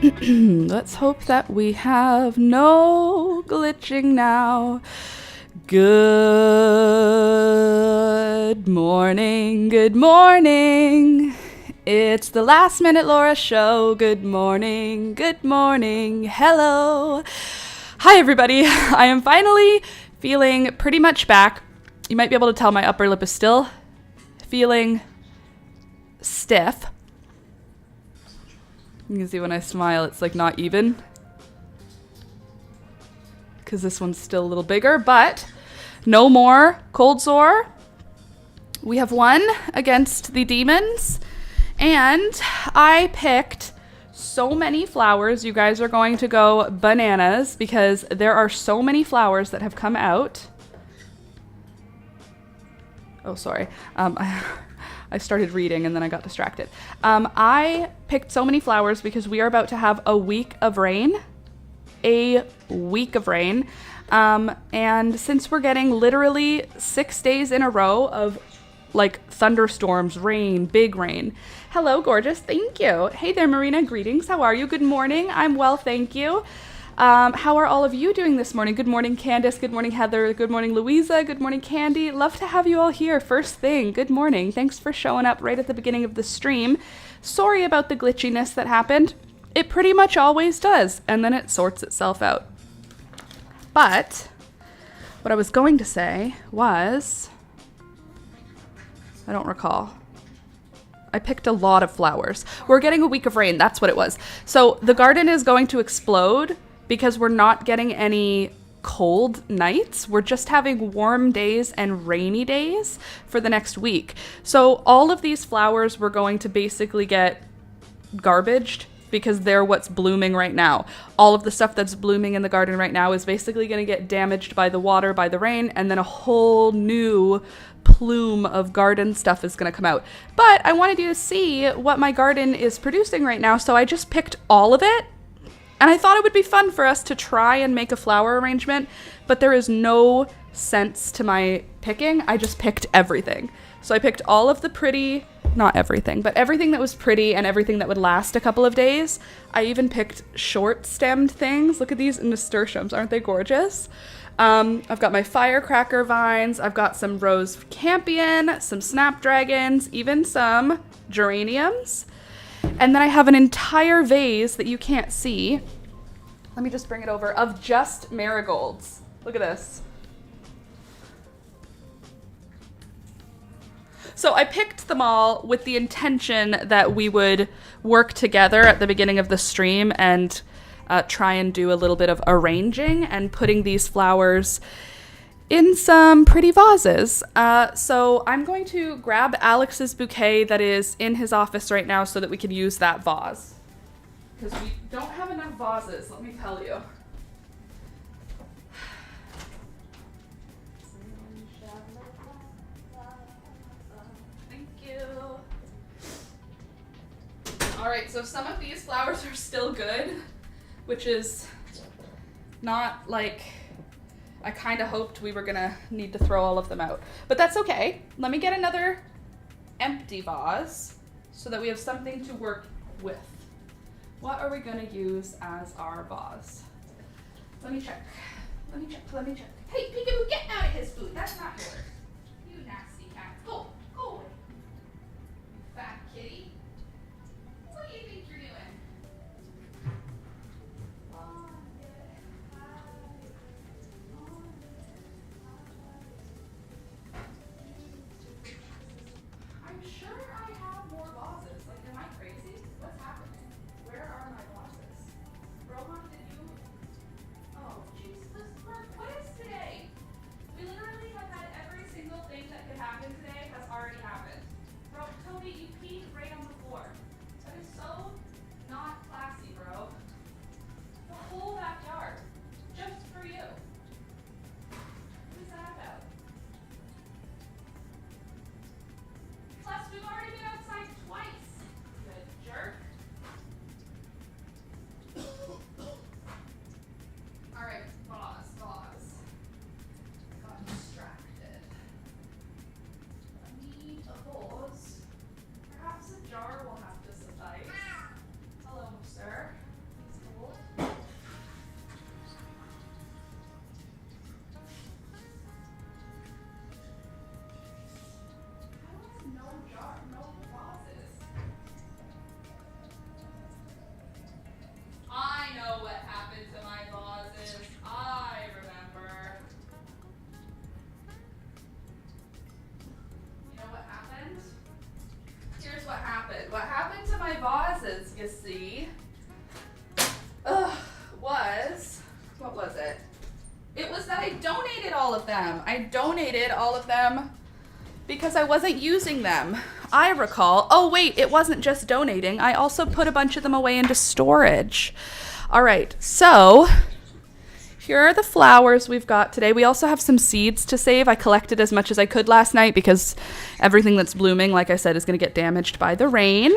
Let's hope that we have no glitching now. Good morning, good morning. It's the Last Minute Laura show. Good morning, hello. Hi everybody, I am finally feeling pretty much back. You might be able to tell my upper lip is still feeling stiff. You can see when I smile, it's like not even. Because this one's still a little bigger, but no more cold sore. We have won against the demons. And I picked so many flowers. You guys are going to go bananas because there are so many flowers that have come out. Oh, sorry. I started reading and then I got distracted. I picked so many flowers because we are about to have a week of rain. And since we're getting literally 6 days in a row of like thunderstorms, rain, big rain. Hello, gorgeous. Thank you. Hey there, Marina. Greetings. How are you? Good morning. I'm well, thank you. How are all of you doing this morning? Good morning, Candace. Good morning, Heather. Good morning, Louisa. Good morning, Candy. Love to have you all here. First thing, good morning. Thanks for showing up right at the beginning of the stream. Sorry about the glitchiness that happened. It pretty much always does, and then it sorts itself out. But what I was going to say was, I don't recall. I picked a lot of flowers. We're getting a week of rain. That's what it was. So the garden is going to explode because we're not getting any cold nights. We're just having warm days and rainy days for the next week. So all of these flowers we're going to basically get garbaged because they're what's blooming right now. All of the stuff that's blooming in the garden right now is basically going to get damaged by the water, by the rain, and then a whole new plume of garden stuff is going to come out. But I wanted you to see what my garden is producing right now, so I just picked all of it. And I thought it would be fun for us to try and make a flower arrangement, but there is no sense to my picking. I just picked everything. So I picked all of the pretty, not everything, but everything that was pretty and everything that would last a couple of days. I even picked short-stemmed things. Look at these nasturtiums. Aren't they gorgeous? I've got my firecracker vines. I've got some rose campion, some snapdragons, even some geraniums. And then I have an entire vase that you can't see. Let me just bring it over, of just marigolds. Look at this. So I picked them all with the intention that we would work together at the beginning of the stream and try and do a little bit of arranging and putting these flowers in some pretty vases. So I'm going to grab Alex's bouquet that is in his office right now so that we can use that vase. Because we don't have enough vases, let me tell you. Thank you. All right, so some of these flowers are still good, which is not like, I kind of hoped we were gonna need to throw all of them out, but that's okay. Let me get another empty vase so that we have something to work with. What are we gonna use as our vase? Let me check. Hey, Peekaboo, get out of his food. That's not yours. You nasty cat. Go away. You fat kitty. What do you think you're doing? I'm sure I have more vases. Like, am I crazy? What's happening? Where are my vases? Rohan, did you? Oh, Jesus, what is today? We literally have had every single thing that could happen today has vases, you see, what was it? It was that I donated all of them. I donated all of them because I wasn't using them. I recall. Oh, wait, it wasn't just donating. I also put a bunch of them away into storage. All right, so here are the flowers we've got today. We also have some seeds to save. I collected as much as I could last night because everything that's blooming, like I said, is going to get damaged by the rain.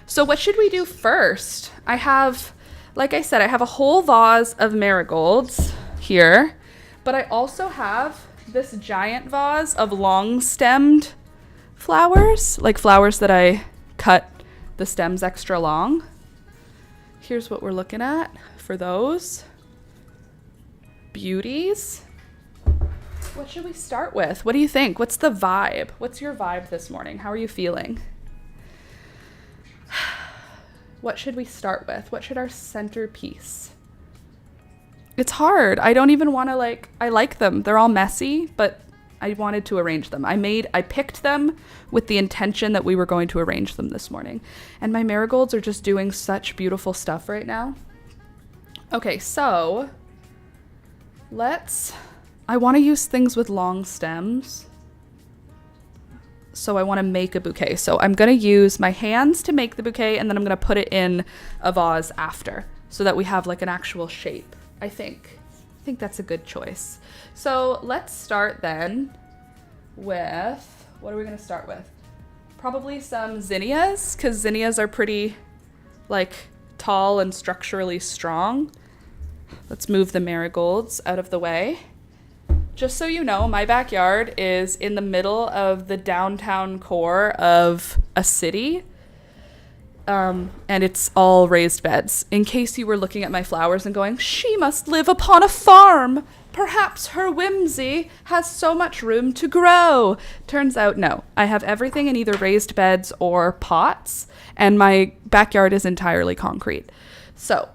So what should we do first? Like I said, I have a whole vase of marigolds here, but I also have this giant vase of long-stemmed flowers, like flowers that I cut the stems extra long. Here's what we're looking at for those beauties. What should we start with? What do you think? What's the vibe? What's your vibe this morning? How are you feeling? What should we start with? What should our centerpiece? It's hard. I don't even want to I like them. They're all messy, but I wanted to arrange them. I picked them with the intention that we were going to arrange them this morning. And my marigolds are just doing such beautiful stuff right now. Okay, so I want to use things with long stems. So I want to make a bouquet. So I'm going to use my hands to make the bouquet, and then I'm going to put it in a vase after so that we have like an actual shape, I think. I think that's a good choice. So let's start then with, what are we going to start with? Probably some zinnias, because zinnias are pretty tall and structurally strong. Let's move the marigolds out of the way. Just so you know, my backyard is in the middle of the downtown core of a city, and it's all raised beds. In case you were looking at my flowers and going, she must live upon a farm. Perhaps her whimsy has so much room to grow. Turns out, no. I have everything in either raised beds or pots, and my backyard is entirely concrete. So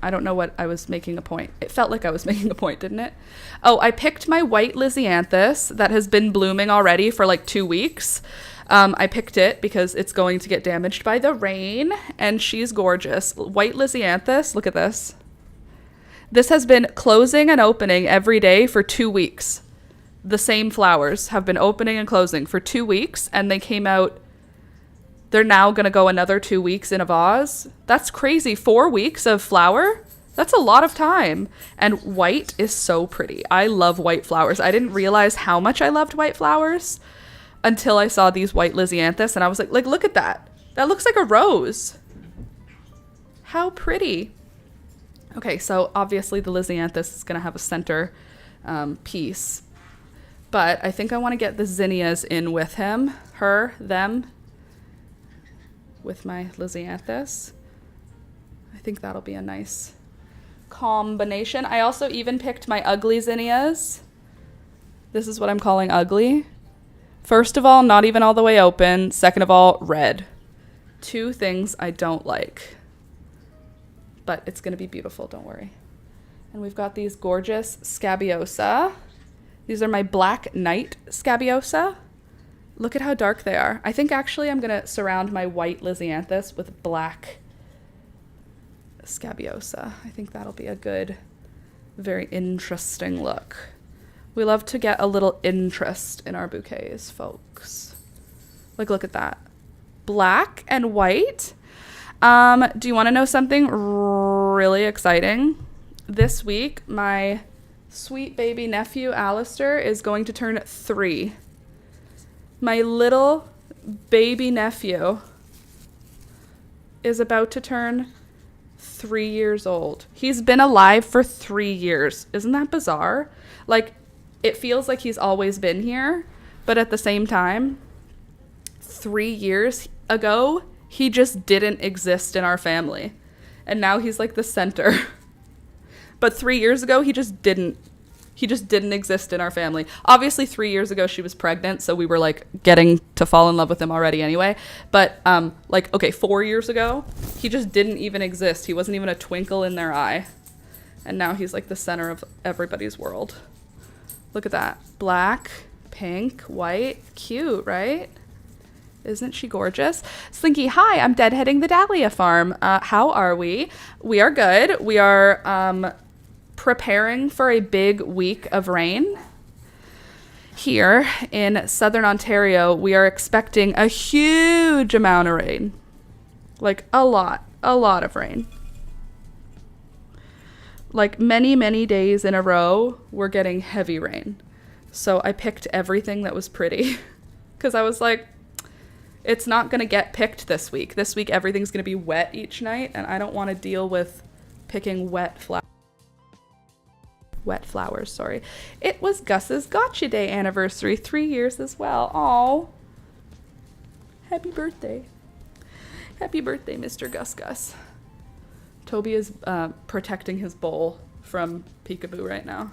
I don't know what I was making a point. It felt like I was making a point, didn't it? Oh, I picked my white lisianthus that has been blooming already for 2 weeks. I picked it because it's going to get damaged by the rain, and she's gorgeous. White lisianthus, look at this. This has been closing and opening every day for 2 weeks. The same flowers have been opening and closing for 2 weeks, and they came out. They're now going to go another 2 weeks in a vase. That's crazy. 4 weeks of flower? That's a lot of time. And white is so pretty. I love white flowers. I didn't realize how much I loved white flowers until I saw these white lisianthus, and I was like, look at that. That looks like a rose. How pretty. Okay, so obviously the lisianthus is going to have a center piece. But I think I want to get the zinnias in with him, her, them, with my lisianthus. I think that'll be a nice combination. I also even picked my ugly zinnias. This is what I'm calling ugly. First of all, not even all the way open. Second of all, red. 2 things I don't like. But it's going to be beautiful, don't worry. And we've got these gorgeous scabiosa. These are my Black Knight scabiosa. Look at how dark they are. I think actually I'm going to surround my white lisianthus with black scabiosa. I think that'll be a good, very interesting look. We love to get a little interest in our bouquets, folks. Look at that. Black and white. Do you want to know something really exciting? This week, my sweet baby nephew, Alistair, is going to turn 3. My little baby nephew is about to turn 3 years old. He's been alive for 3 years. Isn't that bizarre? It feels like he's always been here, but at the same time, 3 years ago, he just didn't exist in our family. And now he's the center. But 3 years ago, he just didn't exist in our family. Obviously 3 years ago she was pregnant, so we were getting to fall in love with him already anyway. But 4 years ago, he just didn't even exist. He wasn't even a twinkle in their eye. And now he's the center of everybody's world. Look at that. Black, pink, white. Cute, right? Isn't she gorgeous? Slinky, hi, I'm deadheading the Dahlia farm. How are we? We are good. We are preparing for a big week of rain. Here in southern Ontario, we are expecting a huge amount of rain. Like a lot of rain. Like many, many days in a row, we're getting heavy rain. So I picked everything that was pretty because I was like, it's not going to get picked this week. This week, everything's going to be wet each night, and I don't want to deal with picking wet flowers, sorry. It was Gus's Gotcha Day anniversary, 3 years as well. Aw. Happy birthday. Happy birthday, Mr. Gus. Toby is protecting his bowl from Peekaboo right now.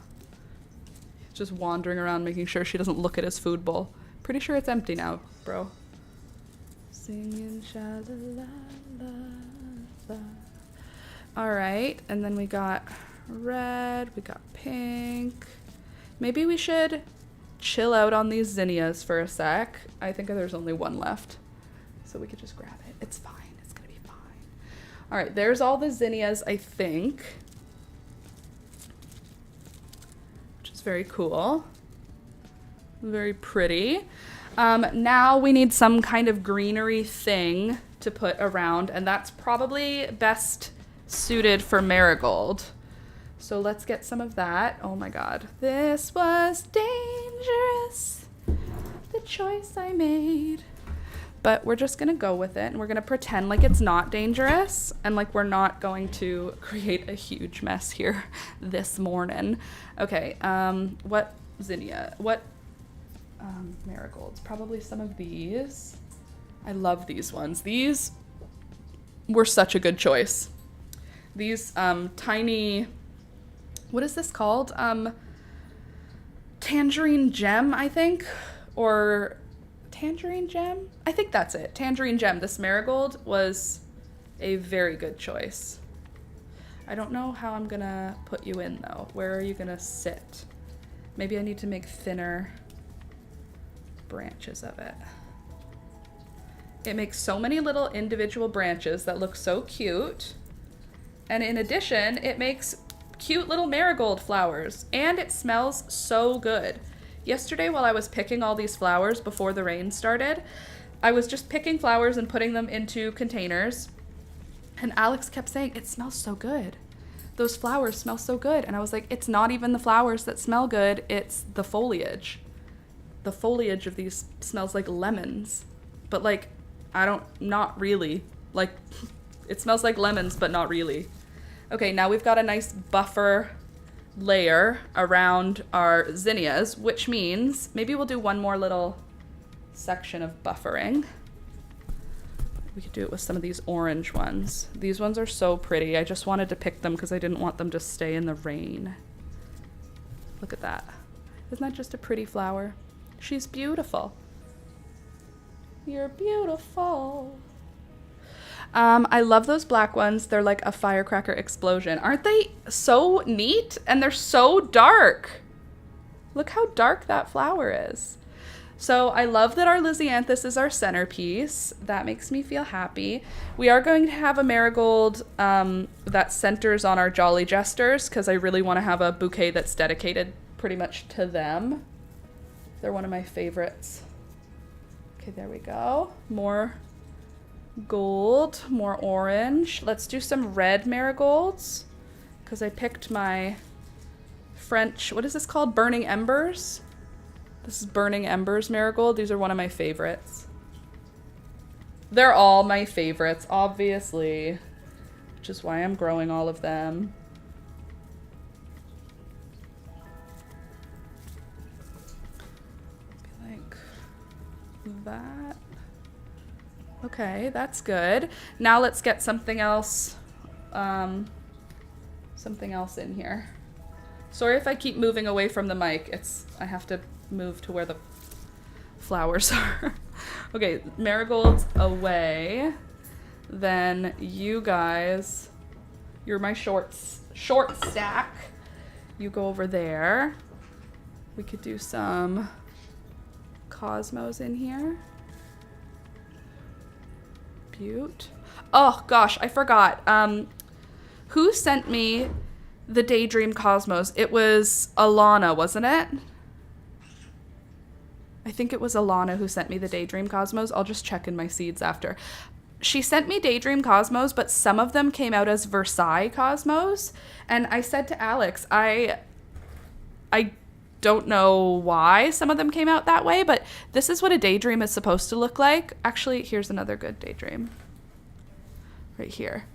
He's just wandering around making sure she doesn't look at his food bowl. Pretty sure it's empty now, bro. Singing sha-la-la-la-la. All right, and then we got red, we got pink. Maybe we should chill out on these zinnias for a sec. I think there's only one left, so we could just grab it. It's fine. It's gonna be fine. All right, there's all the zinnias, I think, which is very cool. Very pretty. Now we need some kind of greenery thing to put around, and that's probably best suited for marigold. So let's get some of that. Oh my God, this was dangerous, the choice I made. But we're just gonna go with it, and we're gonna pretend like it's not dangerous, and like we're not going to create a huge mess here this morning. Okay, what zinnia? What marigolds? Probably some of these. I love these ones. These were such a good choice. These tiny, what is this called? Tangerine gem, I think, or tangerine gem? I think that's it. Tangerine gem. This marigold was a very good choice. I don't know how I'm gonna put you in though. Where are you gonna sit? Maybe I need to make thinner branches of it. It makes so many little individual branches that look so cute. And in addition, it makes cute little marigold flowers, and it smells so good. Yesterday, while I was picking all these flowers before the rain started, I was just picking flowers and putting them into containers. And Alex kept saying, it smells so good. Those flowers smell so good. And I was like, it's not even the flowers that smell good, it's the foliage. The foliage of these smells like lemons, but like, not really. Like, it smells like lemons, but not really. Okay, now we've got a nice buffer layer around our zinnias, which means maybe we'll do one more little section of buffering. We could do it with some of these orange ones. These ones are so pretty. I just wanted to pick them because I didn't want them to stay in the rain. Look at that. Isn't that just a pretty flower? She's beautiful. You're beautiful. I love those black ones. They're like a firecracker explosion. Aren't they so neat? And they're so dark. Look how dark that flower is. So I love that our Lysianthus is our centerpiece. That makes me feel happy. We are going to have a marigold that centers on our Jolly Jesters because I really want to have a bouquet that's dedicated pretty much to them. They're one of my favorites. Okay, there we go. More gold, more orange. Let's do some red marigolds because I picked my French, what is this called? Burning Embers. This is Burning Embers marigold. These are one of my favorites. They're all my favorites, obviously, which is why I'm growing all of them. Like that. Okay, that's good. Now let's get something else in here. Sorry if I keep moving away from the mic. I have to move to where the flowers are. Okay, marigolds away. Then you guys, you're my short stack. You go over there. We could do some cosmos in here. Butte. Oh gosh, I forgot. Who sent me the Daydream Cosmos? It was Alana, wasn't it? I think it was Alana who sent me the Daydream Cosmos. I'll just check in my seeds after. She sent me Daydream Cosmos, but some of them came out as Versailles Cosmos. And I said to Alex, I don't know why some of them came out that way, but this is what a daydream is supposed to look like. Actually, here's another good daydream. Right here.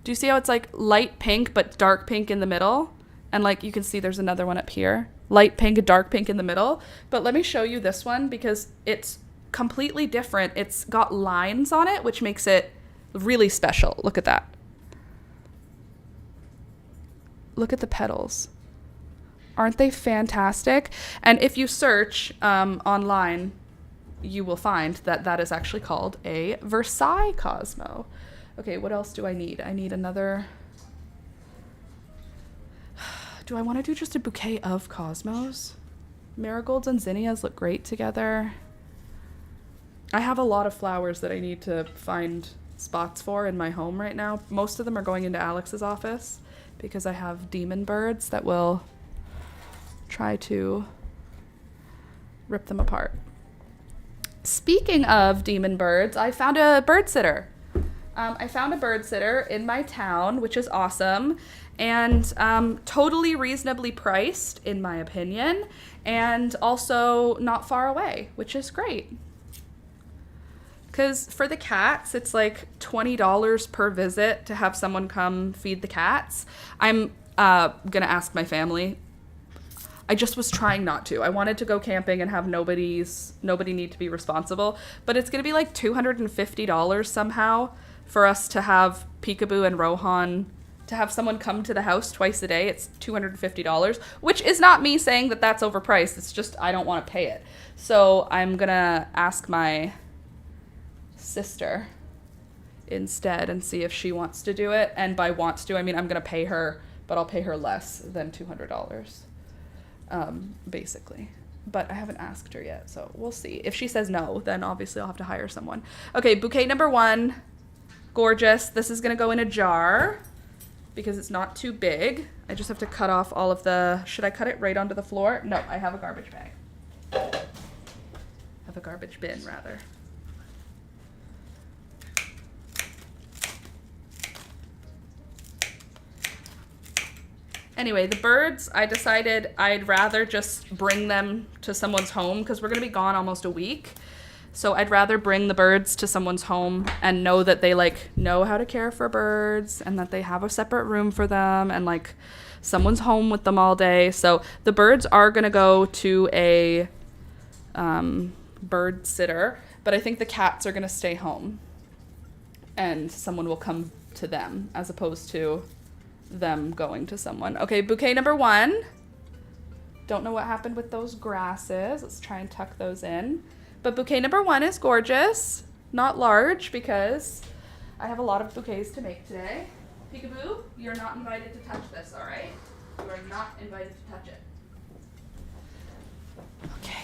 Do you see how it's like light pink, but dark pink in the middle? And like you can see there's another one up here. Light pink and dark pink in the middle. But let me show you this one because it's completely different. It's got lines on it, which makes it really special. Look at that. Look at the petals. Aren't they fantastic? And if you search online, you will find that that is actually called a Versailles Cosmo. Okay, what else do I need? I need another... Do I want to do just a bouquet of cosmos? Marigolds and zinnias look great together. I have a lot of flowers that I need to find spots for in my home right now. Most of them are going into Alex's office because I have demon birds that will try to rip them apart. Speaking of demon birds, I found a bird sitter. I found a bird sitter in my town, which is awesome, and totally reasonably priced, in my opinion, and also not far away, which is great. Because for the cats, it's like $20 per visit to have someone come feed the cats. I'm gonna ask my family. I just was trying not to. I wanted to go camping and have nobody need to be responsible, but it's gonna be like $250 somehow for us to have Peekaboo and Rohan, to have someone come to the house twice a day. It's $250, which is not me saying that that's overpriced. It's just I don't want to pay it. So I'm gonna ask my sister instead and see if she wants to do it. And by wants to, I mean I'm gonna pay her, but I'll pay her less than $200, basically. But I haven't asked her yet, so we'll see. If she says no, then obviously I'll have to hire someone. Okay, bouquet number 1. Gorgeous. This is gonna go in a jar because it's not too big. I just have to cut off all of the... Should I cut it right onto the floor? No, I have a garbage bag. I have a garbage bin, rather. Anyway, the birds, I decided I'd rather just bring them to someone's home because we're gonna be gone almost a week. So I'd rather bring the birds to someone's home and know that they like know how to care for birds and that they have a separate room for them and like someone's home with them all day. So the birds are gonna go to a bird sitter, but I think the cats are gonna stay home and someone will come to them as opposed to them going to someone. Okay, bouquet number 1. Don't know what happened with those grasses. Let's try and tuck those in. But bouquet number 1 is gorgeous. Not large because I have a lot of bouquets to make today. Peekaboo, you're not invited to touch this, all right? You are not invited to touch it. Okay,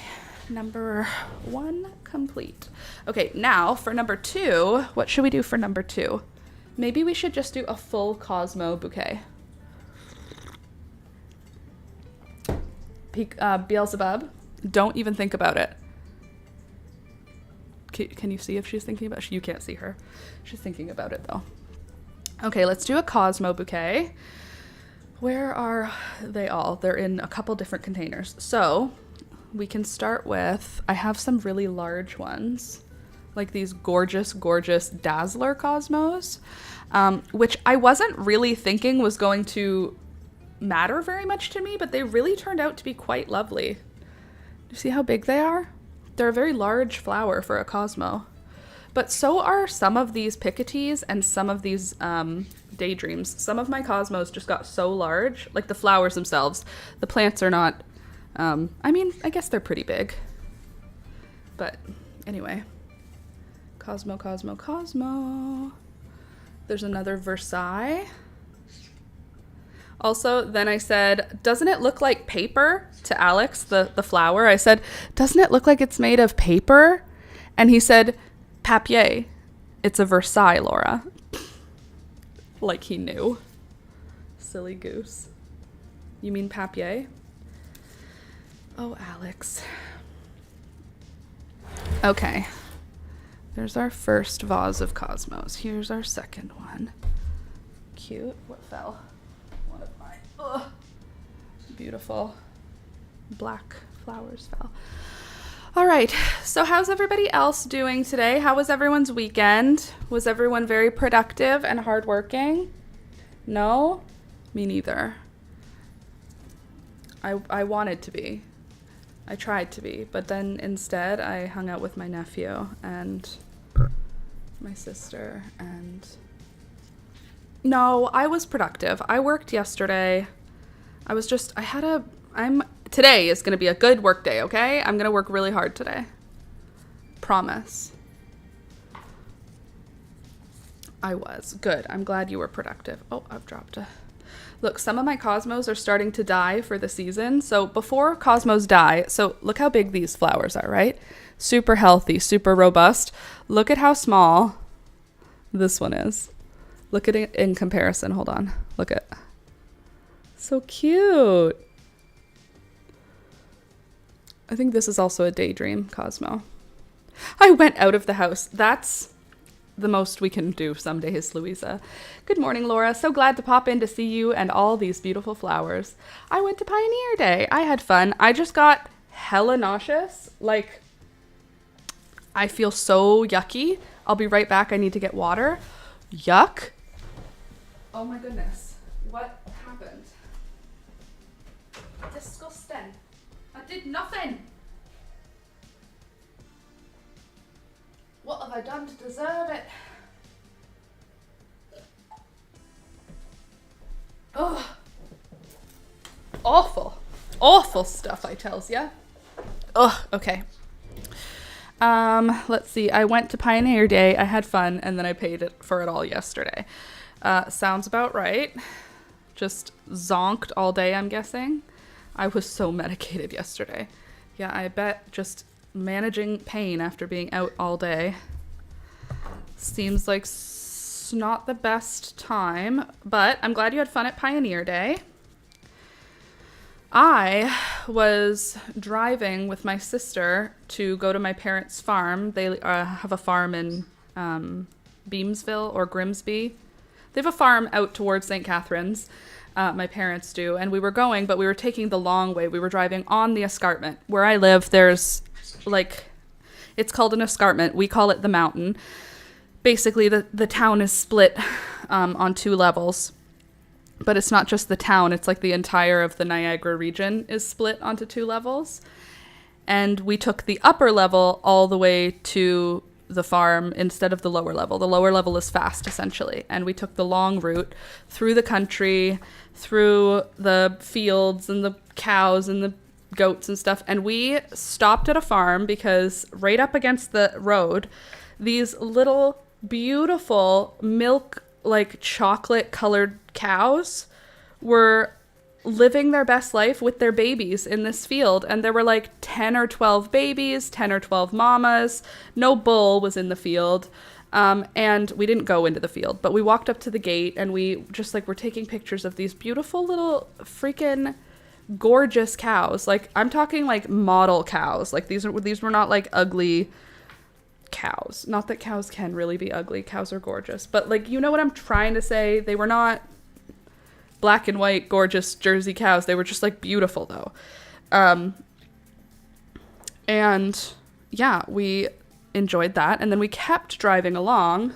number 1 complete. Okay, now for number 2, what should we do for number 2? Maybe we should just do a full Cosmo bouquet. Beelzebub, don't even think about it. Can you see if she's thinking about it? You can't see her. She's thinking about it though. Okay, let's do a Cosmo bouquet. Where are they all? They're in a couple different containers. So we can start with, I have some really large ones, like these gorgeous, gorgeous Dazzler Cosmos, which I wasn't really thinking was going to matter very much to me, but they really turned out to be quite lovely. Do you see how big they are? They're a very large flower for a Cosmo. But so are some of these Picotees and some of these Daydreams. Some of my Cosmos just got so large, like the flowers themselves. The plants are not, I mean, I guess they're pretty big. But anyway, Cosmo, Cosmo, Cosmo. There's another Versailles. Also, then I said, doesn't it look like paper? To Alex, the flower. I said, doesn't it look like it's made of paper? And he said, papier. It's a Versailles, Laura. Like he knew. Silly goose. You mean papier? Oh, Alex. Okay. There's our first vase of cosmos. Here's our second one. Cute. What fell? One of my beautiful black flowers fell. All right. So how's everybody else doing today? How was everyone's weekend? Was everyone very productive and hardworking? No? Me neither. I wanted to be. I tried to be, but then instead I hung out with my nephew and my sister and... No, I was productive. I worked yesterday. Today is going to be a good work day, okay? I'm going to work really hard today. Promise. I was. Good. I'm glad you were productive. Oh, I've dropped a... Look, some of my cosmos are starting to die for the season. So before cosmos die, so look how big these flowers are, right? Super healthy, super robust. Look at how small this one is. Look at it in comparison. Hold on. Look at. So cute. I think this is also a daydream cosmo. I went out of the house. That's the most we can do some days, Louisa. Good morning, Laura. So glad to pop in to see you and all these beautiful flowers. I went to Pioneer Day. I had fun. I just got hella nauseous. Like, I feel so yucky. I'll be right back. I need to get water. Yuck. Oh my goodness. What happened? Disgusting. I did nothing. What have I done to deserve it? Oh, awful. Awful stuff, I tells ya. Oh, okay. Let's see. I went to Pioneer Day. I had fun, and then I paid for it all yesterday. Sounds about right. Just zonked all day, I'm guessing. I was so medicated yesterday. Yeah, I bet just managing pain after being out all day seems like not the best time, but I'm glad you had fun at Pioneer Day. I was driving with my sister to go to my parents' farm. They have a farm in Beamsville or Grimsby. They have a farm out towards St. Catharines. My parents do, and we were going, but we were taking the long way. We were driving on the escarpment. Where I live, there's it's called an escarpment. We call it the mountain. Basically, the town is split on two levels, but it's not just the town. It's like the entire of the Niagara region is split onto two levels, and we took the upper level all the way to the farm instead of the lower level. The lower level is fast, essentially, and we took the long route through the country, through the fields and the cows and the goats and stuff, and we stopped at a farm because right up against the road, these little beautiful milk, like chocolate colored cows were living their best life with their babies in this field, and there were like 10 or 12 babies, 10 or 12 mamas. No bull was in the field, and we didn't go into the field, but we walked up to the gate, and we just like were taking pictures of these beautiful little freaking gorgeous cows. Like, I'm talking like model cows. Like, these were not like ugly cows. Not that cows can really be ugly. Cows are gorgeous, but like, you know what I'm trying to say? They were not black and white gorgeous Jersey cows. They were just like beautiful though. And yeah, we enjoyed that, and then we kept driving along,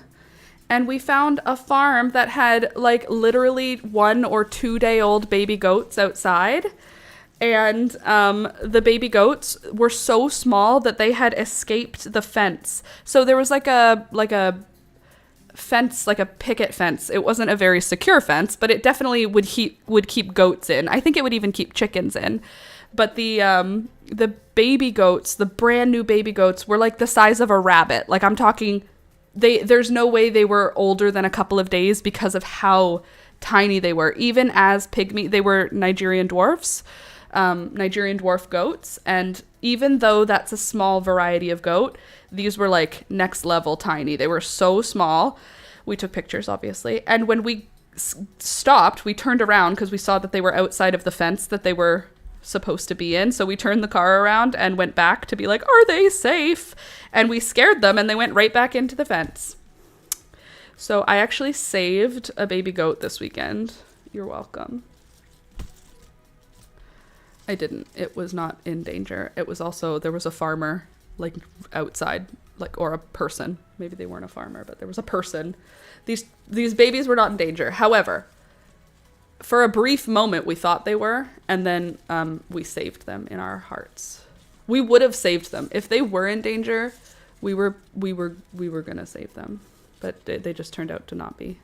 and we found a farm that had like literally 1 or 2 day old baby goats outside. And the baby goats were so small that they had escaped the fence. So there was like a fence, like a picket fence. It wasn't a very secure fence, but it definitely would keep goats in. I think it would even keep chickens in. But the baby goats, the brand new baby goats, were like the size of a rabbit. Like, I'm talking, there's no way they were older than a couple of days because of how tiny they were. Even as pygmy, they were Nigerian dwarfs. Nigerian dwarf goats, and even though that's a small variety of goat, these were like next level tiny. They were so small. We took pictures, obviously. And when we stopped, we turned around because we saw that they were outside of the fence that they were supposed to be in. So we turned the car around and went back to be like, are they safe? And we scared them and they went right back into the fence. So I actually saved a baby goat this weekend. You're welcome. I didn't. It was not in danger. It was also, there was a farmer like outside, like, or a person. Maybe they weren't a farmer, but there was a person. These babies were not in danger. However, for a brief moment we thought they were, and then we saved them in our hearts. We would have saved them if they were in danger. We were gonna save them, but they just turned out to not be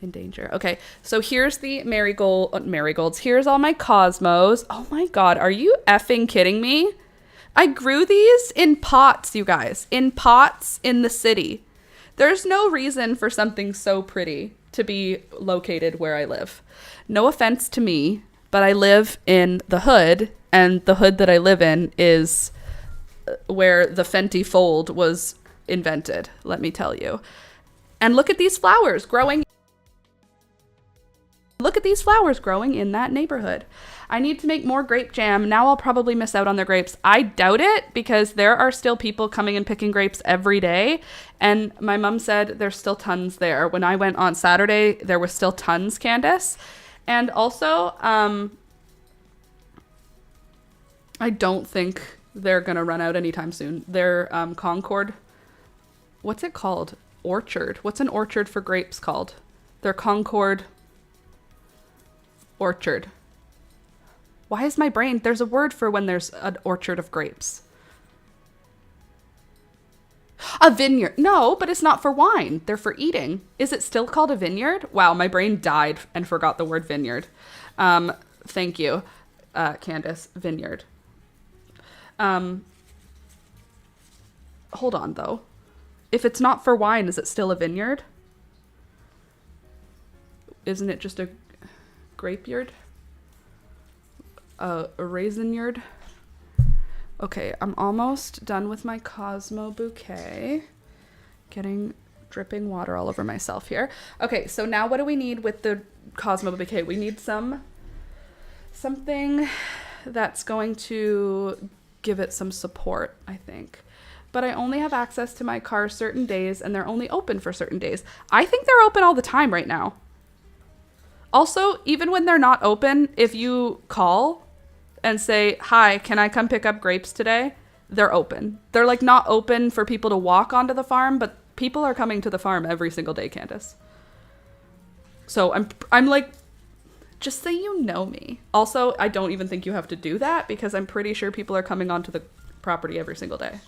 in danger. Okay, so here's the marigolds. Here's all my cosmos. Oh my god, are you effing kidding me? I grew these in pots, you guys. In pots in the city. There's no reason for something so pretty to be located where I live. No offense to me, but I live in the hood, and the hood that I live in is where the Fenty fold was invented, let me tell you. And look at these flowers growing. Look at these flowers growing in that neighborhood. I need to make more grape jam. Now I'll probably miss out on their grapes. I doubt it, because there are still people coming and picking grapes every day. And my mom said there's still tons there. When I went on Saturday, there was still tons, Candace. And also, I don't think they're going to run out anytime soon. Their Concord, what's it called? Orchard. What's an orchard for grapes called? Their Concord orchard. Why is my brain... There's a word for when there's an orchard of grapes. A vineyard. No, but it's not for wine. They're for eating. Is it still called a vineyard? Wow, my brain died and forgot the word vineyard. Thank you, Candace. Vineyard. Hold on, though. If it's not for wine, is it still a vineyard? Isn't it just a grape yard? A raisin yard? Okay, I'm almost done with my Cosmo bouquet. Dripping water all over myself here. Okay, so now what do we need with the Cosmo bouquet? We need something that's going to give it some support, I think. But I only have access to my car certain days, and they're only open for certain days. I think they're open all the time right now. Also, even when they're not open, if you call and say, hi, can I come pick up grapes today? They're open. They're like not open for people to walk onto the farm, but people are coming to the farm every single day, Candace. So I'm like, just say you know me. Also, I don't even think you have to do that, because I'm pretty sure people are coming onto the property every single day.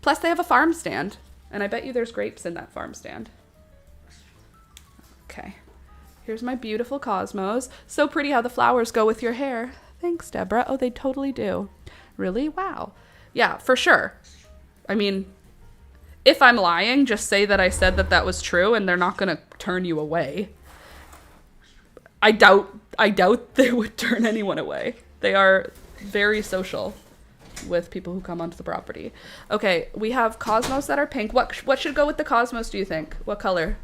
Plus, they have a farm stand, and I bet you there's grapes in that farm stand. Okay. Here's my beautiful cosmos. So pretty how the flowers go with your hair. Thanks, Deborah. Oh, they totally do. Really? Wow. Yeah, for sure. I mean, if I'm lying, just say that I said that was true, and they're not going to turn you away. I doubt they would turn anyone away. They are very social with people who come onto the property. Okay, we have cosmos that are pink. What should go with the cosmos, do you think? What color?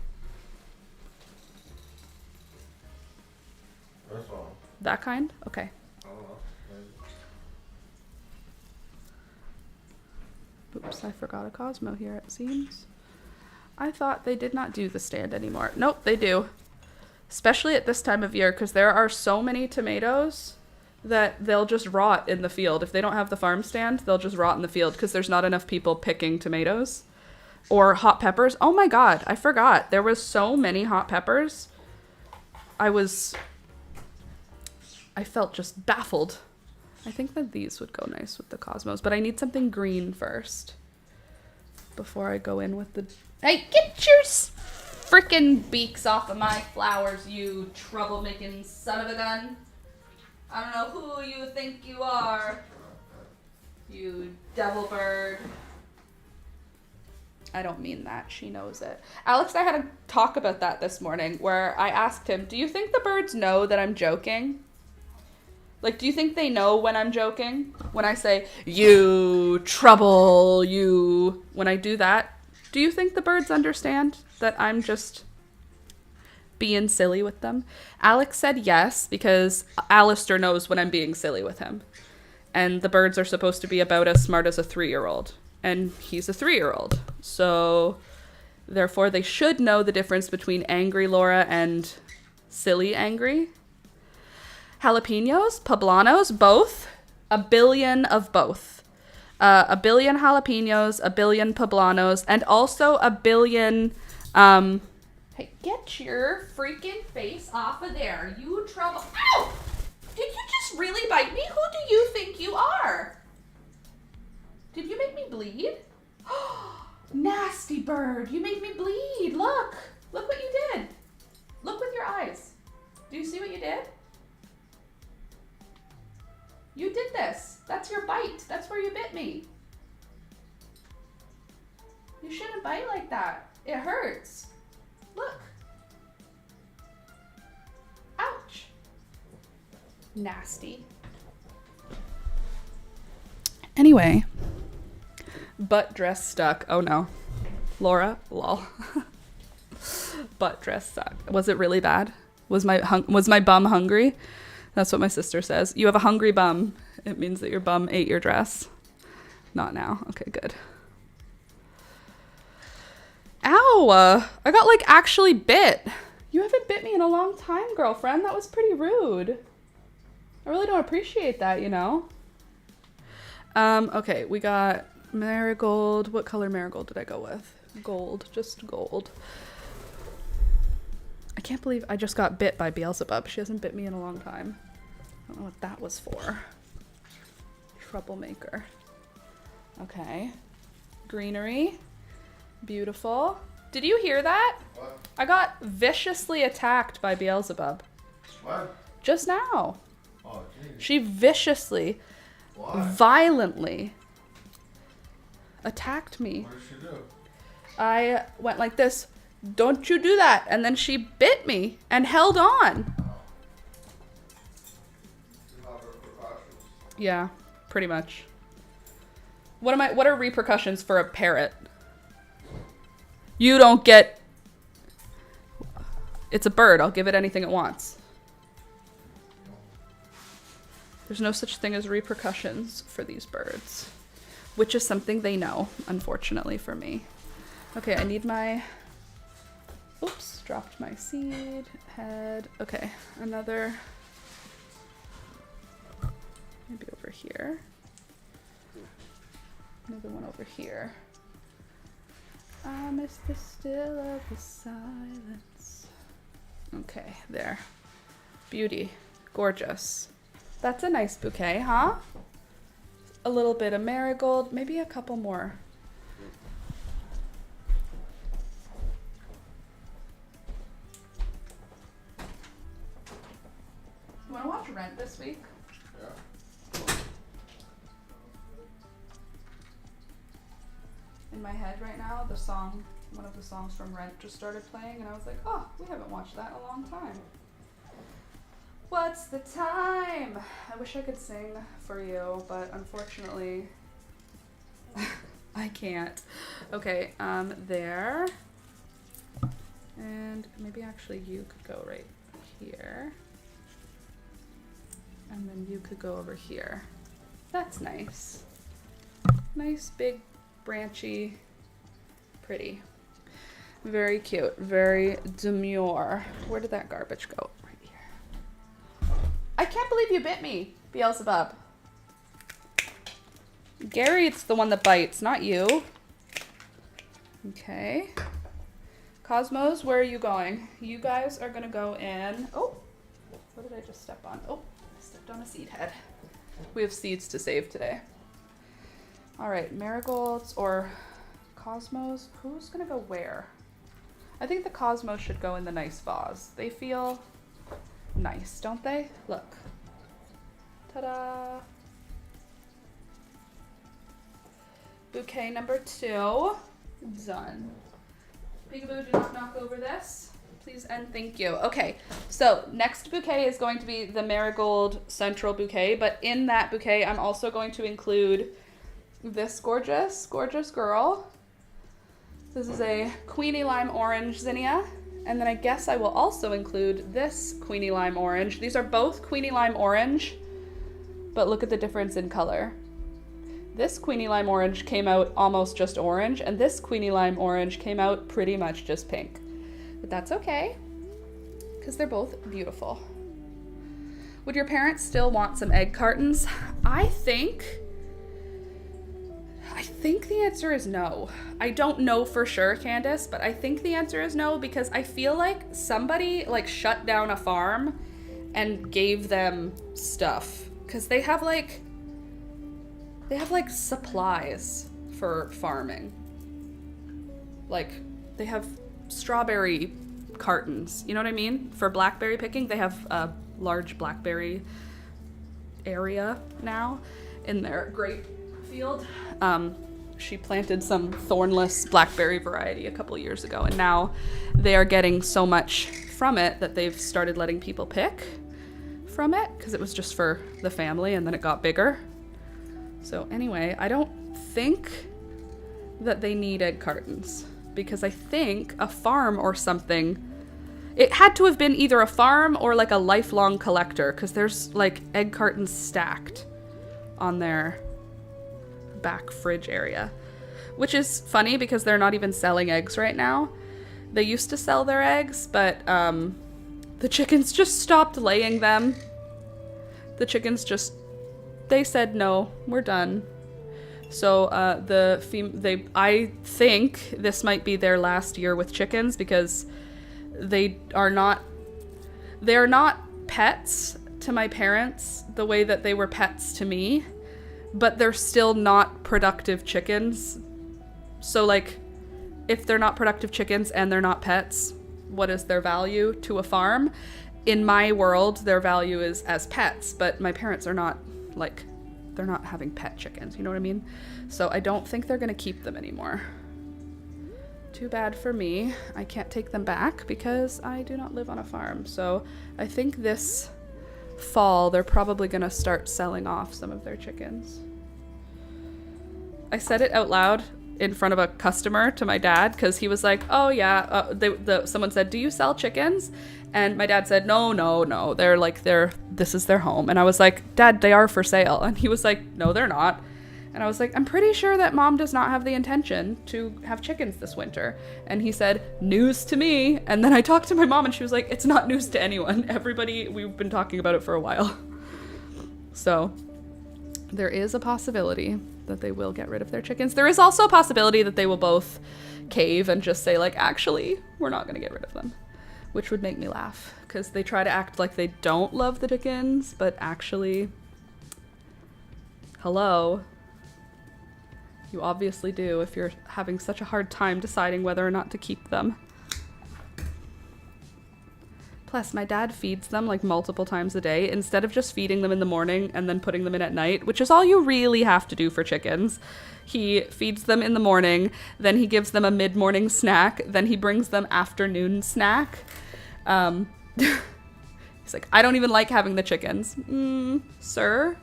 That kind? Okay. Oops, I forgot a Cosmo here, it seems. I thought they did not do the stand anymore. Nope, they do. Especially at this time of year, because there are so many tomatoes that they'll just rot in the field. If they don't have the farm stand, they'll just rot in the field because there's not enough people picking tomatoes. Or hot peppers. Oh my god, I forgot. There was so many hot peppers. I felt just baffled. I think that these would go nice with the cosmos, but I need something green first before I go in with the... Hey, get your frickin' beaks off of my flowers, you troublemaking son of a gun. I don't know who you think you are, you devil bird. I don't mean that. She knows it. Alex and I had a talk about that this morning where I asked him, do you think the birds know that I'm joking? Like, do you think they know when I'm joking? When I say, you trouble, you... When I do that, do you think the birds understand that I'm just being silly with them? Alex said yes, because Alistair knows when I'm being silly with him. And the birds are supposed to be about as smart as a 3-year-old. And he's a 3-year-old. So, therefore, they should know the difference between angry Laura and silly angry. Jalapenos, poblanos, both. A billion of both. A billion jalapenos, a billion poblanos, and also a billion... Hey, get your freaking face off of there. You trouble... Ow! Did you just really bite me? Who do you think you are? Did you make me bleed? Nasty bird. You made me bleed. Look. Look what you did. Look with your eyes. Do you see what you did? You did this. That's your bite. That's where you bit me. You shouldn't bite like that. It hurts. Look. Ouch. Nasty. Anyway. Butt dress stuck. Oh no. Laura, lol. Butt dress stuck. Was it really bad? Was my bum hungry? That's what my sister says. You have a hungry bum. It means that your bum ate your dress. Not now. Okay, good. Ow! I got like actually bit. You haven't bit me in a long time, girlfriend. That was pretty rude. I really don't appreciate that, you know? Okay, we got marigold. What color marigold did I go with? Gold. Just gold. I can't believe I just got bit by Beelzebub. She hasn't bit me in a long time. I don't know what that was for. Troublemaker. Okay. Greenery. Beautiful. Did you hear that? What? I got viciously attacked by Beelzebub. What? Just now. Oh, geez. She viciously, Why? violently attacked me. What did she do? I went like this. Don't you do that. And then she bit me and held on. Yeah, pretty much. What are repercussions for a parrot? You don't get... It's a bird. I'll give it anything it wants. There's no such thing as repercussions for these birds, which is something they know, unfortunately for me. Okay, I need my... Oops, dropped my seed head. Okay, another... Maybe over here. Another one over here. I miss the still of the silence. Okay, there. Beauty. Gorgeous. That's a nice bouquet, huh? A little bit of marigold, maybe a couple more. You want to watch Rent this week? Yeah. In my head right now, the song, one of the songs from Rent just started playing, and I was like, oh, we haven't watched that in a long time. What's the time? I wish I could sing for you, but unfortunately, I can't. Okay, there. And maybe actually you could go right here. And then you could go over here. That's nice. Nice, big, branchy, pretty. Very cute, very demure. Where did that garbage go? Right here. I can't believe you bit me, Beelzebub. Gary, it's the one that bites, not you. Okay. Cosmos, where are you going? You guys are gonna go in. Oh, what did I just step on? Oh, I stepped on a seed head. We have seeds to save today. All right, marigolds or cosmos. Who's gonna go where? I think the cosmos should go in the nice vase. They feel nice, don't they? Look. Ta-da. Bouquet number 2. Done. Peekaboo, do not knock over this. Please and thank you. Okay, so next bouquet is going to be the Marigold Central Bouquet, but in that bouquet, I'm also going to include this gorgeous, gorgeous girl. This is a Queenie Lime Orange zinnia, and then I guess I will also include this Queenie Lime Orange. These are both Queenie Lime Orange, but look at the difference in color. This Queenie Lime Orange came out almost just orange, and this Queenie Lime Orange came out pretty much just pink. But that's okay, because they're both beautiful. Would your parents still want some egg cartons? I think the answer is no. I don't know for sure, Candace, but I think the answer is no, because I feel like somebody like shut down a farm and gave them stuff, because they have like supplies for farming. Like they have strawberry cartons, you know what I mean? For blackberry picking, they have a large blackberry area now in their grape field. She planted some thornless blackberry variety a couple years ago, and now they are getting so much from it that they've started letting people pick from it, because it was just for the family and then it got bigger. So anyway, I don't think that they need egg cartons, because I think a farm or something, it had to have been either a farm or like a lifelong collector, because there's like egg cartons stacked on their back fridge area, which is funny because they're not even selling eggs right now. They used to sell their eggs, but the chickens just stopped laying them. The chickens just, they said, no, we're done. So I think this might be their last year with chickens, because they are not pets to my parents the way that they were pets to me, but they're still not productive chickens. So like, if they're not productive chickens and they're not pets, what is their value to a farm? In my world, their value is as pets, but my parents are not like, they're not having pet chickens, you know what I mean? So I don't think they're gonna keep them anymore. Too bad for me. I can't take them back because I do not live on a farm. So I think this fall, they're probably gonna start selling off some of their chickens. I said it out loud in front of a customer to my dad, because he was like, oh yeah, someone said, do you sell chickens? And my dad said, no, this is their home. And I was like, Dad, they are for sale. And he was like, no, they're not. And I was like, I'm pretty sure that Mom does not have the intention to have chickens this winter. And he said, news to me. And then I talked to my mom and she was like, it's not news to anyone. Everybody, we've been talking about it for a while. So there is a possibility that they will get rid of their chickens. There is also a possibility that they will both cave and just say like, actually, we're not going to get rid of them, which would make me laugh, because they try to act like they don't love the chickens, but actually, hello, you obviously do if you're having such a hard time deciding whether or not to keep them. Plus, my dad feeds them like multiple times a day instead of just feeding them in the morning and then putting them in at night, which is all you really have to do for chickens. He feeds them in the morning, then he gives them a mid-morning snack, then he brings them afternoon snack. He's like, I don't even like having the chickens. Sir,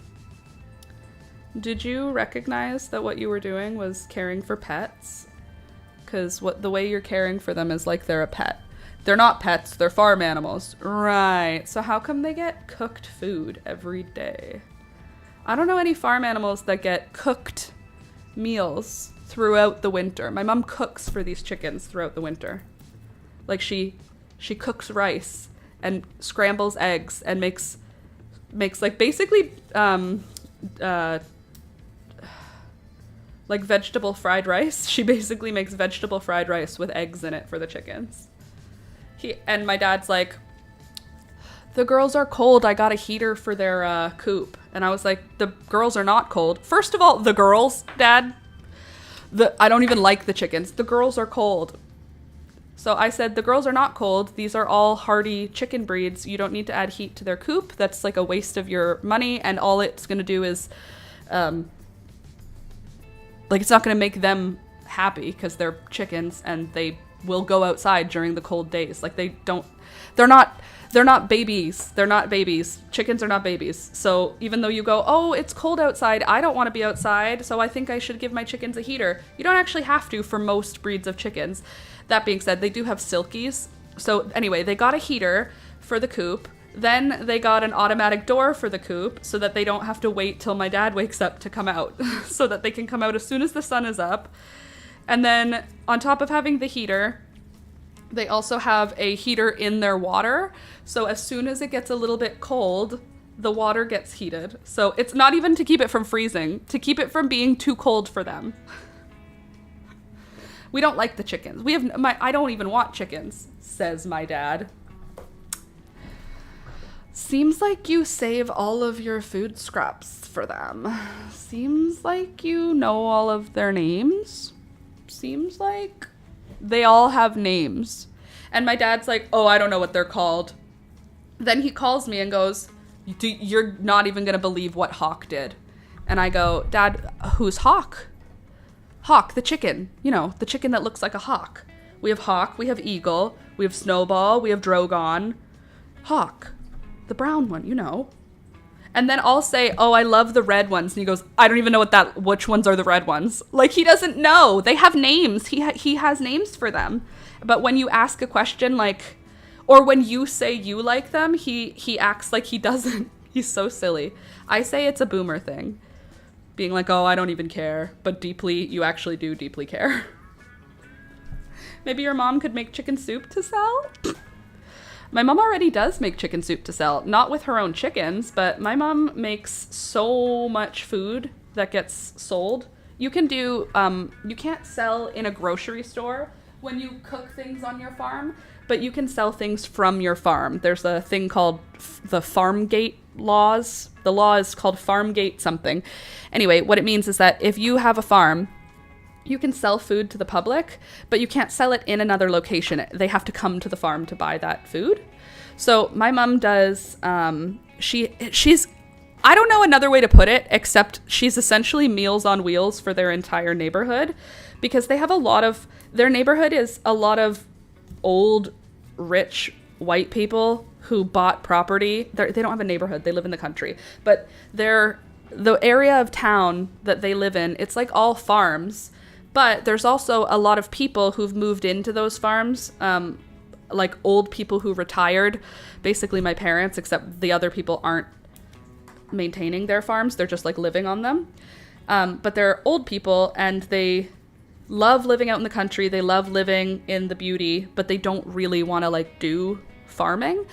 did you recognize that what you were doing was caring for pets? Because the way you're caring for them is like they're a pet. They're not pets, they're farm animals. Right, so how come they get cooked food every day? I don't know any farm animals that get cooked meals throughout the winter. My mom cooks for these chickens throughout the winter. Like she cooks rice and scrambles eggs and makes like basically like vegetable fried rice. She basically makes vegetable fried rice with eggs in it for the chickens. And my dad's like, the girls are cold. I got a heater for their coop. And I was like, the girls are not cold. First of all, the girls, Dad, I don't even like the chickens. The girls are cold. So I said, the girls are not cold. These are all hardy chicken breeds. You don't need to add heat to their coop. That's like a waste of your money. And all it's going to do is, it's not going to make them happy because they're chickens and they will go outside during the cold days. Like they're not babies. They're not babies. Chickens are not babies. So even though you go, oh, it's cold outside, I don't want to be outside, so I think I should give my chickens a heater. You don't actually have to for most breeds of chickens. That being said, they do have silkies. So anyway, they got a heater for the coop. Then they got an automatic door for the coop so that they don't have to wait till my dad wakes up to come out, so that they can come out as soon as the sun is up. And then on top of having the heater, they also have a heater in their water. So as soon as it gets a little bit cold, the water gets heated. So it's not even to keep it from freezing, to keep it from being too cold for them. We don't like the chickens. I don't even want chickens, says my dad. Seems like you save all of your food scraps for them. Seems like you know all of their names. Seems like they all have names. And my dad's like, oh, I don't know what they're called. Then he calls me and goes, you're not even going to believe what Hawk did. And I go, Dad, who's Hawk? Hawk, the chicken. You know, the chicken that looks like a hawk. We have Hawk, we have Eagle, we have Snowball, we have Drogon. Hawk. The brown one, you know. And then I'll say, oh, I love the red ones. And he goes, I don't even know which ones are the red ones. Like, he doesn't know. They have names. He has names for them. But when you ask a question, like, or when you say you like them, he acts like he doesn't. He's so silly. I say it's a boomer thing. Being like, oh, I don't even care. But deeply, you actually do deeply care. Maybe your mom could make chicken soup to sell? My mom already does make chicken soup to sell. Not with her own chickens, but my mom makes so much food that gets sold. You can do, you can't sell in a grocery store when you cook things on your farm, but you can sell things from your farm. There's a thing called the farm gate laws. The law is called farm gate something. Anyway, what it means is that if you have a farm, you can sell food to the public, but you can't sell it in another location. They have to come to the farm to buy that food. So my mom does, she's, I don't know another way to put it, except she's essentially Meals on Wheels for their entire neighborhood, because they have their neighborhood is a lot of old, rich, white people who bought property. They don't have a neighborhood, they live in the country, but the area of town that they live in, it's like all farms. But there's also a lot of people who've moved into those farms, like old people who retired, basically my parents, except the other people aren't maintaining their farms. They're just like living on them. But they're old people and they love living out in the country. They love living in the beauty, but they don't really want to like do farming.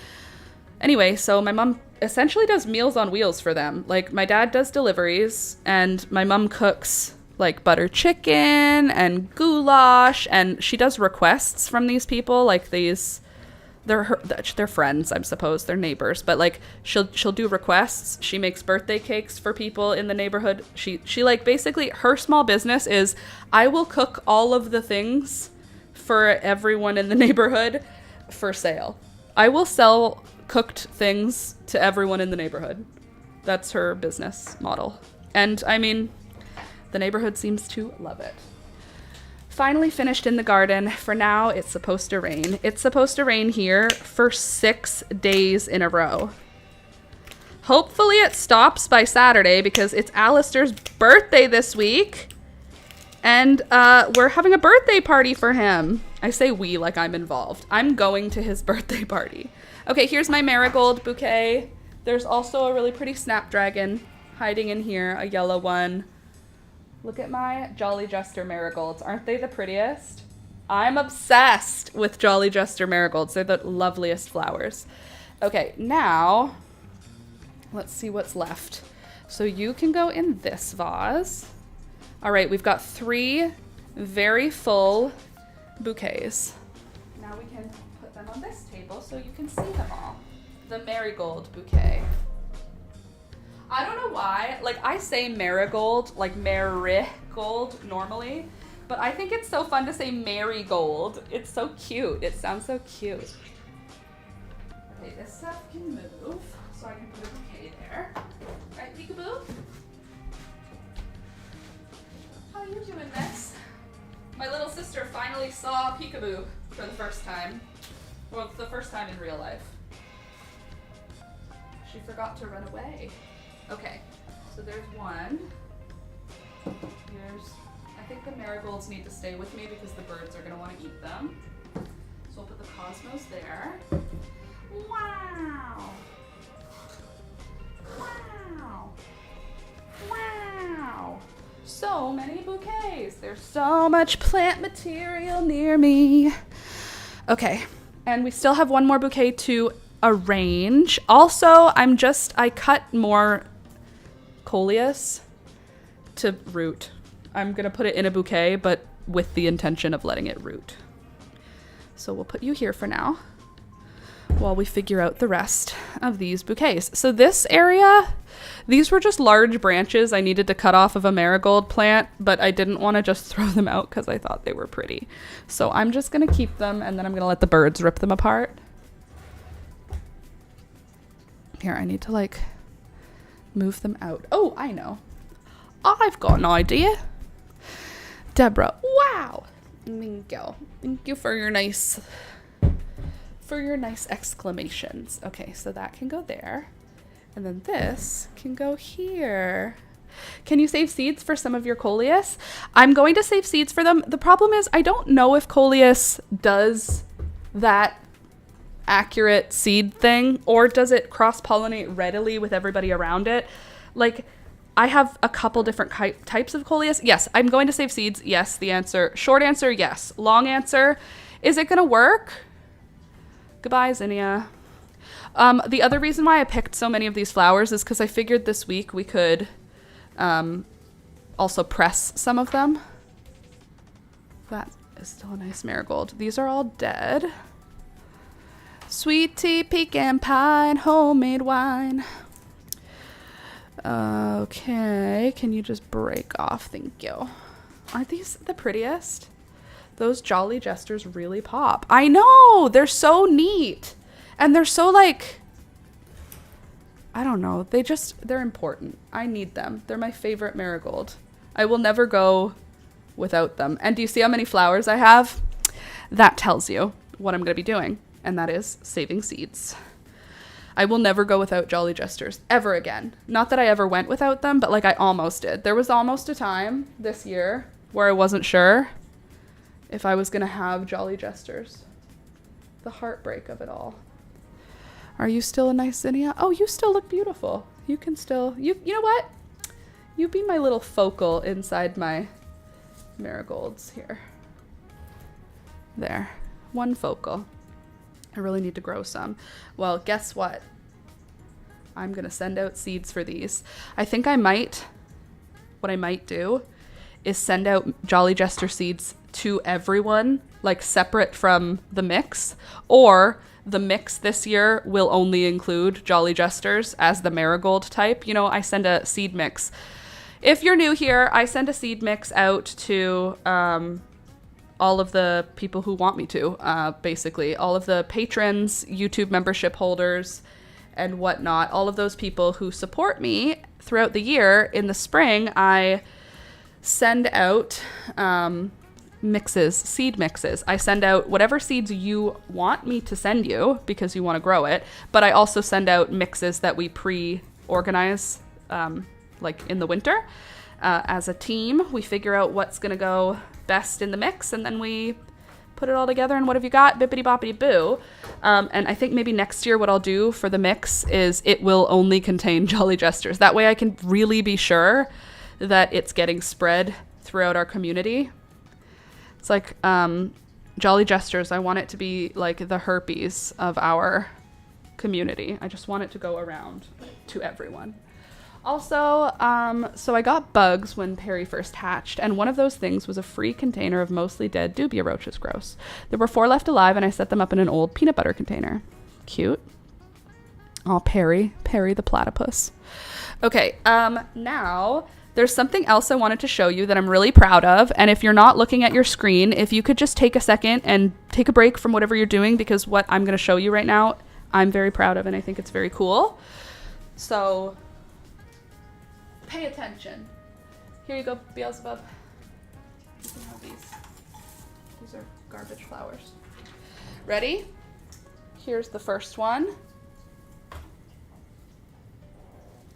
Anyway, so my mom essentially does Meals on Wheels for them. Like my dad does deliveries and my mom cooks like butter chicken and goulash, and she does requests from these people. Like they're friends, I suppose, they're neighbors, but like she'll do requests. She makes birthday cakes for people in the neighborhood. She like basically her small business is I will cook all of the things for everyone in the neighborhood for sale. I will sell cooked things to everyone in the neighborhood. That's her business model. And I mean, the neighborhood seems to love it. Finally finished in the garden. For now, it's supposed to rain. It's supposed to rain here for 6 days in a row. Hopefully it stops by Saturday because it's Alistair's birthday this week. And we're having a birthday party for him. I say we like I'm involved. I'm going to his birthday party. Okay, here's my marigold bouquet. There's also a really pretty snapdragon hiding in here, a yellow one. Look at my Jolly Jester marigolds. Aren't they the prettiest? I'm obsessed with Jolly Jester marigolds. They're the loveliest flowers. Okay, now let's see what's left. So you can go in this vase. All right, we've got 3 very full bouquets. Now we can put them on this table so you can see them all. The marigold bouquet. I don't know why, like I say marigold, like marigold normally, but I think it's so fun to say marigold. It's so cute. It sounds so cute. Okay, this stuff can move, so I can put a bouquet there. Right, peekaboo? How are you doing, Miss? My little sister finally saw peekaboo for the first time. Well, the first time in real life. She forgot to run away. Okay, so there's one. I think the marigolds need to stay with me because the birds are gonna want to eat them. So I'll put the cosmos there. Wow! Wow! Wow! So many bouquets. There's so much plant material near me. Okay, and we still have one more bouquet to arrange. Also, I cut more coleus to root. I'm gonna put it in a bouquet, but with the intention of letting it root. So we'll put you here for now while we figure out the rest of these bouquets. So this area, these were just large branches I needed to cut off of a marigold plant, but I didn't want to just throw them out because I thought they were pretty. So I'm just gonna keep them and then I'm gonna let the birds rip them apart. Here, I need to like move them out. Oh, I know. I've got an idea. Deborah, wow. Thank you. Thank you for your nice exclamations. Okay, so that can go there. And then this can go here. Can you save seeds for some of your coleus? I'm going to save seeds for them. The problem is I don't know if coleus does that accurate seed thing, or does it cross-pollinate readily with everybody around it? Like, I have a couple different types of coleus. Yes, I'm going to save seeds. Yes, the answer. Short answer, yes. Long answer, is it going to work? Goodbye, Zinnia. The other reason why I picked so many of these flowers is because I figured this week we could also press some of them. That is still a nice marigold. These are all dead. Sweet tea, pecan pie, and homemade wine. Okay, can you just break off? Thank you. Aren't these the prettiest? Those Jolly Jesters really pop. I know! They're so neat. And they're so like, I don't know. They're important. I need them. They're my favorite marigold. I will never go without them. And do you see how many flowers I have? That tells you what I'm going to be doing. And that is saving seeds. I will never go without Jolly Jesters ever again. Not that I ever went without them, but like I almost did. There was almost a time this year where I wasn't sure if I was going to have Jolly Jesters. The heartbreak of it all. Are you still a nice zinnia? Oh, you still look beautiful. You can still, you know what? You be my little focal inside my marigolds here. There, one focal. I really need to grow some. Well, guess what? I'm going to send out seeds for these. I think what I might do is send out Jolly Jester seeds to everyone, like separate from the mix, or the mix this year will only include Jolly Jesters as the marigold type. You know, I send a seed mix. If you're new here, I send a seed mix out to all of the people who want me to, basically. All of the patrons, YouTube membership holders, and whatnot. All of those people who support me throughout the year. In the spring, I send out seed mixes. I send out whatever seeds you want me to send you because you want to grow it, but I also send out mixes that we pre-organize like in the winter. As a team, we figure out what's going to go best in the mix, and then we put it all together, and what have you got? Bippity boppity boo. And I think maybe next year what I'll do for the mix is it will only contain Jolly Jesters. That way I can really be sure that it's getting spread throughout our community. It's like Jolly Jesters, I want it to be like the herpes of our community. I just want it to go around to everyone. Also, so I got bugs when Perry first hatched, and one of those things was a free container of mostly dead dubia roaches. Gross. There were 4 left alive, and I set them up in an old peanut butter container. Cute. Oh, Perry the platypus. Okay, now there's something else I wanted to show you that I'm really proud of, and if you're not looking at your screen, if you could just take a second and take a break from whatever you're doing, because what I'm going to show you right now, I'm very proud of, and I think it's very cool. So pay attention. Here you go, Beelzebub. You can have these. garbage flowers. Ready? Here's the first one.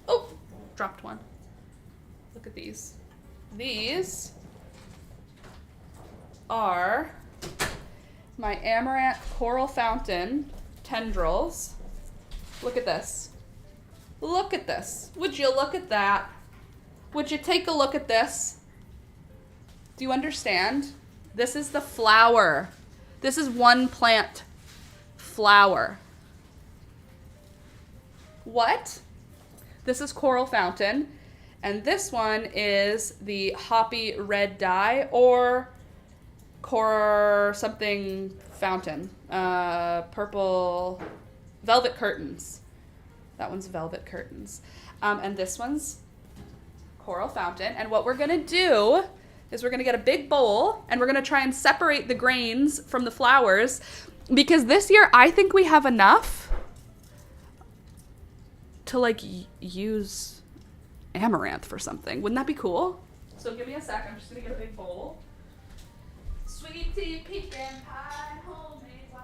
Oh, dropped one. Look at these. These are my amaranth coral fountain tendrils. Look at this. Look at this. Would you look at that? Would you take a look at this? Do you understand? This is the flower. This is one plant flower. What? This is coral fountain. And this one is the hoppy red dye or something fountain. Purple velvet curtains. That one's velvet curtains. And this one's coral fountain. And what we're gonna do is we're gonna get a big bowl and we're gonna try and separate the grains from the flowers, because this year I think we have enough to like use amaranth for something. Wouldn't that be cool? So give me a sec, I'm just gonna get a big bowl. Sweet tea, pecan pie, homemade wine,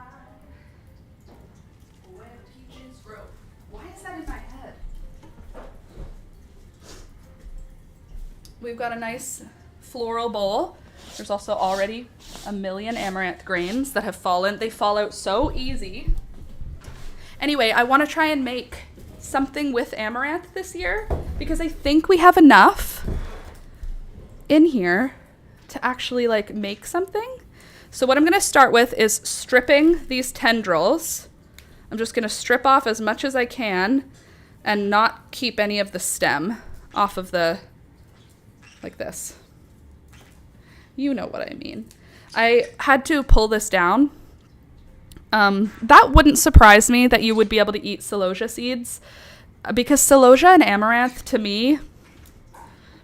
where the peaches grow. Why is that in my head? We've got a nice floral bowl. There's also already a million amaranth grains that have fallen. They fall out so easy. Anyway, I want to try and make something with amaranth this year because I think we have enough in here to actually like make something. So what I'm going to start with is stripping these tendrils. I'm just going to strip off as much as I can and not keep any of the stem off of the, like this. You know what I mean. I had to pull this down. That wouldn't surprise me that you would be able to eat celosia seeds, because celosia and amaranth, to me,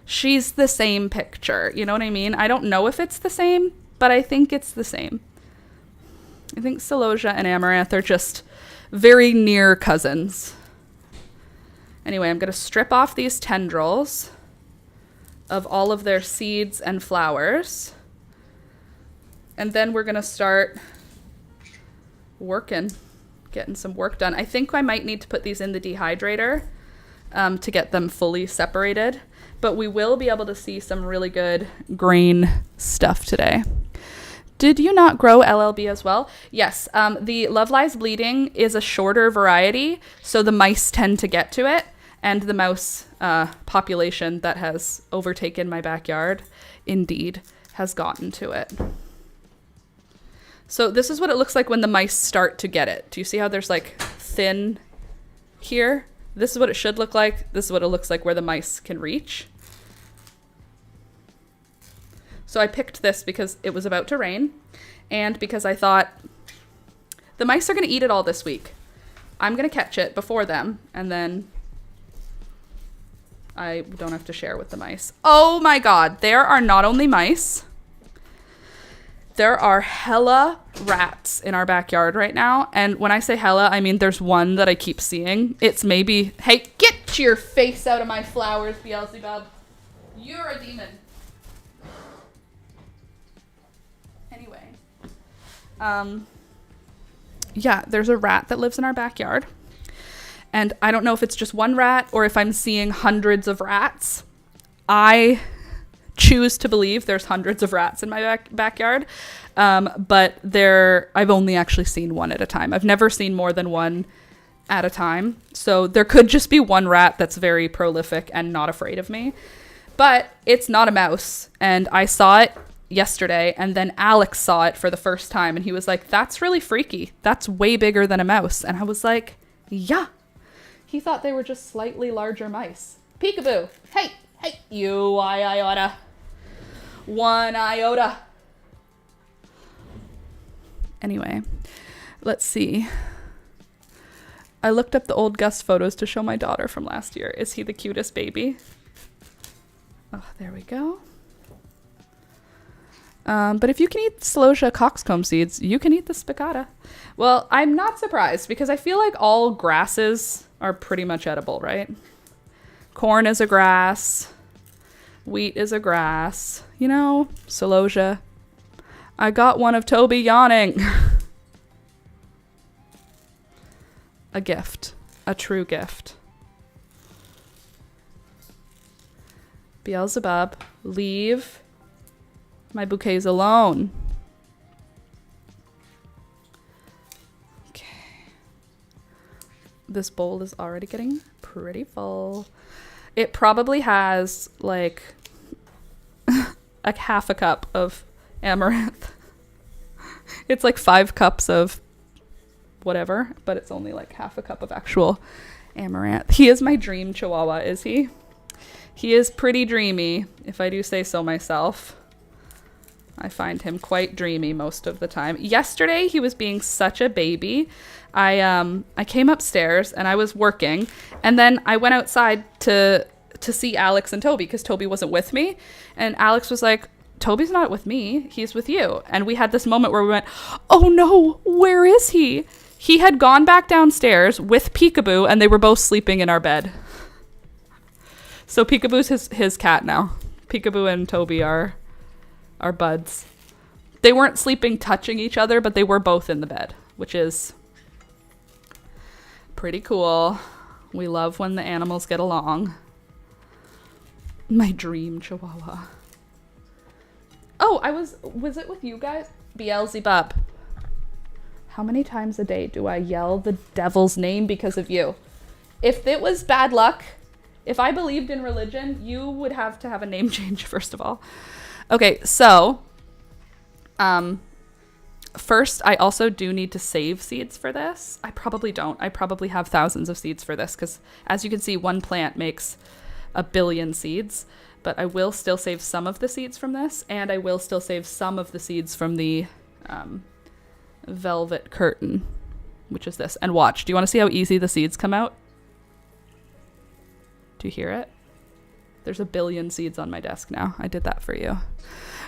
she's the same picture. You know what I mean? I don't know if it's the same, but I think it's the same. I think celosia and amaranth are just very near cousins. Anyway, I'm going to strip off these tendrils of all of their seeds and flowers. And then we're going to start working, getting some work done. I think I might need to put these in the dehydrator to get them fully separated, but we will be able to see some really good grain stuff today. Did you not grow LLB as well? Yes, the Love Lies Bleeding is a shorter variety, so the mice tend to get to it, and the mouse population that has overtaken my backyard indeed has gotten to it. So this is what it looks like when the mice start to get it. Do you see how there's like thin here? This is what it should look like. This is what it looks like where the mice can reach. So I picked this because it was about to rain and because I thought the mice are going to eat it all this week. I'm going to catch it before them and then I don't have to share with the mice. Oh my God, there are not only mice, there are hella rats in our backyard right now. And when I say hella, I mean there's one that I keep seeing. It's maybe, hey, get your face out of my flowers, Beelzebub. You're a demon. Anyway. Yeah, there's a rat that lives in our backyard. And I don't know if it's just one rat or if I'm seeing hundreds of rats. I choose to believe there's hundreds of rats in my backyard, but I've only actually seen one at a time. I've never seen more than one at a time. So there could just be one rat that's very prolific and not afraid of me. But it's not a mouse. And I saw it yesterday, and then Alex saw it for the first time, and he was like, that's really freaky. That's way bigger than a mouse. And I was like, yeah. He thought they were just slightly larger mice. Peekaboo. Hey, you iota. One iota. Anyway, let's see. I looked up the old Gus photos to show my daughter from last year. Is he the cutest baby? Oh, there we go. But if you can eat celosia coxcomb seeds, you can eat the spicata. Well, I'm not surprised because I feel like all grasses are pretty much edible, right? Corn is a grass. Wheat is a grass. You know, celosia. I got one of Toby yawning. A gift. A true gift. Beelzebub, leave my bouquets alone. Okay. This bowl is already getting pretty full. It probably has like a half a cup of amaranth. It's like 5 cups of whatever, but it's only like half a cup of actual amaranth. He is my dream chihuahua, is he? He is pretty dreamy, if I do say so myself. I find him quite dreamy most of the time. Yesterday, he was being such a baby. I came upstairs and I was working, and then I went outside to see Alex and Toby because Toby wasn't with me. And Alex was like, Toby's not with me, he's with you. And we had this moment where we went, oh no, where is he? He had gone back downstairs with Peekaboo and they were both sleeping in our bed. So Peekaboo's his cat now. Peekaboo and Toby are buds. They weren't sleeping touching each other, but they were both in the bed, which is pretty cool. We love when the animals get along. My dream chihuahua. Oh, was it with you guys? Beelzebub. How many times a day do I yell the devil's name because of you? If it was bad luck, if I believed in religion, you would have to have a name change, first of all. Okay, so, first, I also do need to save seeds for this. I probably don't. I probably have thousands of seeds for this because, as you can see, one plant makes 1 billion seeds. But I will still save some of the seeds from this, and I will still save some of the seeds from the velvet curtain, which is this. And watch, do you want to see how easy the seeds come out? Do you hear it? There's 1 billion seeds on my desk now. I did that for you.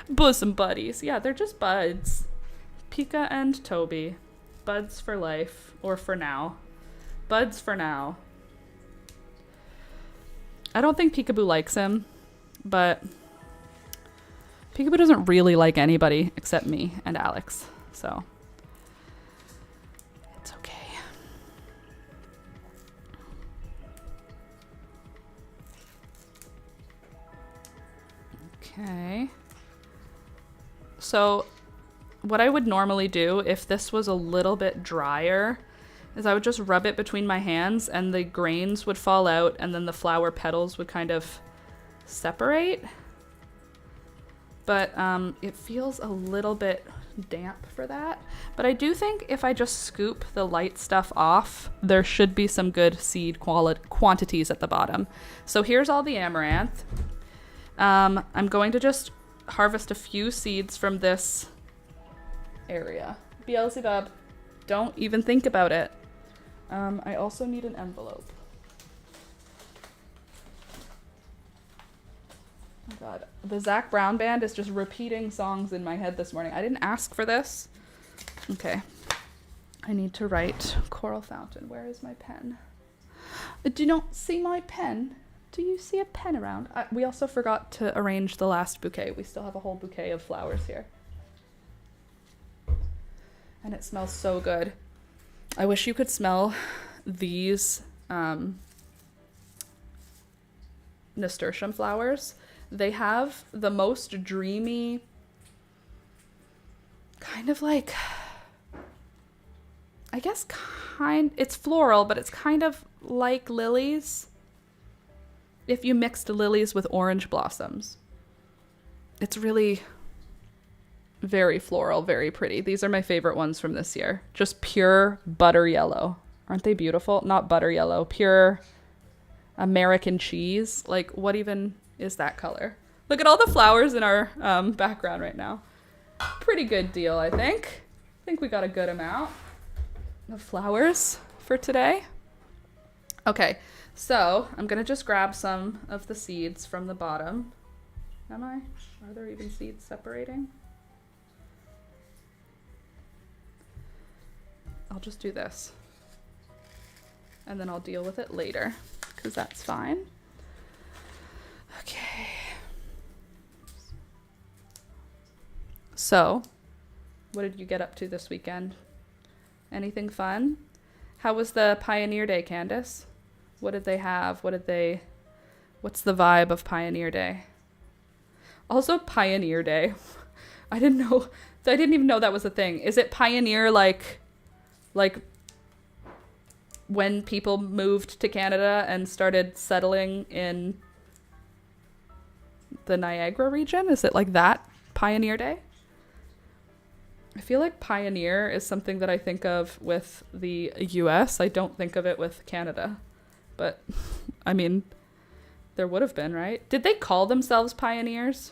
Bosom buddies. Yeah, they're just buds. Pika and Toby. Buds for life, or for now. Buds for now. I don't think Peekaboo likes him. But Peekaboo doesn't really like anybody except me and Alex, so it's okay. Okay. So what I would normally do if this was a little bit drier is I would just rub it between my hands and the grains would fall out and then the flower petals would kind of separate, but it feels a little bit damp for that. But I do think if I just scoop the light stuff off, there should be some good seed quantities at the bottom. So here's all the amaranth. I'm going to just harvest a few seeds from this area. Beelzebub, don't even think about it. I also need an envelope. Oh God, the Zac Brown band is just repeating songs in my head this morning. I didn't ask for this. Okay. I need to write Coral Fountain. Where is my pen? Do you not see my pen? Do you see a pen around? We also forgot to arrange the last bouquet. We still have a whole bouquet of flowers here. And it smells so good. I wish you could smell these nasturtium flowers. They have the most dreamy, kind of like, I guess it's floral, but it's kind of like lilies. If you mixed lilies with orange blossoms. It's really very floral, very pretty. These are my favorite ones from this year. Just pure butter yellow. Aren't they beautiful? Not butter yellow, pure American cheese. Like, what even is that color? Look at all the flowers in our background right now. Pretty good deal, I think. I think we got a good amount of flowers for today. Okay, so I'm gonna just grab some of the seeds from the bottom. Am I? Are there even seeds separating? I'll just do this. And then I'll deal with it later, because that's fine. Okay. So, What did you get up to this weekend? Anything fun? How was the Pioneer Day, Candace? What did they have? What's the vibe of Pioneer Day? Also, Pioneer Day. I didn't even know that was a thing. Is it pioneer like when people moved to Canada and started settling in the Niagara region? Is it like that, Pioneer Day? I feel like pioneer is something that I think of with the US. I don't think of it with Canada. But, I mean, there would have been, right? Did they call themselves pioneers?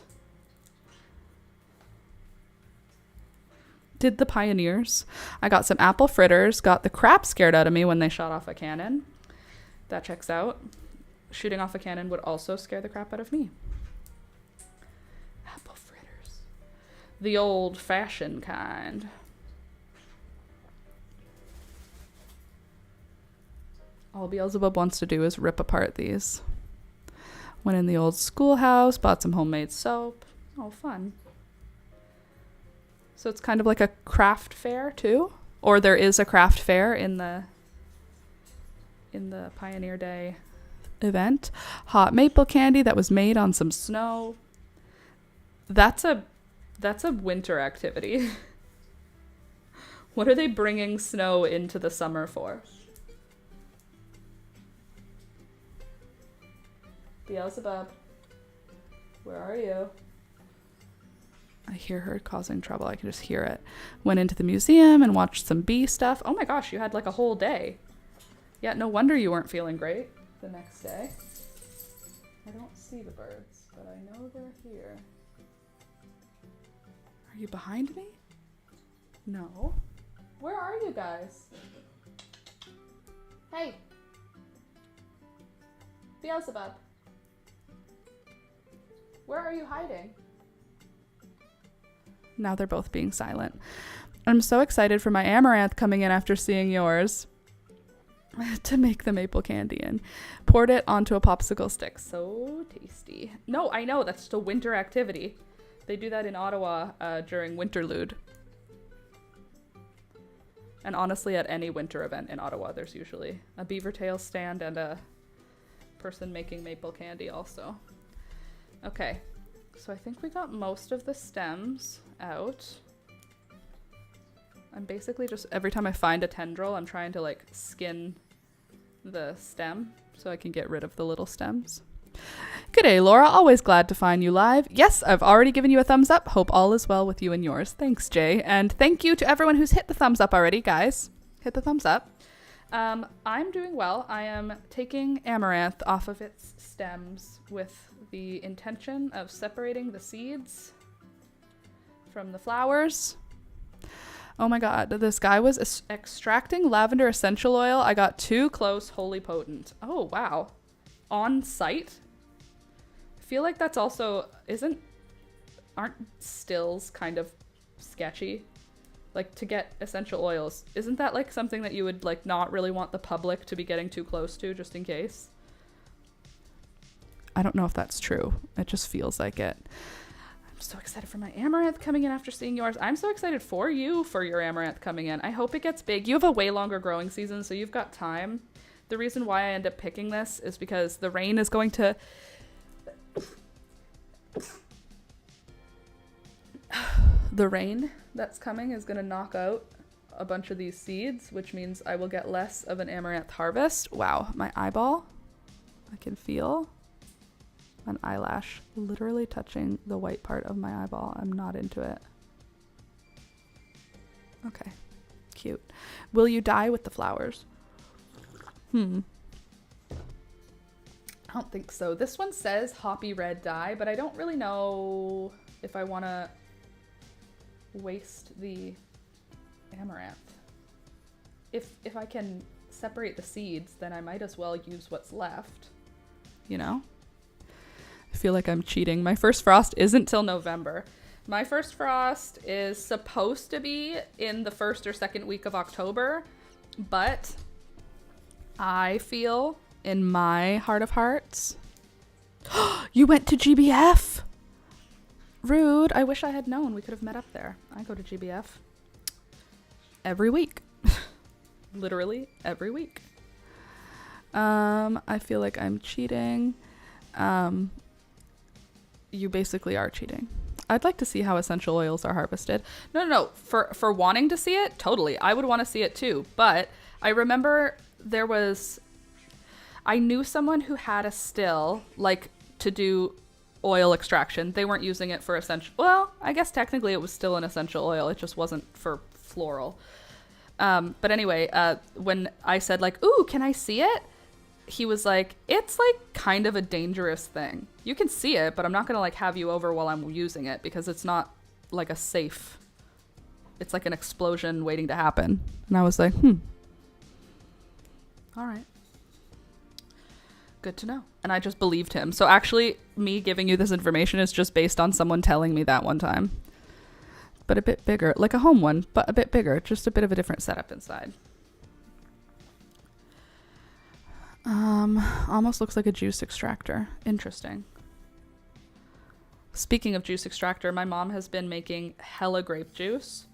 Did the pioneers? I got some apple fritters, got the crap scared out of me when they shot off a cannon. That checks out. Shooting off a cannon would also scare the crap out of me. Apple fritters. The old-fashioned kind. All Beelzebub wants to do is rip apart these. Went in the old schoolhouse, bought some homemade soap. Oh, fun. So it's kind of like a craft fair too? Or there is a craft fair in the Pioneer Day event. Hot maple candy that was made on some snow. That's a winter activity. What are they bringing snow into the summer for? Beelzebub, where are you? I hear her causing trouble. I can just hear it. Went into the museum and watched some bee stuff. Oh my gosh, you had like a whole day. Yeah, no wonder you weren't feeling great the next day. I don't see the birds, but I know they're here. Are you behind me? No. Where are you guys? Hey. Beelzebub. Where are you hiding? Now they're both being silent. I'm so excited for my amaranth coming in after seeing yours to make the maple candy in. Poured it onto a popsicle stick. So tasty. No, I know. That's just a winter activity. They do that in Ottawa during Winterlude. And honestly, at any winter event in Ottawa, there's usually a beaver tail stand and a person making maple candy also. Okay. So I think we got most of the stems out. I'm basically just, every time I find a tendril, I'm trying to like skin the stem so I can get rid of the little stems. G'day, Laura. Always glad to find you live. Yes, I've already given you a thumbs up. Hope all is well with you and yours. Thanks, Jay. And thank you to everyone who's hit the thumbs up already, guys. Hit the thumbs up. I'm doing well. I am taking amaranth off of its stems with the intention of separating the seeds from the flowers. Oh my god, this guy was extracting lavender essential oil. I got too close, holy potent. Oh wow. On site? I feel like that's also, aren't stills kind of sketchy? Like, to get essential oils, isn't that like something that you would like not really want the public to be getting too close to, just in case? I don't know if that's true. It just feels like it. I'm so excited for my amaranth coming in after seeing yours. I'm so excited for you for your amaranth coming in. I hope it gets big. You have a way longer growing season, so you've got time. The reason why I end up picking this is because the rain is going to... The rain that's coming is going to knock out a bunch of these seeds, which means I will get less of an amaranth harvest. Wow, my eyeball. I can feel an eyelash literally touching the white part of my eyeball. I'm not into it. Okay, cute. Will you dye with the flowers? I don't think so. This one says hoppy red dye, but I don't really know if I want to waste the amaranth. If I can separate the seeds, then I might as well use what's left, you know? I feel like I'm cheating. My first frost isn't till November. My first frost is supposed to be in the first or second week of October, but I feel in my heart of hearts... You went to GBF? Rude. I wish I had known. We could have met up there. I go to GBF. every week. Literally every week. I feel like I'm cheating. You basically are cheating. I'd like to see how essential oils are harvested. No. For wanting to see it, totally. I would want to see it too. But I remember I knew someone who had a still, like, to do oil extraction. They weren't using it for essential. Well, I guess technically it was still an essential oil. It just wasn't for floral. But anyway, when I said, like, ooh, can I see it? He was like, it's like kind of a dangerous thing. You can see it, but I'm not gonna like have you over while I'm using it because it's not like a safe. It's like an explosion waiting to happen. And I was like, all right. Good to know. And I just believed him. So actually, me giving you this information is just based on someone telling me that one time. But a bit bigger, like a home one, but a bit bigger, just a bit of a different setup inside. Almost looks like a juice extractor. Interesting. Speaking of juice extractor, my mom has been making hella grape juice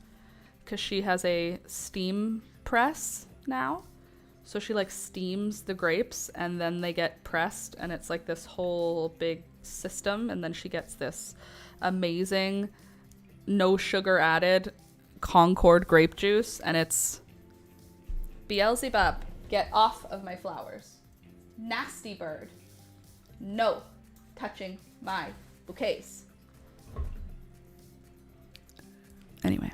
because she has a steam press now. So she like steams the grapes and then they get pressed and it's like this whole big system. And then she gets this amazing, no sugar added Concord grape juice. And it's Beelzebub, get off of my flowers. Nasty bird. No touching my bouquets. Anyway.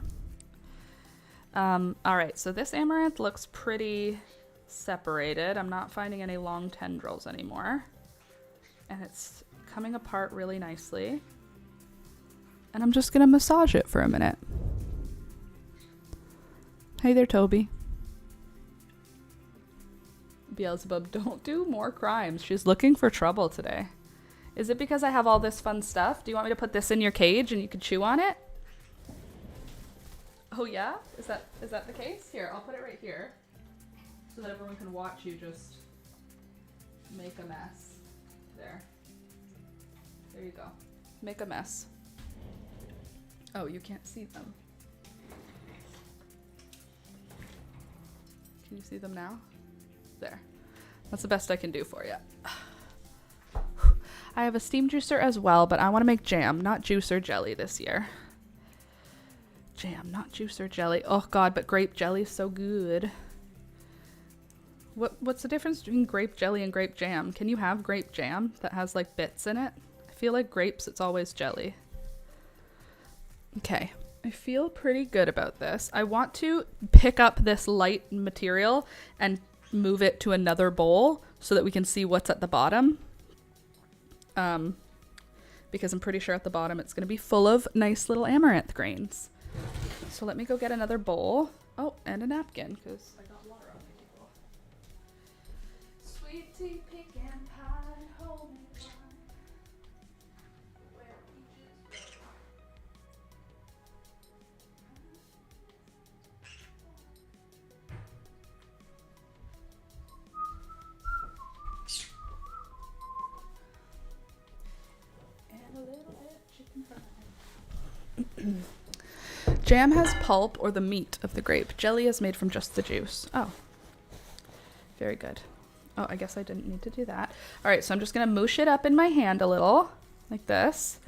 All right, so this amaranth looks pretty separated. I'm not finding any long tendrils anymore. And it's coming apart really nicely. And I'm just gonna massage it for a minute. Hey there, Toby. Beelzebub, don't do more crimes. She's looking for trouble today. Is it because I have all this fun stuff? Do you want me to put this in your cage and you can chew on it? Oh yeah? Is that the case? Here, I'll put it right here so that everyone can watch you just make a mess. There. There you go. Make a mess. Oh, you can't see them. Can you see them now? There. That's the best I can do for you. I have a steam juicer as well, but I want to make jam, not juice or jelly this year. Jam, not juice or jelly. Oh god, but grape jelly is so good. What's the difference between grape jelly and grape jam? Can you have grape jam that has like bits in it? I feel like grapes, it's always jelly. Okay. I feel pretty good about this. I want to pick up this light material and move it to another bowl so that we can see what's at the bottom. Because I'm pretty sure at the bottom it's going to be full of nice little amaranth grains. So let me go get another bowl. Oh, and a napkin because I got water on my table. Sweet tea, pecan pie, homemade wine. Where peaches grow. And a little bit of chicken fry. Jam has pulp or the meat of the grape. Jelly is made from just the juice. Oh. Very good. Oh, I guess I didn't need to do that. All right, so I'm just going to moosh it up in my hand a little, like this,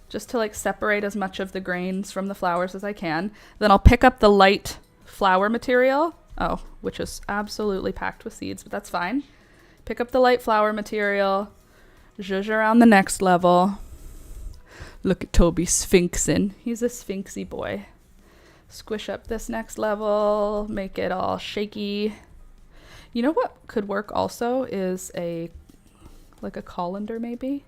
just to like separate as much of the grains from the flowers as I can. Then I'll pick up the light flower material. Oh, which is absolutely packed with seeds, but that's fine. Pick up the light flower material, zhuzh around the next level. Look at Toby sphinxing. He's a sphinxy boy. Squish up this next level, make it all shaky. You know what could work also is like a colander maybe.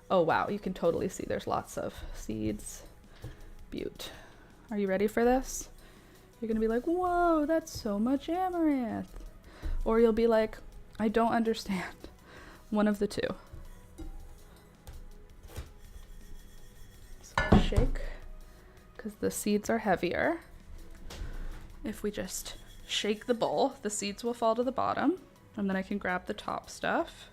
Oh wow, you can totally see there's lots of seeds. Beaut. Are you ready for this? You're gonna be like, whoa, that's so much amaranth. Or you'll be like, I don't understand. One of the two. So I'll shake, because the seeds are heavier. If we just shake the bowl, the seeds will fall to the bottom, and then I can grab the top stuff.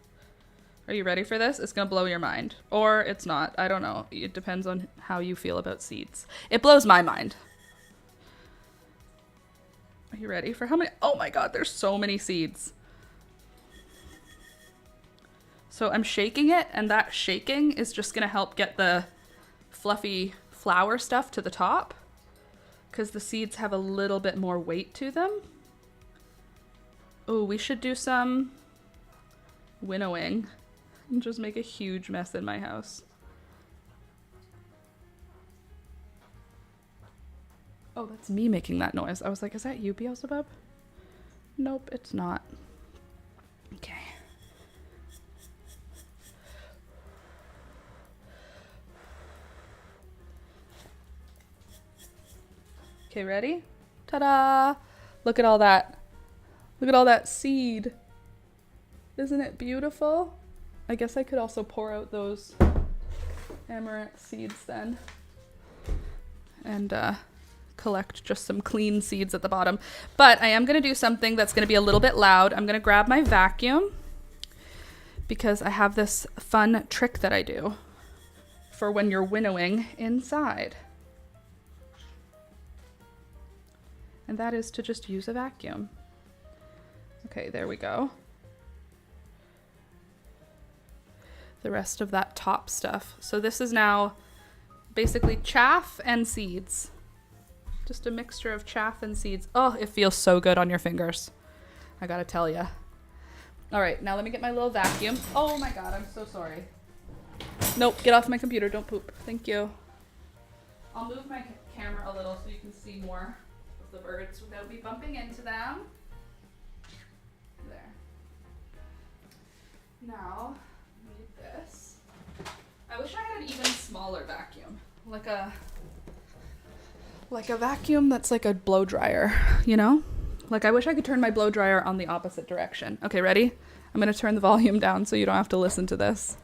Are you ready for this? It's gonna blow your mind. Or it's not. I don't know. It depends on how you feel about seeds. It blows my mind. Are you ready for how many? Oh my God, there's so many seeds. So I'm shaking it, and that shaking is just gonna help get the fluffy flower stuff to the top because the seeds have a little bit more weight to them. Oh, we should do some winnowing and just make a huge mess in my house. Oh, that's me making that noise. I was like, is that you, Beelzebub? Nope, it's not. Okay. Okay, ready? Ta-da! Look at all that. Look at all that seed. Isn't it beautiful? I guess I could also pour out those amaranth seeds then. And collect just some clean seeds at the bottom. But I am going to do something that's going to be a little bit loud. I'm going to grab my vacuum because I have this fun trick that I do for when you're winnowing inside. And that is to just use a vacuum. Okay, there we go. The rest of that top stuff. So this is now basically chaff and seeds. Just a mixture of chaff and seeds. Oh, it feels so good on your fingers. I gotta tell ya. All right, now let me get my little vacuum. Oh my God, I'm so sorry. Nope, get off my computer, don't poop. Thank you. I'll move my camera a little so you can see more of the birds without me bumping into them. There. Now, I need this. I wish I had an even smaller vacuum. Like a vacuum that's like a blow dryer, you know? Like I wish I could turn my blow dryer on the opposite direction. Okay, ready? I'm gonna turn the volume down so you don't have to listen to this.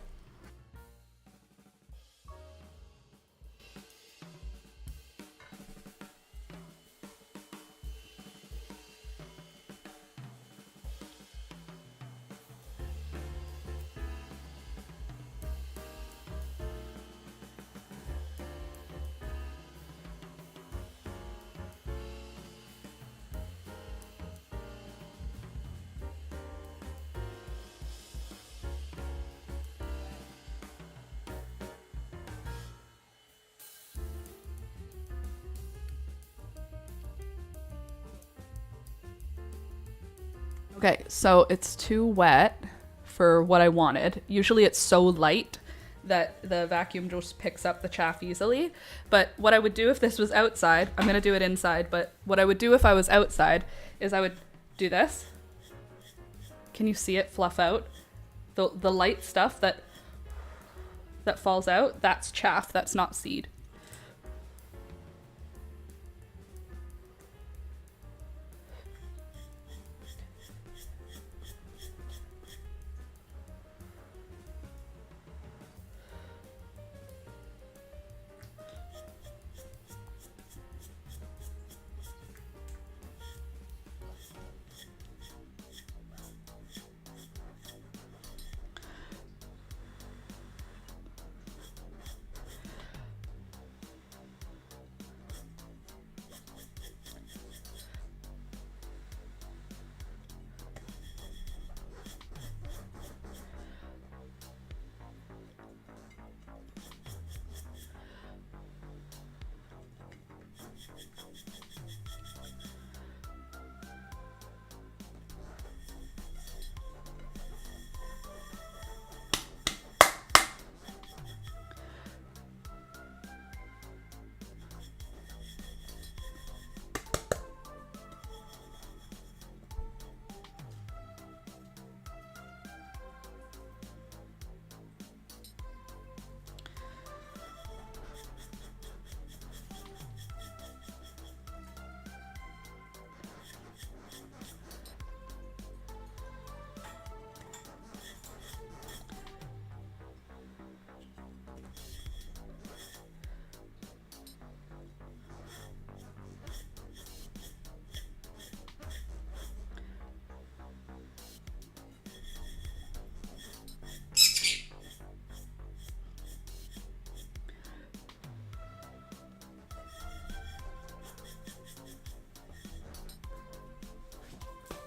Okay, so it's too wet for what I wanted. Usually it's so light that the vacuum just picks up the chaff easily. But what I would do if this was outside, I'm gonna do it inside, but what I would do if I was outside is I would do this. Can you see it fluff out? The light stuff that falls out, that's chaff, that's not seed.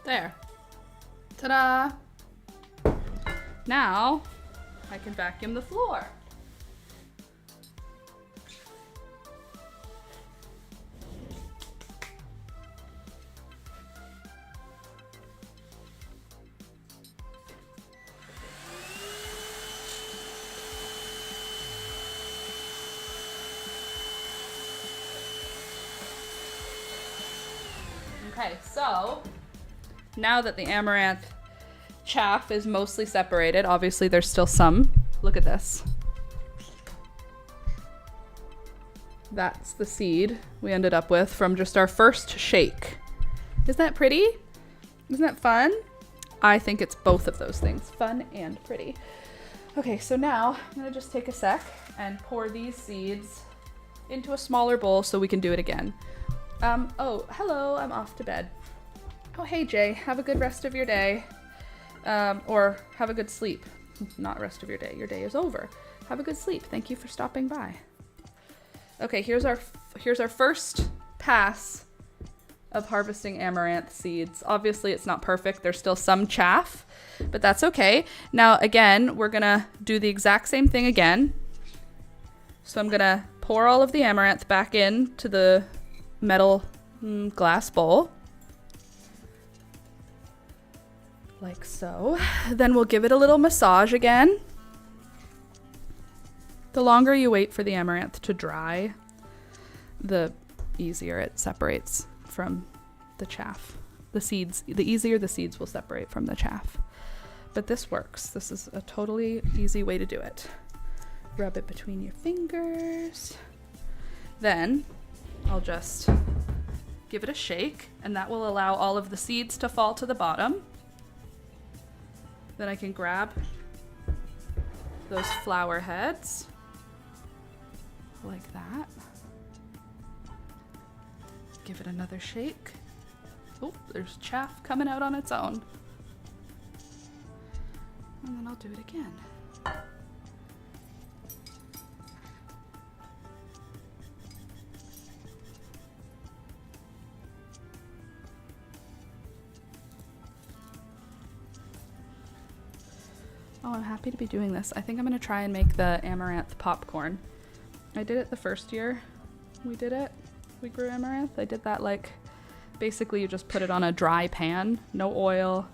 There. Ta-da! Now I can vacuum the floor. Okay, so now that the amaranth chaff is mostly separated, obviously there's still some. Look at this. That's the seed we ended up with from just our first shake. Isn't that pretty? Isn't that fun? I think it's both of those things, fun and pretty. Okay, so now I'm gonna just take a sec and pour these seeds into a smaller bowl so we can do it again. Oh, hello, I'm off to bed. Oh, hey Jay, have a good rest of your day. Or have a good sleep. Not rest of your day is over. Have a good sleep. Thank you for stopping by. Okay, here's our first pass of harvesting amaranth seeds. Obviously it's not perfect. There's still some chaff, but that's okay. Now again, we're gonna do the exact same thing again. So I'm gonna pour all of the amaranth back into the metal glass bowl. Like so. Then we'll give it a little massage again. The longer you wait for the amaranth to dry, the easier it separates from the chaff. The easier the seeds will separate from the chaff. But this works. This is a totally easy way to do it. Rub it between your fingers. Then I'll just give it a shake, and that will allow all of the seeds to fall to the bottom. Then I can grab those flower heads like that. Give it another shake. Oh, there's chaff coming out on its own. And then I'll do it again. Oh, I'm happy to be doing this. I think I'm gonna try and make the amaranth popcorn. I did it the first year we did it. We grew amaranth. I did that like, basically you just put it on a dry pan, no oil,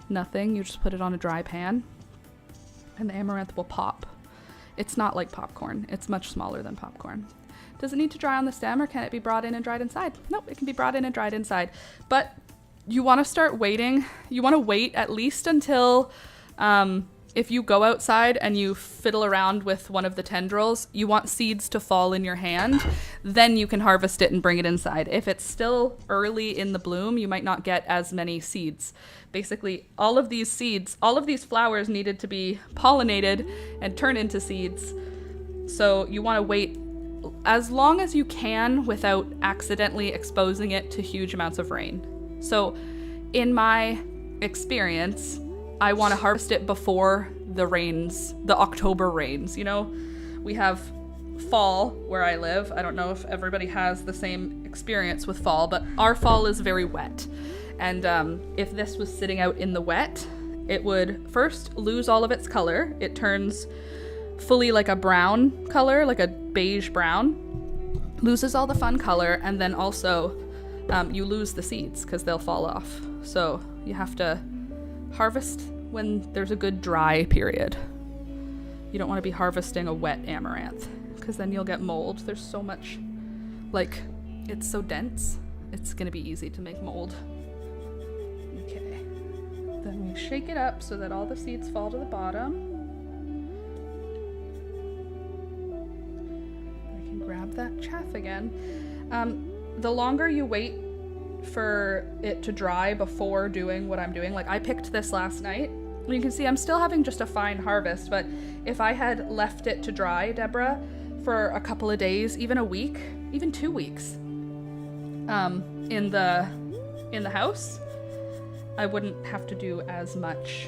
nothing. You just put it on a dry pan and the amaranth will pop. It's not like popcorn. It's much smaller than popcorn. Does it need to dry on the stem or can it be brought in and dried inside? Nope, it can be brought in and dried inside. But you wanna start waiting. You wanna wait at least until, if you go outside and you fiddle around with one of the tendrils, you want seeds to fall in your hand, then you can harvest it and bring it inside. If it's still early in the bloom, you might not get as many seeds. Basically, all of these seeds, all of these flowers needed to be pollinated and turn into seeds. So you want to wait as long as you can without accidentally exposing it to huge amounts of rain. So in my experience, I want to harvest it before the rains, the October rains. You know, we have fall where I live. I don't know if everybody has the same experience with fall, but our fall is very wet. And if this was sitting out in the wet, it would first lose all of its color. It turns fully like a brown color, like a beige brown, loses all the fun color, and then also you lose the seeds because they'll fall off. So you have to harvest when there's a good dry period. You don't want to be harvesting a wet amaranth because then you'll get mold. There's so much, like, it's so dense, it's going to be easy to make mold. Okay, then we shake it up so that all the seeds fall to the bottom. I can grab that chaff again. The longer you wait for it to dry before doing what I'm doing, like I picked this last night. You can see I'm still having just a fine harvest, but if I had left it to dry, Deborah, for a couple of days, even a week, even 2 weeks, in the house, I wouldn't have to do as much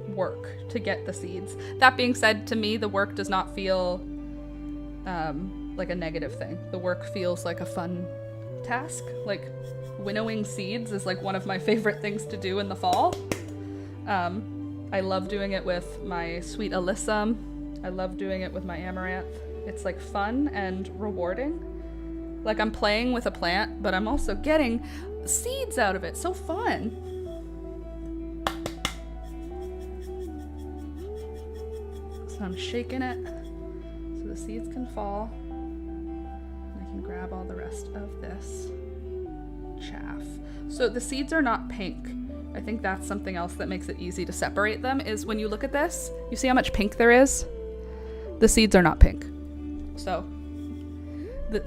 work to get the seeds. That being said, to me, the work does not feel like a negative thing. The work feels like a fun task. Like winnowing seeds is like one of my favorite things to do in the fall. I love doing it with my sweet alyssum. I love doing it with my amaranth. It's like fun and rewarding. Like I'm playing with a plant, but I'm also getting seeds out of it. So fun. So I'm shaking it so the seeds can fall. And I can grab all the rest of this chaff. So the seeds are not pink. I think that's something else that makes it easy to separate them, is when you look at this, you see how much pink there is? The seeds are not pink. So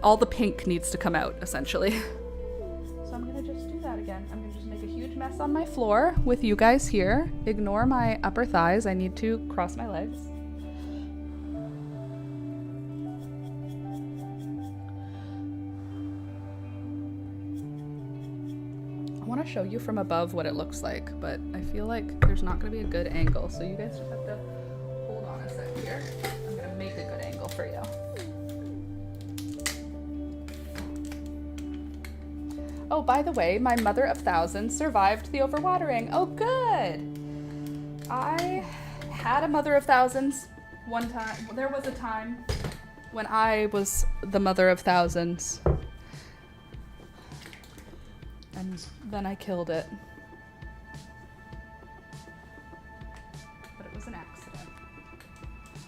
all the pink needs to come out, essentially. So I'm gonna just do that again. I'm gonna just make a huge mess on my floor with you guys here. Ignore my upper thighs. I need to cross my legs. I want to show you from above what it looks like, but I feel like there's not going to be a good angle, so you guys just have to hold on a sec here. I'm going to make a good angle for you. Oh, by the way, my mother of thousands survived the overwatering. Oh, good. I had a mother of thousands one time. There was a time when I was the mother of thousands. And then I killed it. But it was an accident.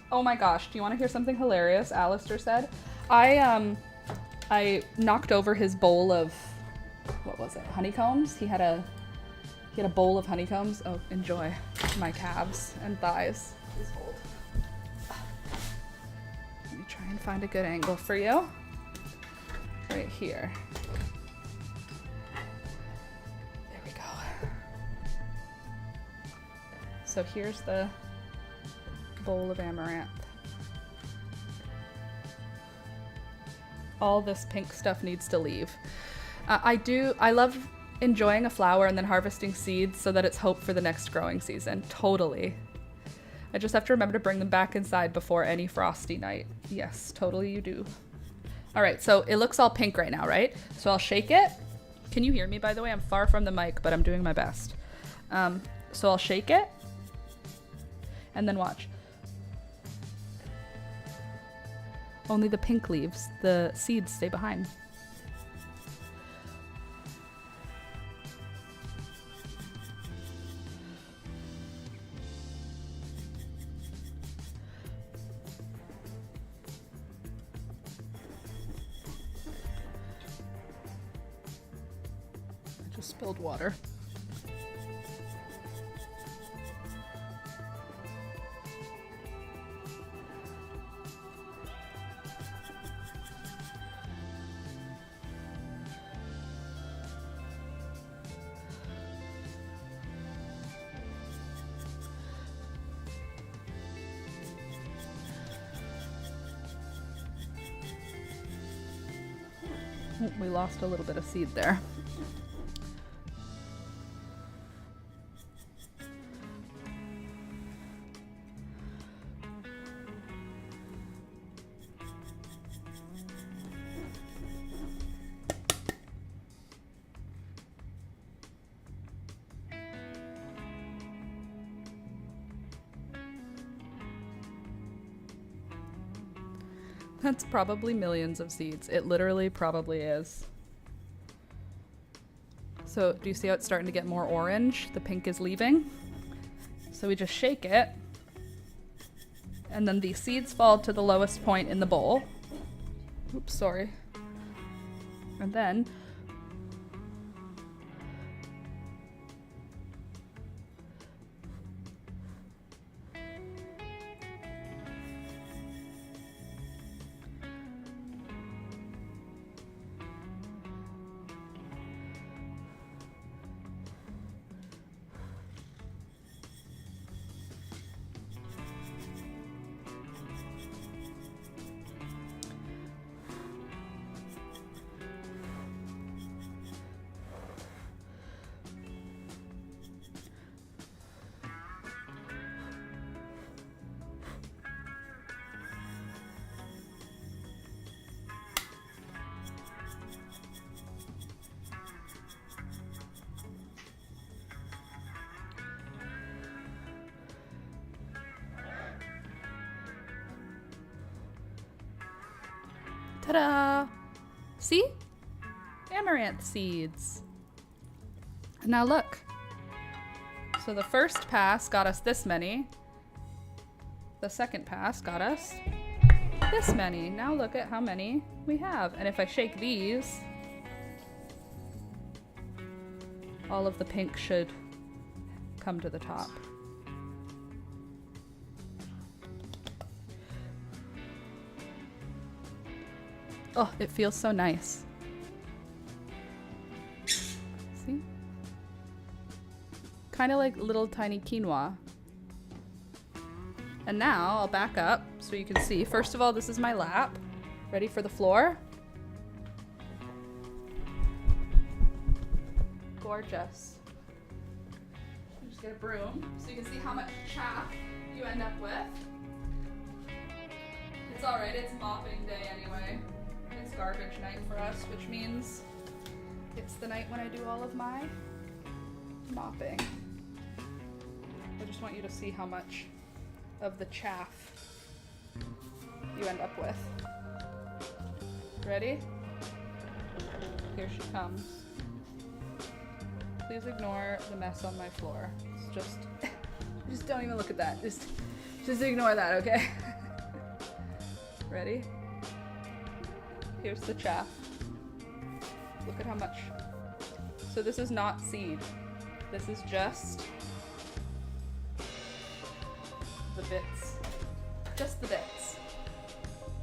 Oh my gosh, do you want to hear something hilarious Alistair said? I knocked over his bowl of, what was it, honeycombs? He had a bowl of honeycombs. Oh, enjoy my calves and thighs. Please hold. Let me try and find a good angle for you. Right here. So here's the bowl of amaranth. All this pink stuff needs to leave. I love enjoying a flower and then harvesting seeds so that it's hope for the next growing season. Totally. I just have to remember to bring them back inside before any frosty night. Yes, totally you do. All right, so it looks all pink right now, right? So I'll shake it. Can you hear me, by the way? I'm far from the mic, but I'm doing my best. So I'll shake it. And then watch. Only the pink leaves. The seeds stay behind. I just spilled water. We lost a little bit of seed there. That's probably millions of seeds. It literally probably is. So do you see how it's starting to get more orange? The pink is leaving. So we just shake it. And then the seeds fall to the lowest point in the bowl. Oops, sorry. And then Ta-da! See? Amaranth seeds. Now look. So the first pass got us this many. The second pass got us this many. Now look at how many we have. And if I shake these, all of the pink should come to the top. Oh, it feels so nice. See? Kind of like little tiny quinoa. And now I'll back up so you can see. First of all, this is my lap. Ready for the floor? Gorgeous. Just get a broom so you can see how much chaff you end up with. It's alright, it's mopping day anyway. It's garbage night for us, which means it's the night when I do all of my mopping. I just want you to see how much of the chaff you end up with. Ready? Here she comes. Please ignore the mess on my floor. It's just don't even look at that. Just ignore that, okay? Ready? Here's the chaff. Look at how much. So this is not seed. This is just the bits. Just the bits.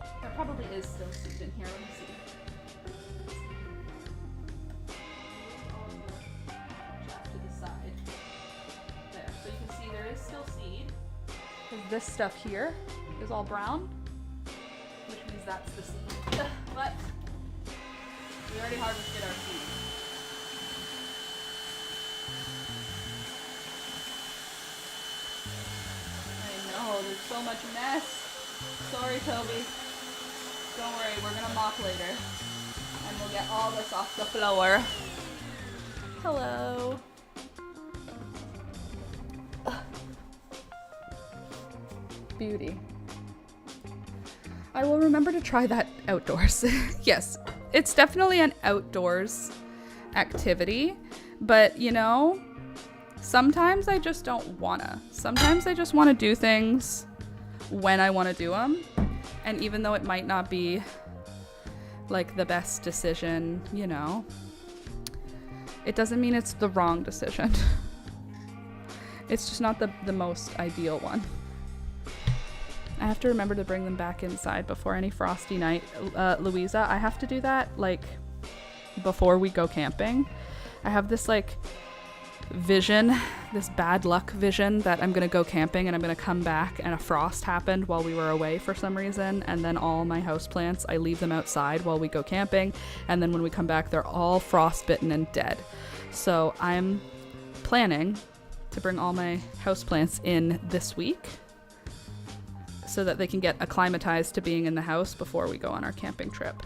There probably is still seed in here. Let me see. All the chaff to the side. There. So you can see there is still seed. Because this stuff here is all brown, which means that's the seed. But we already harvested our seed. Oh, there's so much mess. Sorry, Toby. Don't worry, we're gonna mop later. And we'll get all this off the floor. Hello. Ugh. Beauty. I will remember to try that outdoors. Yes, it's definitely an outdoors activity, but you know, sometimes I just don't wanna. Sometimes I just wanna do things when I wanna do them. And even though it might not be like the best decision, you know, it doesn't mean it's the wrong decision. It's just not the most ideal one. I have to remember to bring them back inside before any frosty night. Louisa, I have to do that like before we go camping. I have this like vision, this bad luck vision that I'm gonna go camping and I'm gonna come back and a frost happened while we were away for some reason, and then all my houseplants, I leave them outside while we go camping, and then when we come back they're all frostbitten and dead. So I'm planning to bring all my houseplants in this week so that they can get acclimatized to being in the house before we go on our camping trip.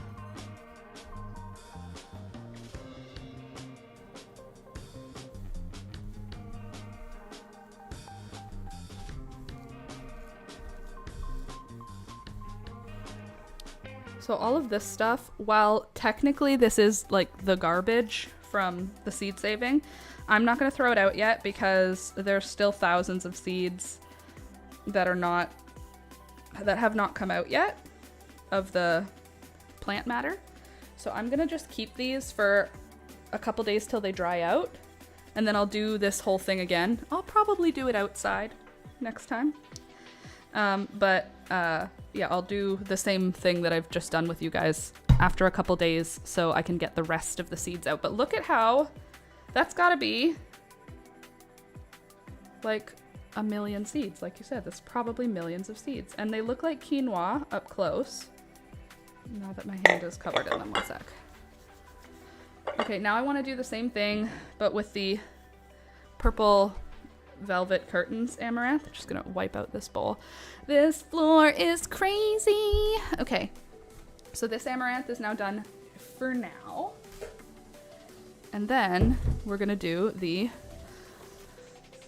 So all of this stuff, while technically this is like the garbage from the seed saving, I'm not going to throw it out yet because there's still thousands of seeds that have not come out yet of the plant matter. So I'm gonna just keep these for a couple days till they dry out, and then I'll do this whole thing again. I'll probably do it outside next time. Yeah, I'll do the same thing that I've just done with you guys after a couple days so I can get the rest of the seeds out. But look at how that's gotta be like a million seeds. Like you said, that's probably millions of seeds. And they look like quinoa up close. Now that my hand is covered in them, one sec. Okay, now I want to do the same thing, but with the purple velvet curtains amaranth. I'm just gonna wipe out this bowl. This floor is crazy. Okay, so this amaranth is now done for now. And then we're gonna do the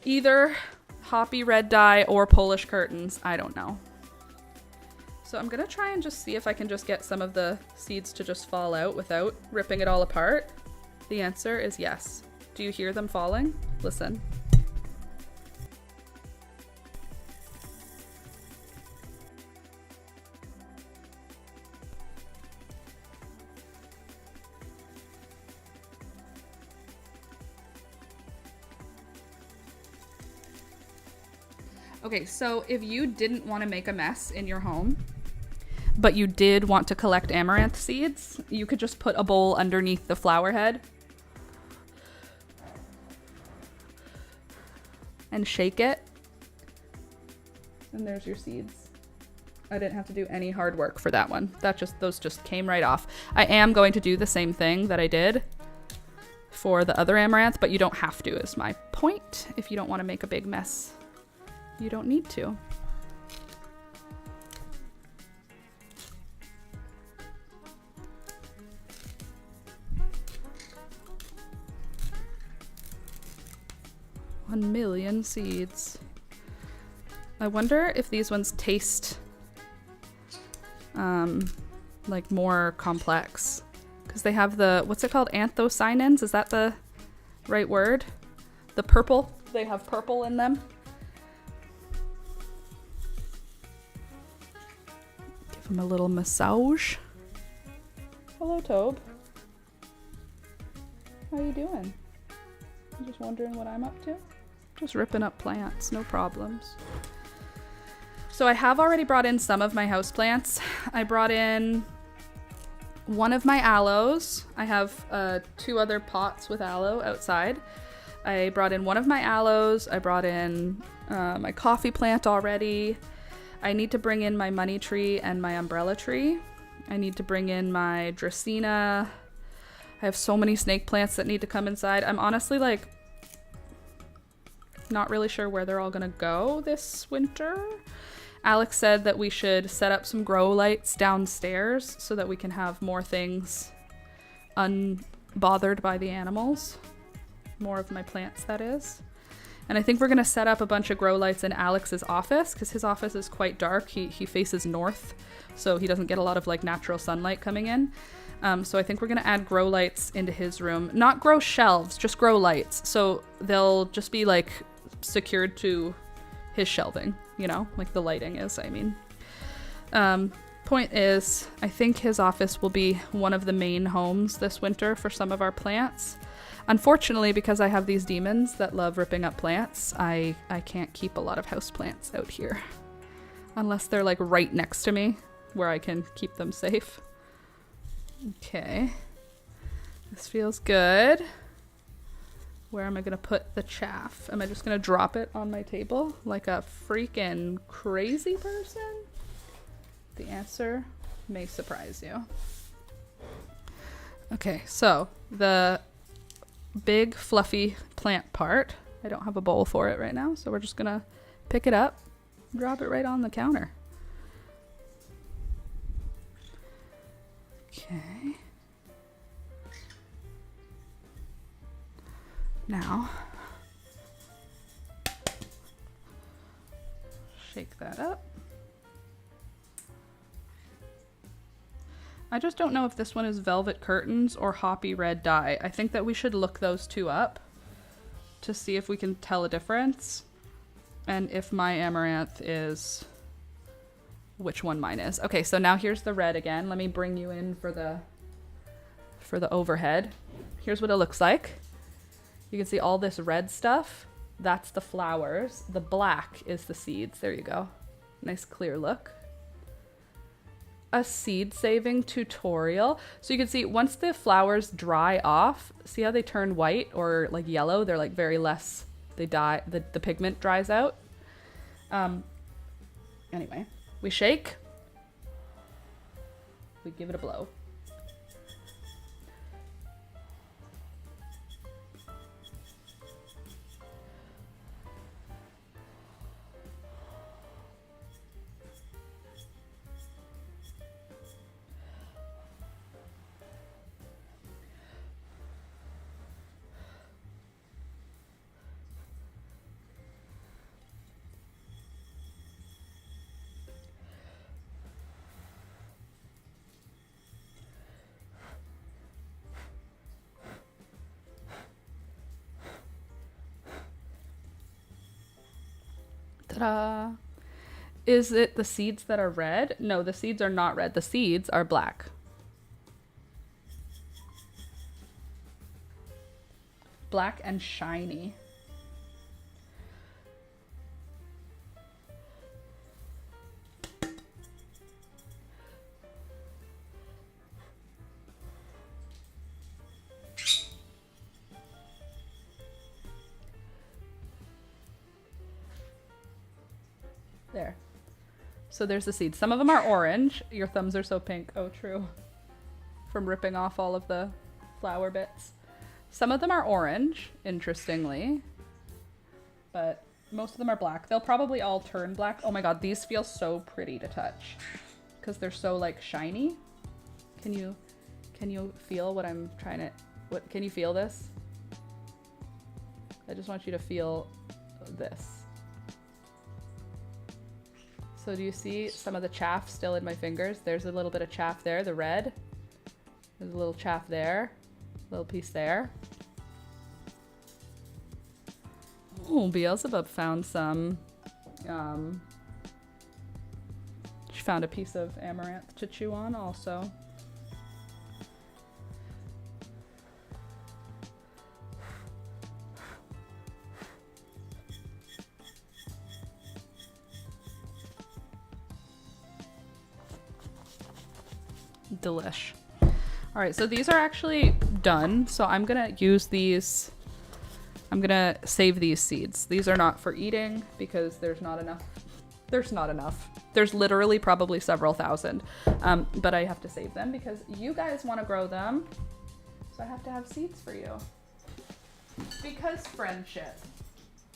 either hoppy red dye or Polish curtains. I don't know. So I'm gonna try and just see if I can just get some of the seeds to just fall out without ripping it all apart. The answer is yes. Do you hear them falling? Listen. Okay, so if you didn't want to make a mess in your home, but you did want to collect amaranth seeds, you could just put a bowl underneath the flower head and shake it. And there's your seeds. I didn't have to do any hard work for that one. Those just came right off. I am going to do the same thing that I did for the other amaranth, but you don't have to, is my point. If you don't want to make a big mess, you don't need to. One million seeds. I wonder if these ones taste like more complex, because they have the, what's it called, anthocyanins? Is that the right word? The purple, they have purple in them. Give him a little massage. Hello, Tobe. How you doing? I'm just wondering what I'm up to. Just ripping up plants, no problems. So I have already brought in some of my houseplants. I brought in one of my aloes. I have 2 other pots with aloe outside. I brought in one of my aloes. I brought in my coffee plant already. I need to bring in my money tree and my umbrella tree. I need to bring in my dracaena. I have so many snake plants that need to come inside. I'm honestly like not really sure where they're all gonna go this winter. Alex said that we should set up some grow lights downstairs so that we can have more things unbothered by the animals. More of my plants, that is. And I think we're gonna set up a bunch of grow lights in Alex's office because his office is quite dark. He faces north, so he doesn't get a lot of like natural sunlight coming in. So I think we're gonna add grow lights into his room. Not grow shelves, just grow lights. So they'll just be like secured to his shelving, you know, like the lighting is, I mean. Point is, I think his office will be one of the main homes this winter for some of our plants. Unfortunately, because I have these demons that love ripping up plants, I can't keep a lot of house plants out here. Unless they're like right next to me where I can keep them safe. Okay. This feels good. Where am I gonna put the chaff? Am I just gonna drop it on my table like a freaking crazy person? The answer may surprise you. Okay, so the big fluffy plant part, I don't have a bowl for it right now, so we're just gonna pick it up, drop it right on the counter. Okay. Now, shake that up. I just don't know if this one is velvet curtains or hoppy red dye. I think that we should look those two up to see if we can tell a difference and if my amaranth is which one mine is. Okay, so now here's the red again. Let me bring you in for the overhead. Here's what it looks like. You can see all this red stuff. That's the flowers. The black is the seeds. There you go. Nice clear look. A seed saving tutorial. So you can see once the flowers dry off, see how they turn white or like yellow? They're like very less, they die, the pigment dries out. Anyway, we shake. We give it a blow. Ta-da! Is it the seeds that are red? No, the seeds are not red. The seeds are black. Black and shiny. There. So there's the seeds. Some of them are orange. Your thumbs are so pink. Oh, true. From ripping off all of the flower bits. Some of them are orange, interestingly. But most of them are black. They'll probably all turn black. Oh my god, these feel so pretty to touch. Because they're so, like, shiny. Can you feel what I'm trying to... Can you feel this? I just want you to feel this. So do you see some of the chaff still in my fingers? There's a little bit of chaff there, the red. There's a little chaff there, a little piece there. Oh, Beelzebub found some, she found a piece of amaranth to chew on also. Delish. All right, so these are actually done. So I'm gonna use these. I'm gonna save these seeds. These are not for eating because there's not enough. There's not enough. There's literally probably several thousand. But I have to save them because you guys want to grow them. So I have to have seeds for you. Because friendship.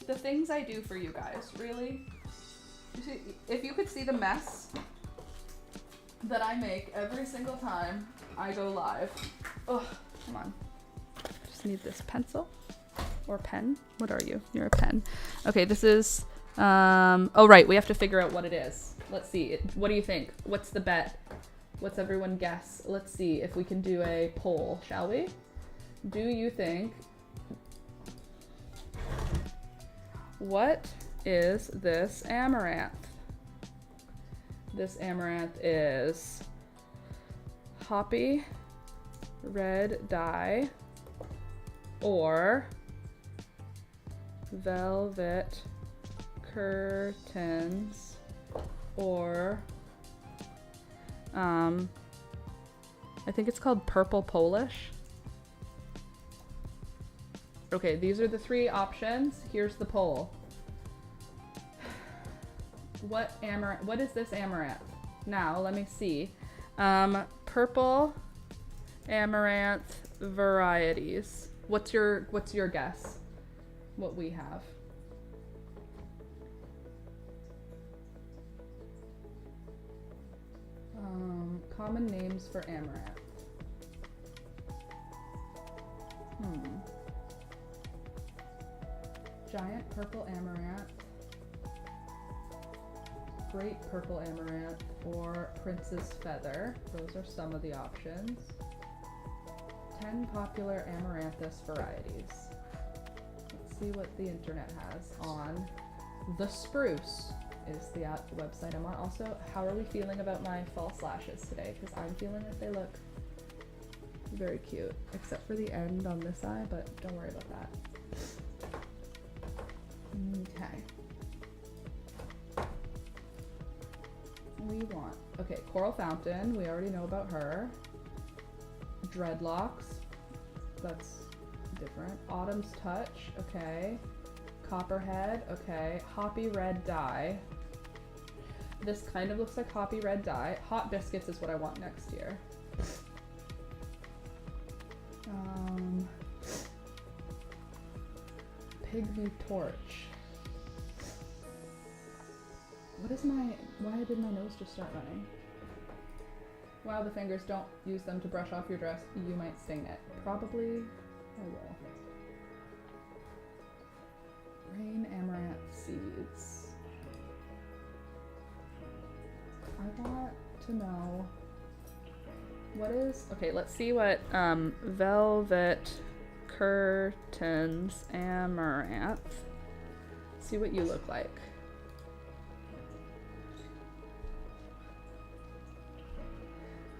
The things I do for you guys, really. You see, if you could see the mess that I make every single time I go live. Oh, come on. Just need this pencil or pen. What are you? You're a pen. Okay, this is, oh right, we have to figure out what it is. Let's see. What do you think? What's the bet? What's everyone guess? Let's see if we can do a poll, shall we? Do you think, what is this amaranth? This amaranth is hoppy red dye or velvet curtains or I think it's called purple Polish. Okay, these are the three options. Here's the poll. What is this amaranth? Now, let me see. Purple amaranth varieties. What's your guess? What we have? Common names for amaranth. Giant purple amaranth, great purple amaranth, or Prince's Feather. Those are some of the options. 10 popular amaranthus varieties. Let's see what the internet has on the spruce is the website I'm on. Also, how are we feeling about my false lashes today? Because I'm feeling like they look very cute, except for the end on this eye, but don't worry about that. Okay. We want, okay, Coral Fountain, we already know about her. Dreadlocks, that's different. Autumn's Touch, okay. Copperhead, okay. Hoppy Red Dye. This kind of looks like Hoppy Red Dye. Hot Biscuits is what I want next year. Pygmy Torch. Why did my nose just start running? Wow, the fingers, don't use them to brush off your dress. You might stain it. Probably I will. Rain Amaranth Seeds. I want to know what is, okay, let's see what Velvet Curtains Amaranth. See what you look like.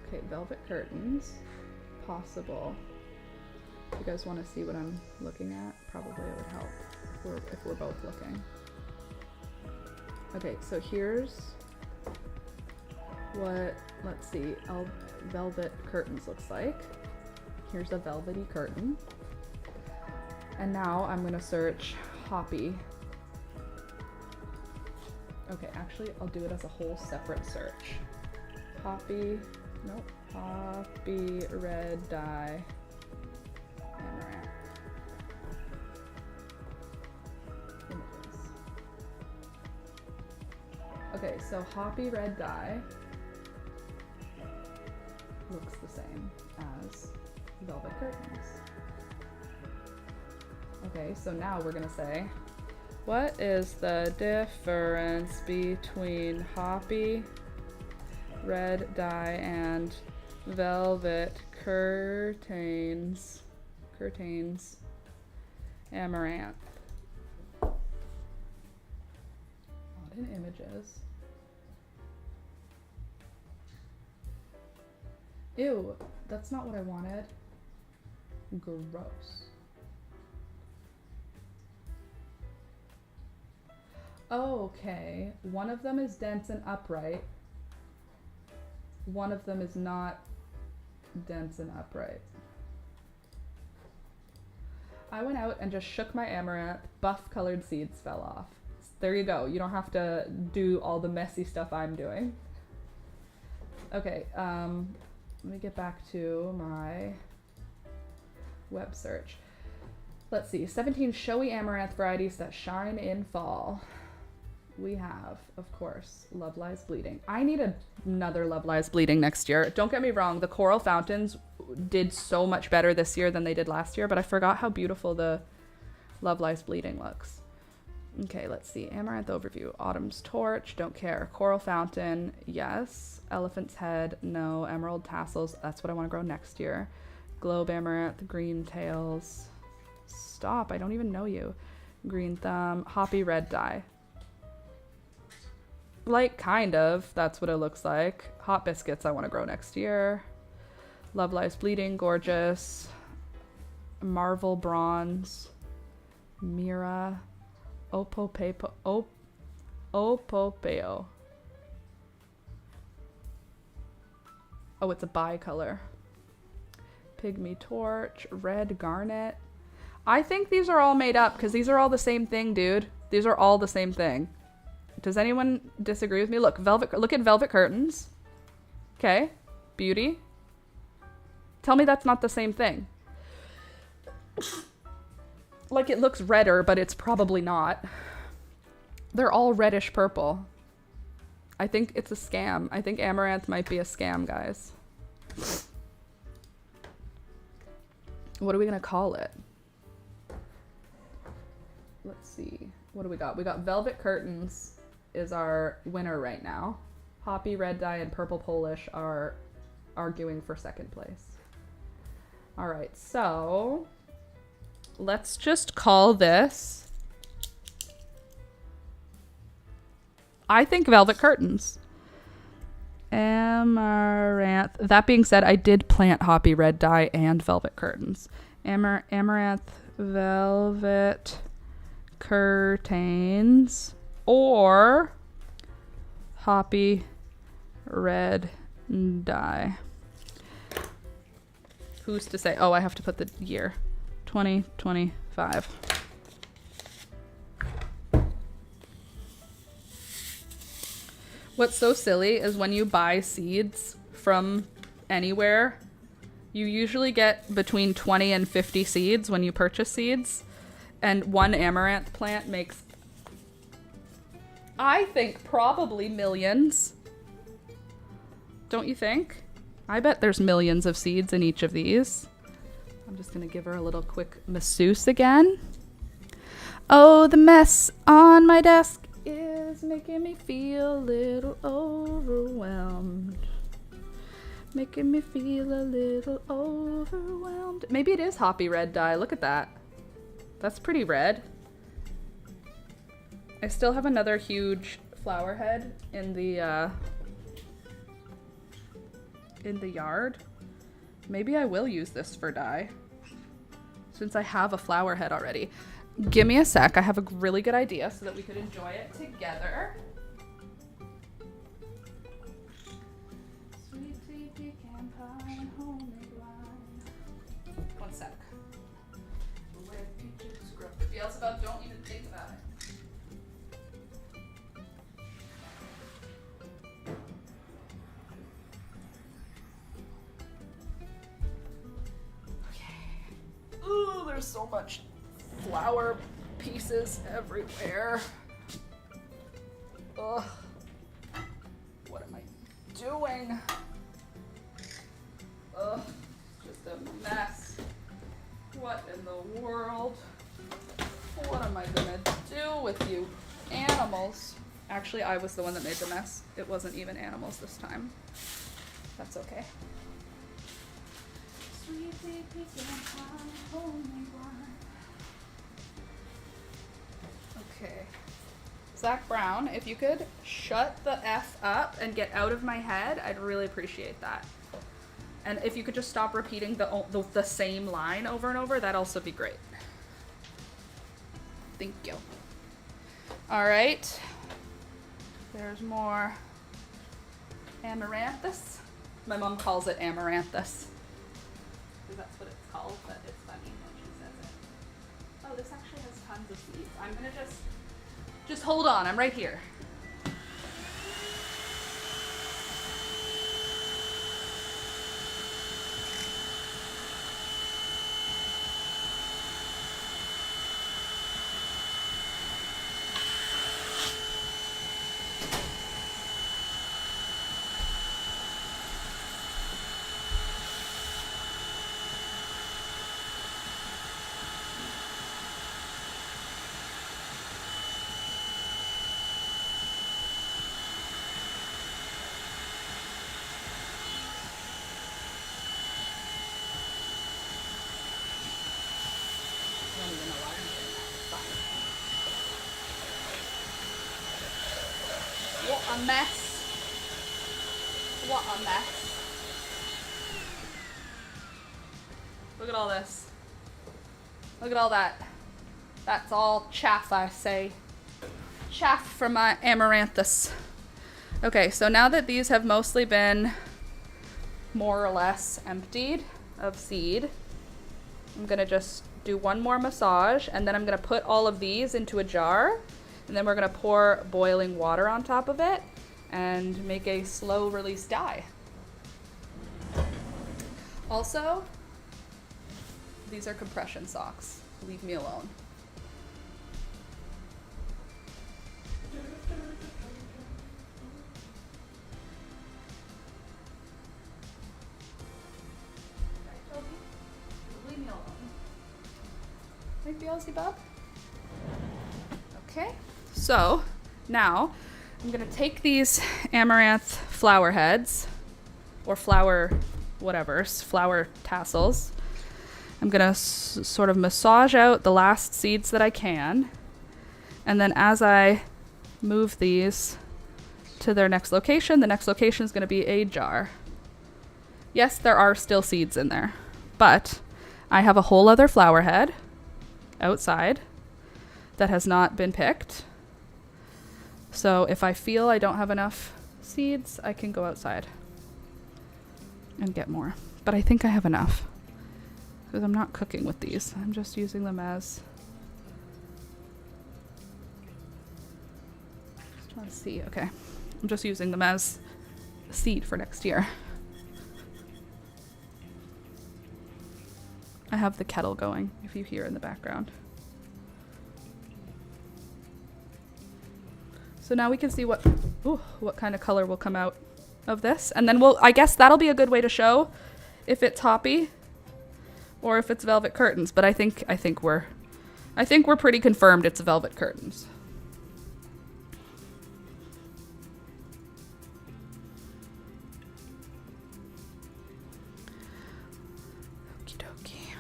Okay, velvet curtains. Possible. If you guys want to see what I'm looking at, probably it would help if we're both looking. Okay, so here's what, let's see, velvet curtains looks like. Here's a velvety curtain. And now I'm gonna search Hoppy. Okay, actually I'll do it as a whole separate search. Hoppy, nope, Hoppy red dye amaranth. Images. Okay, so Hoppy red dye looks the same as velvet curtains. Okay, so now we're gonna say, what is the difference between Hoppy red dye and velvet curtains amaranth? Not in images. Ew, that's not what I wanted. Gross. Okay, one of them is dense and upright. One of them is not dense and upright. I went out and just shook my amaranth, buff colored seeds fell off. There you go. You don't have to do all the messy stuff I'm doing. Okay, let me get back to my web search. Let's see, 17 showy amaranth varieties that shine in fall. We have, of course, Love Lies Bleeding. I need another Love Lies Bleeding next year. Don't get me wrong, the coral fountains did so much better this year than they did last year, but I forgot how beautiful the Love Lies Bleeding looks. Okay, let's see. Amaranth overview. Autumn's Torch, don't care. Coral Fountain, yes. Elephant's Head, no. Emerald Tassels, that's what I want to grow next year. Globe Amaranth, Green Tails. Stop, I don't even know you. Green Thumb, Hoppy Red Dye. Like, kind of. That's what it looks like. Hot Biscuits I want to grow next year. Love Lies Bleeding, gorgeous. Marvel Bronze. Mira. Opopeo. Opopeo. Oh, it's a bicolor. Pygmy Torch. Red Garnet. I think these are all made up because these are all the same thing, dude. These are all the same thing. Does anyone disagree with me? Look, look at velvet curtains. Okay, beauty. Tell me that's not the same thing. Like, it looks redder, but it's probably not. They're all reddish purple. I think it's a scam. I think amaranth might be a scam, guys. What are we gonna call it? Let's see. What do we got? We got velvet curtains is our winner right now. Hoppy Red Dye and Purple Polish are arguing for second place. All right, so let's just call this, I think, velvet curtains. Amaranth. That being said, I did plant Hoppy Red Dye and velvet curtains. Amaranth velvet curtains or Hoppy Red Dye. Who's to say? Oh, I have to put the year. 2025. What's so silly is when you buy seeds from anywhere, you usually get between 20 and 50 seeds when you purchase seeds. And one amaranth plant makes, I think, probably millions. Don't you think? I bet there's millions of seeds in each of these. I'm just gonna give her a little quick masseuse again. Oh, the mess on my desk is making me feel a little overwhelmed. Making me feel a little overwhelmed. Maybe it is Hoppy Red Dye. Look at that. That's pretty red. I still have another huge flower head in the in the yard. Maybe I will use this for dye since I have a flower head already. Give me a sec. I have a really good idea so that we could enjoy it together. Sweet, sweet pecan pie, homemade wine. One sec. Where peaches grow. Beelzebub, don't even think about it. Ooh, there's so much flower pieces everywhere. Ugh. What am I doing? Ugh, just a mess. What in the world? What am I gonna do with you animals? Actually, I was the one that made the mess. It wasn't even animals this time. That's okay. Sweet pecan pie, homemade wine. Okay. Zach Brown, if you could shut the F up and get out of my head, I'd really appreciate that. And if you could just stop repeating the same line over and over, that'd also be great. Thank you. All right. There's more amaranthus. My mom calls it amaranthus. That's what it's called, but it's funny when she says it. Oh, this actually has tons of seeds. I'm gonna just hold on, I'm right here. What a mess. What a mess. Look at all this. Look at all that. That's all chaff, I say. Chaff from my amaranthus. Okay, so now that these have mostly been more or less emptied of seed, I'm gonna just do one more massage, and then I'm gonna put all of these into a jar, and then we're gonna pour boiling water on top of it and make a slow release dye. Also, these are compression socks. Leave me alone. Right, Toby? Leave me alone. Right, Beelzebub? Okay, so now I'm gonna take these amaranth flower heads, or flower whatevers, flower tassels. I'm gonna sort of massage out the last seeds that I can, and then as I move these to their next location, the next location is gonna be a jar. Yes, there are still seeds in there, but I have a whole other flower head outside that has not been picked. So if I feel I don't have enough seeds, I can go outside and get more. But I think I have enough because I'm not cooking with these. I'm just using them as, just trying to see, okay. I'm just using them as seed for next year. I have the kettle going, if you hear in the background. So now we can see what kind of color will come out of this. And then I guess that'll be a good way to show if it's hoppy or if it's velvet curtains. But I think we're pretty confirmed it's velvet curtains. Okie dokie.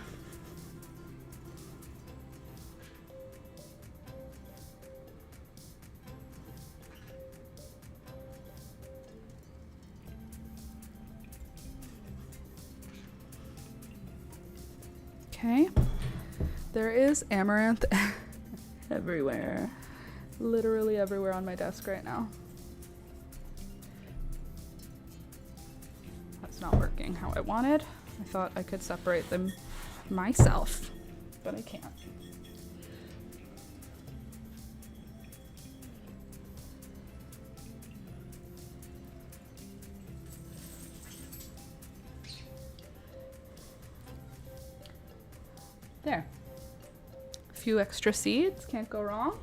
Okay. There is amaranth everywhere. Literally everywhere on my desk right now. That's not working how I wanted. I thought I could separate them myself, but I can't. There. A few extra seeds, can't go wrong.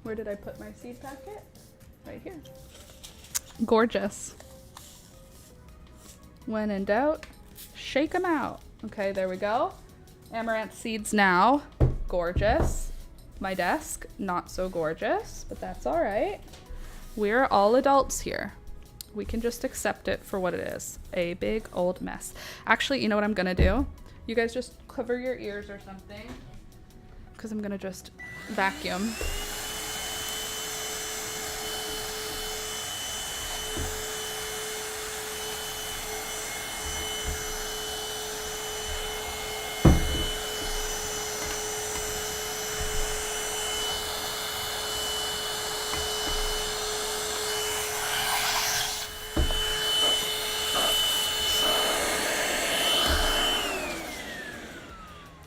Where did I put my seed packet? Right here. Gorgeous. When in doubt, shake them out. Okay, there we go. Amaranth seeds now. Gorgeous. My desk, not so gorgeous, but that's all right. We're all adults here. We can just accept it for what it is. A big old mess. Actually, you know what I'm gonna do? You guys just cover your ears or something, because I'm gonna just vacuum.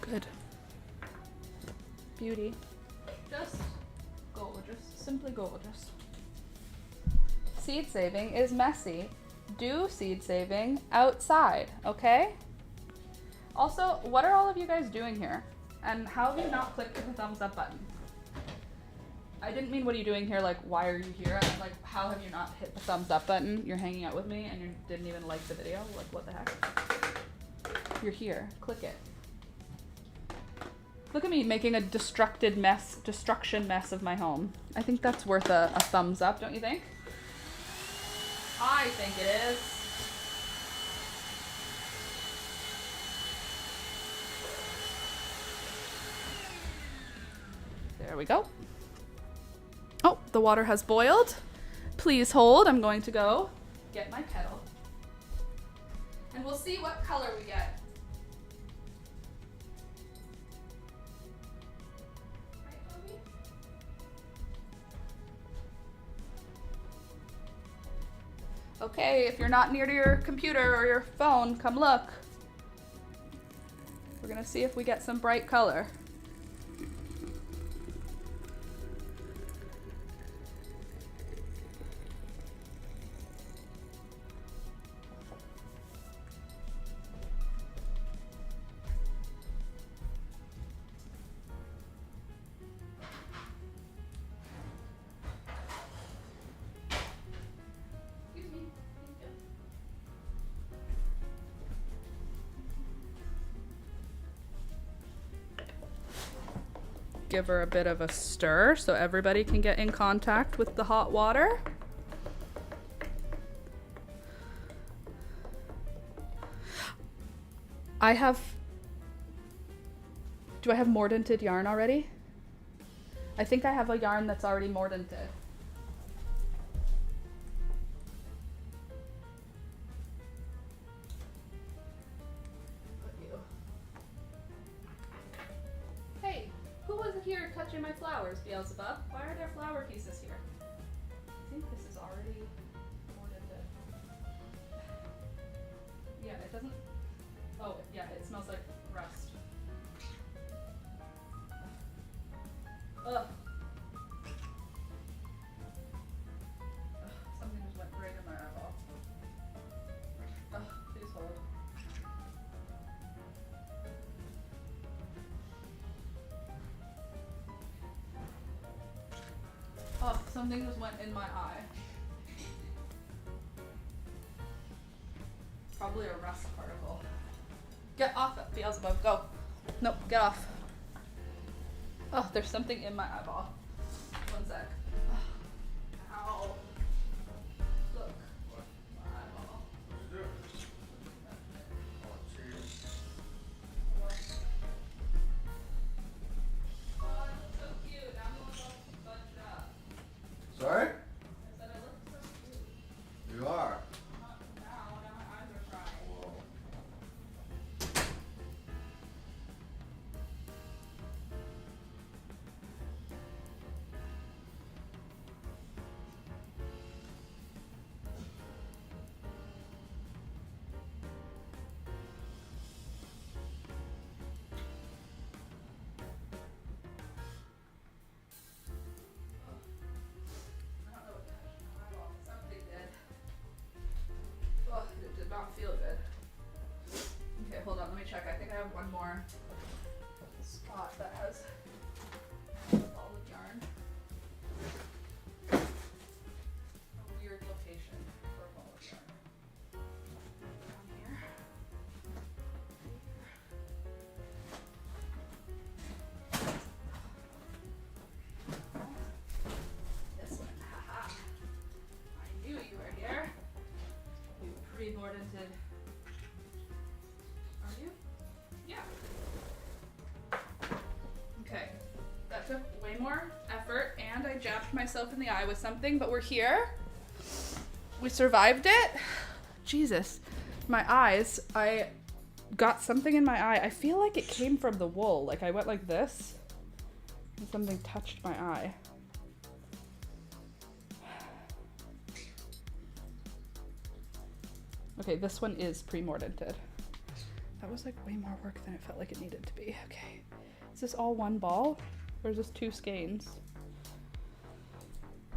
Good. Beauty. Just gorgeous. Simply gorgeous. Seed saving is messy. Do seed saving outside, okay? Also, what are all of you guys doing here? And how have you not clicked the thumbs up button? I didn't mean what are you doing here, like why are you here? I meant, like, how have you not hit the thumbs up button? You're hanging out with me and you didn't even like the video? Like, what the heck? You're here. Click it. Look at me making a destruction mess of my home. I think that's worth a thumbs up, don't you think? I think it is. There we go. Oh, the water has boiled. Please hold. I'm going to go get my kettle. And we'll see what color we get. Okay, if you're not near to your computer or your phone, come look. We're gonna see if we get some bright color. Give her a bit of a stir so everybody can get in contact with the hot water. Do I have mordanted yarn already? I think I have a yarn that's already mordanted. Hey, who was here touching my flowers, Beelzebub? Why are there flower pieces here? I think this is already mordanted. Yeah, it doesn't. Oh, yeah, it smells like rust. Ugh. Ugh. Something just went right in my eyeball. Ugh, please hold. Oh, something just went in my eye. Probably a rust particle. Get off it, Beelzebub, go. Nope, get off. Oh, there's something in my eyeball. One sec. Ow. Look. My eyeball. Oh, it looks so cute. Now I'm all bunched up. Sorry? I said I look so cute. You are. Now my eyes are crying. Whoa. pre-mordanted. Are you? Yeah. Okay. That took way more effort, and I jabbed myself in the eye with something, but we're here. We survived it. Jesus. My eyes, I got something in my eye. I feel like it came from the wool. Like I went like this, and something touched my eye. Okay, this one is pre-mordanted. That was like way more work than it felt like it needed to be. Okay. Is this all one ball? Or is this 2 skeins?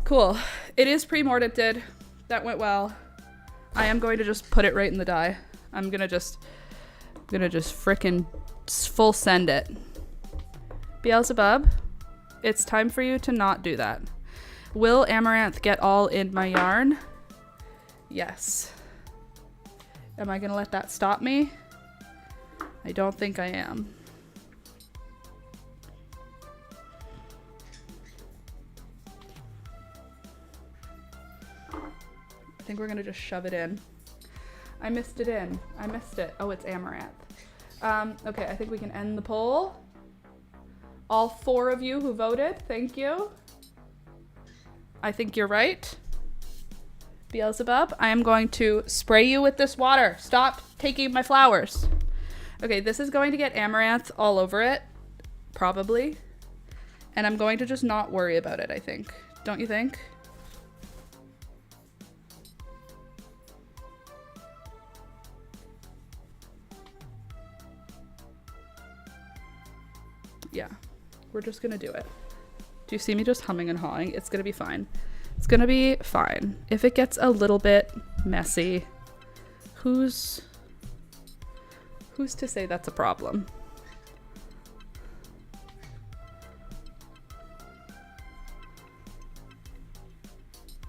Cool. It is pre-mordanted. That went well. I am going to just put it right in the dye. I'm gonna just frickin' full send it. Beelzebub, it's time for you to not do that. Will Amaranth get all in my yarn? Yes. Am I gonna let that stop me? I don't think I am. I think we're gonna just shove it in. I missed it in. I missed it. Oh, it's Amaranth. Okay, I think we can end the poll. All 4 of you who voted, thank you. I think you're right. Beelzebub, I am going to spray you with this water. Stop taking my flowers. Okay, this is going to get Amaranth all over it, probably. And I'm going to just not worry about it, I think. Don't you think? Yeah, we're just gonna do it. Do you see me just humming and hawing? It's gonna be fine. It's gonna be fine. If it gets a little bit messy, who's to say that's a problem?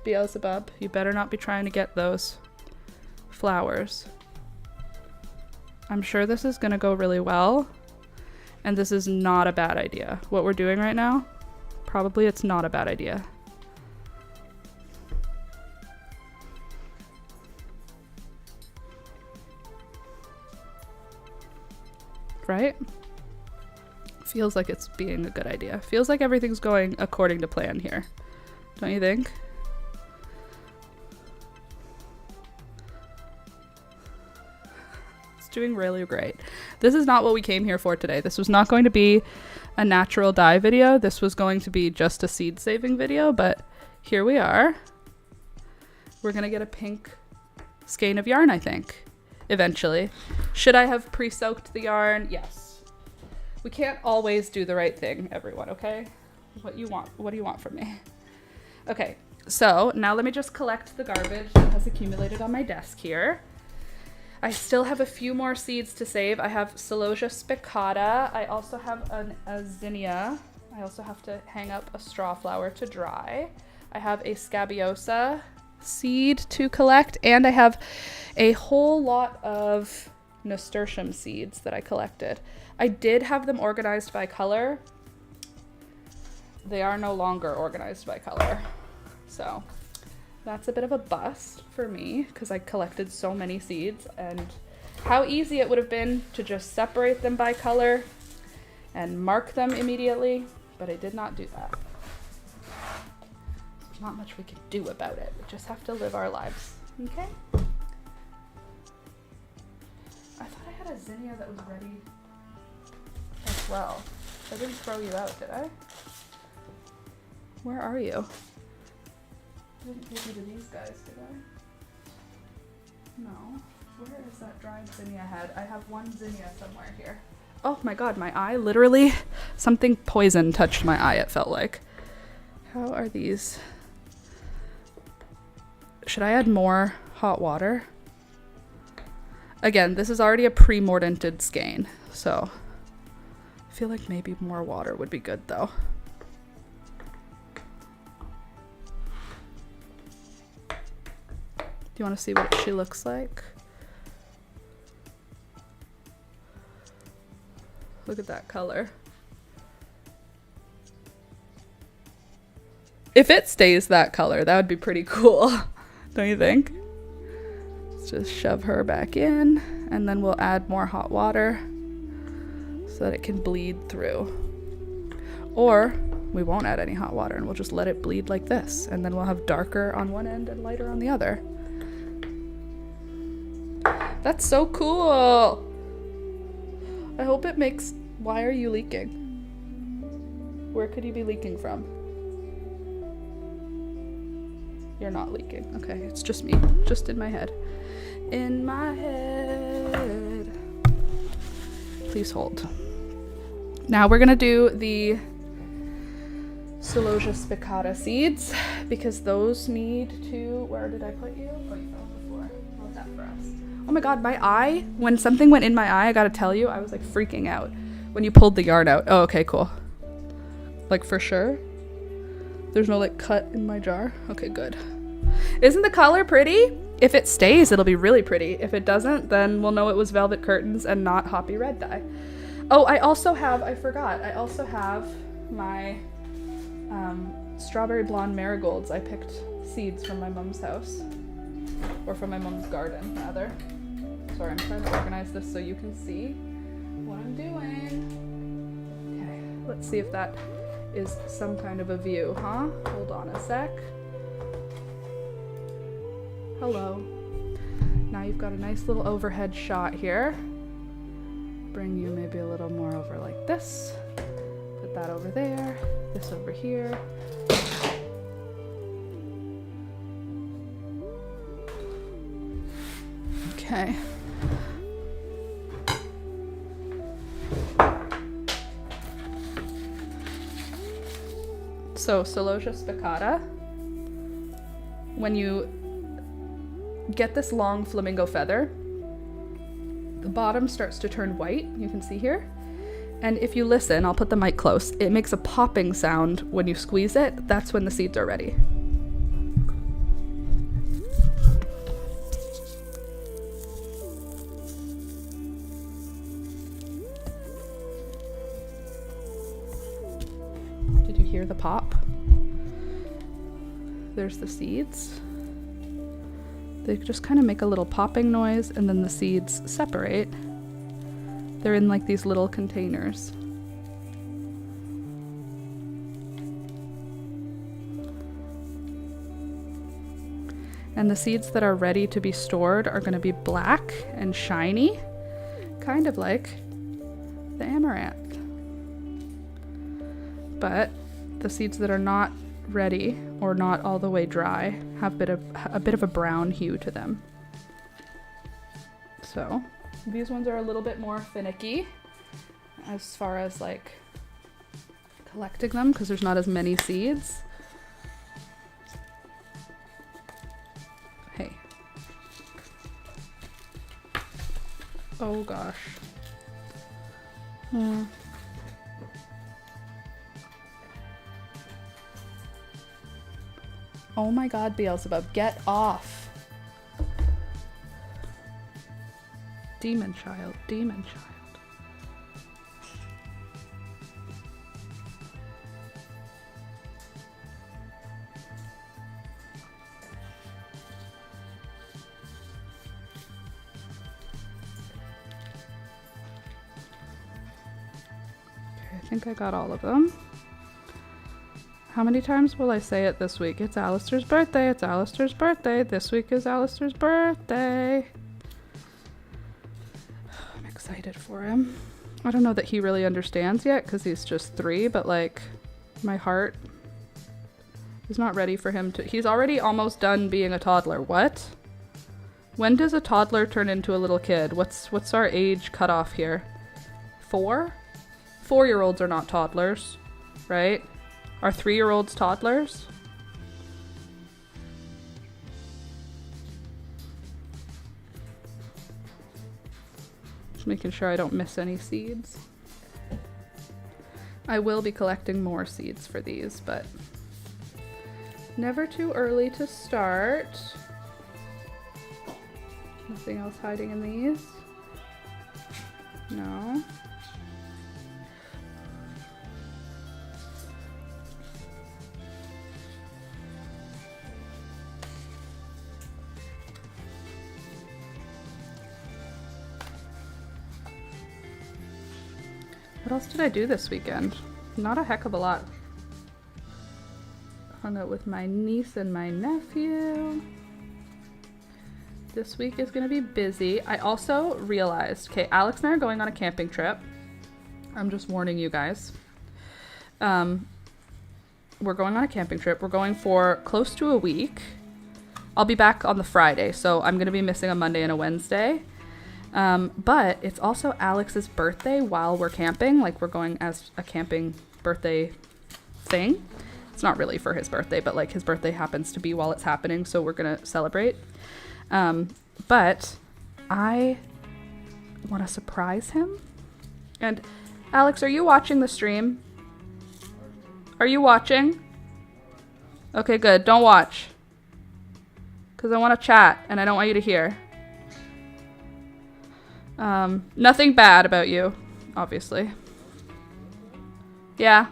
Beelzebub, you better not be trying to get those flowers. I'm sure this is gonna go really well. And this is not a bad idea. What we're doing right now, probably it's not a bad idea. Right? Feels like it's being a good idea. Feels like everything's going according to plan here. Don't you think? Doing really great. This is not what we came here for today. This was not going to be a natural dye video. This was going to be just a seed saving video, but here we are. We're gonna get a pink skein of yarn, I think, eventually. Should I have pre-soaked the yarn? Yes. We can't always do the right thing, everyone, okay? What do you want from me? Okay, so now let me just collect the garbage that has accumulated on my desk here. I still have a few more seeds to save. I have Celosia spicata. I also have a zinnia. I also have to hang up a straw flower to dry. I have a scabiosa seed to collect, and I have a whole lot of nasturtium seeds that I collected. I did have them organized by color. They are no longer organized by color. So that's a bit of a bust for me because I collected so many seeds, and how easy it would have been to just separate them by color and mark them immediately, but I did not do that. There's not much we can do about it. We just have to live our lives, okay? I thought I had a zinnia that was ready as well. I didn't throw you out, did I? Where are you? I didn't take you to these guys, did I? No. Where is that dried zinnia head? I have one zinnia somewhere here. Oh my god, my eye literally, something poison touched my eye, it felt like. How are these? Should I add more hot water? Again, this is already a pre-mordanted skein, so I feel like maybe more water would be good though. Do you want to see what she looks like? Look at that color. If it stays that color, that would be pretty cool. Don't you think? Let's just shove her back in, and then we'll add more hot water so that it can bleed through. Or we won't add any hot water and we'll just let it bleed like this, and then we'll have darker on one end and lighter on the other. That's so cool. I hope it makes... Why are you leaking? Where could you be leaking from? You're not leaking. Okay, it's just me. Just in my head. In my head. Please hold. Now we're gonna do the Celosia spicata seeds because those need to... Where did I put you? Oh, you fell on the floor. How's that for us? Oh my god, my eye. When something went in my eye, I gotta tell you, I was like freaking out when you pulled the yarn out. Oh, okay, cool. Like for sure? There's no like cut in my jar? Okay, good. Isn't the color pretty? If it stays, it'll be really pretty. If it doesn't, then we'll know it was velvet curtains and not hoppy red dye. Oh, I also have, I forgot, I also have my strawberry blonde marigolds. I picked seeds from my mom's house. Or from my mom's garden, rather. Sorry, I'm trying to organize this so you can see what I'm doing. Okay, let's see if that is some kind of a view, huh? Hold on a sec. Hello. Now you've got a nice little overhead shot here. Bring you maybe a little more over like this. Put that over there, this over here. Okay. So, Celosia spicata, when you get this long flamingo feather, the bottom starts to turn white, you can see here. And if you listen, I'll put the mic close, it makes a popping sound when you squeeze it. That's when the seeds are ready. Did you hear the pop? There's the seeds. They just kind of make a little popping noise and then the seeds separate. They're in like these little containers. And the seeds that are ready to be stored are going to be black and shiny, kind of like the amaranth. But the seeds that are not ready or not all the way dry have a bit of a brown hue to them. So these ones are a little bit more finicky as far as like collecting them because there's not as many seeds. Hey. Oh gosh. Oh my god, Beelzebub, get off. Demon child, demon child. Okay, I think I got all of them. How many times will I say it this week? It's Alistair's birthday, it's Alistair's birthday. This week is Alistair's birthday. I'm excited for him. I don't know that he really understands yet because he's just 3, but like my heart is not ready for him to... He's already almost done being a toddler. What? When does a toddler turn into a little kid? What's our age cutoff here? 4? 4-year-olds are not toddlers, right? Are 3-year-olds toddlers? Just making sure I don't miss any seeds. I will be collecting more seeds for these, but never too early to start. Nothing else hiding in these? No. What else did I do this weekend? Not a heck of a lot. Hung out with my niece and my nephew. This week is gonna be busy. I also realized, okay, Alex and I are going on a camping trip. I'm just warning you guys. We're going on a camping trip. We're going for close to a week. I'll be back on the Friday, so I'm gonna be missing a Monday and a Wednesday. But it's also Alex's birthday while we're camping. Like, we're going as a camping birthday thing. It's not really for his birthday, but like his birthday happens to be while it's happening, so we're gonna celebrate. But I want to surprise him. And Alex, are you watching the stream? Are you watching? Okay, good. Don't watch. Because I want to chat and I don't want you to hear. Nothing bad about you, obviously. Yeah.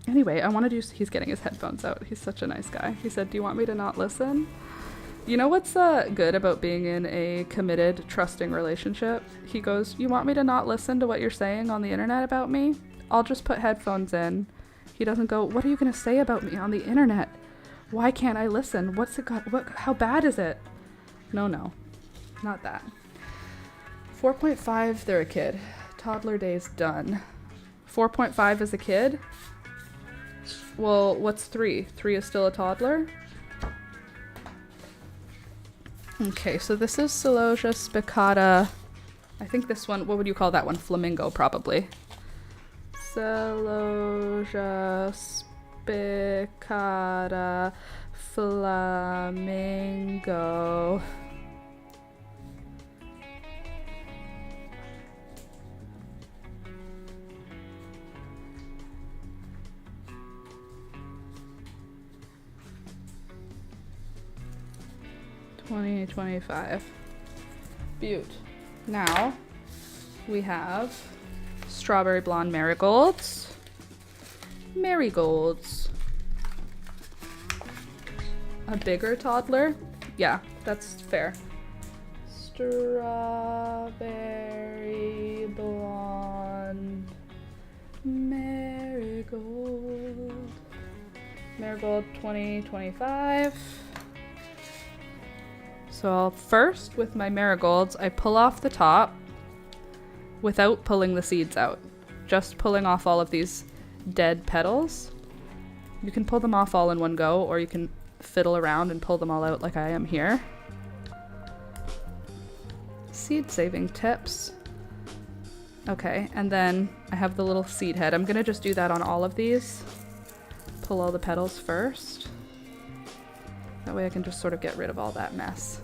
Anyway, I want to do... He's getting his headphones out. He's such a nice guy. He said, do you want me to not listen? You know what's good about being in a committed, trusting relationship? He goes, you want me to not listen to what you're saying on the internet about me? I'll just put headphones in. He doesn't go, what are you going to say about me on the internet? Why can't I listen? What's it got? How bad is it? No, not that. 4.5, they're a kid. Toddler days done. 4.5 is a kid? Well, what's 3? 3 is still a toddler? Okay, so this is Celosia spicata. I think this one, what would you call that one? Flamingo, probably. Celosia spicata flamingo. $20.25. Beaut. Now we have strawberry blonde marigolds. Marigolds. A bigger toddler? Yeah, that's fair. Strawberry blonde marigold. Marigold $20.25. So first, with my marigolds, I pull off the top without pulling the seeds out. Just pulling off all of these dead petals. You can pull them off all in one go, or you can fiddle around and pull them all out like I am here. Seed saving tips. Okay, and then I have the little seed head. I'm gonna just do that on all of these. Pull all the petals first. That way I can just sort of get rid of all that mess.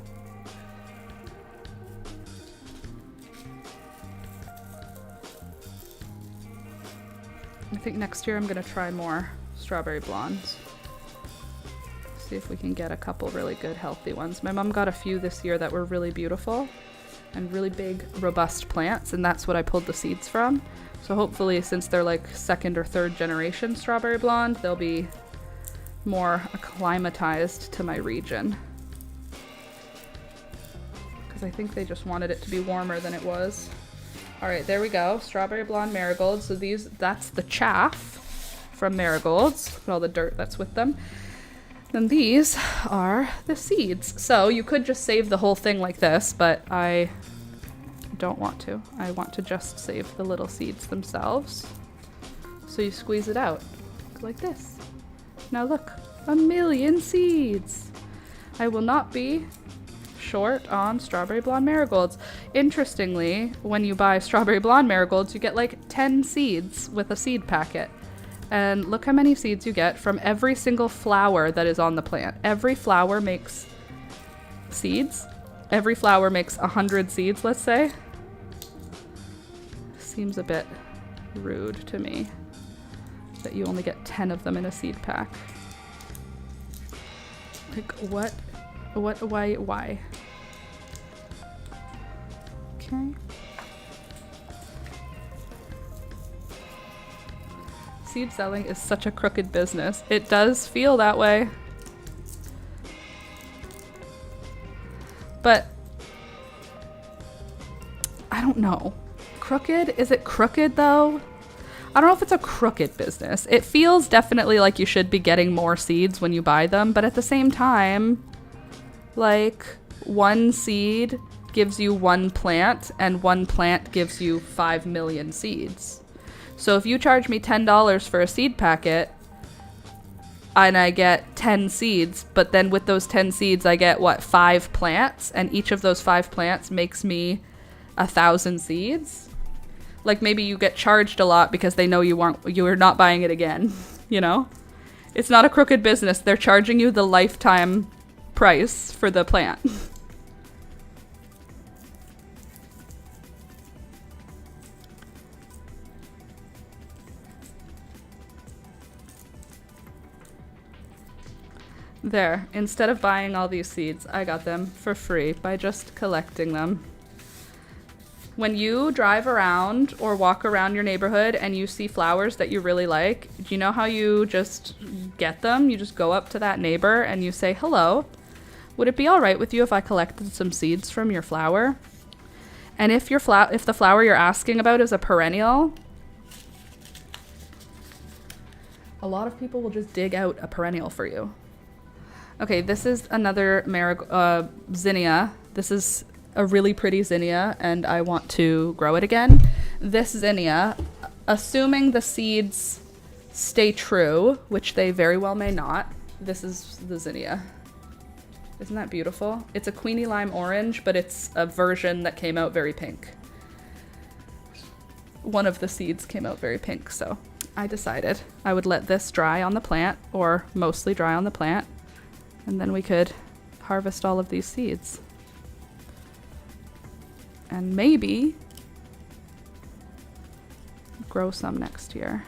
I think next year I'm gonna try more strawberry blondes. See if we can get a couple really good healthy ones. My mom got a few this year that were really beautiful and really big, robust plants, and that's what I pulled the seeds from. So hopefully, since they're like second or third generation strawberry blonde, they'll be more acclimatized to my region. Because I think they just wanted it to be warmer than it was. All right, there we go. Strawberry blonde marigolds. So that's the chaff from marigolds, all the dirt that's with them. Then these are the seeds. So you could just save the whole thing like this, but I don't want to. I want to just save the little seeds themselves. So you squeeze it out like this. Now look, 1,000,000 seeds. I will not be short on strawberry blonde marigolds. Interestingly, when you buy strawberry blonde marigolds, you get like 10 seeds with a seed packet. And look how many seeds you get from every single flower that is on the plant. Every flower makes seeds. Every flower makes 100 seeds, let's say. Seems a bit rude to me that you only get 10 of them in a seed pack. Like, what, why? Okay. Seed selling is such a crooked business. It does feel that way. But don't know. Crooked? Is it crooked though? I don't know if it's a crooked business. It feels definitely like you should be getting more seeds when you buy them, but at the same time, like, one seed gives you one plant, and one plant gives you 5 million seeds. So if you charge me $10 for a seed packet, and I get 10 seeds, but then with those 10 seeds I get, what, 5 plants, and each of those 5 plants makes me 1,000 seeds? Like, maybe you get charged a lot because they know you're not buying it again, you know? It's not a crooked business. They're charging you the lifetime price for the plant. There, instead of buying all these seeds, I got them for free by just collecting them. When you drive around or walk around your neighborhood and you see flowers that you really like, do you know how you just get them? You just go up to that neighbor and you say, hello, would it be all right with you if I collected some seeds from your flower? And if the flower you're asking about is a perennial, a lot of people will just dig out a perennial for you. Okay, this is another zinnia. This is a really pretty zinnia, and I want to grow it again. This zinnia, assuming the seeds stay true, which they very well may not, this is the zinnia. Isn't that beautiful? It's a Queenie Lime Orange, but it's a version that came out very pink. One of the seeds came out very pink, so I decided I would let this dry on the plant, or mostly dry on the plant, and then we could harvest all of these seeds. And maybe grow some next year.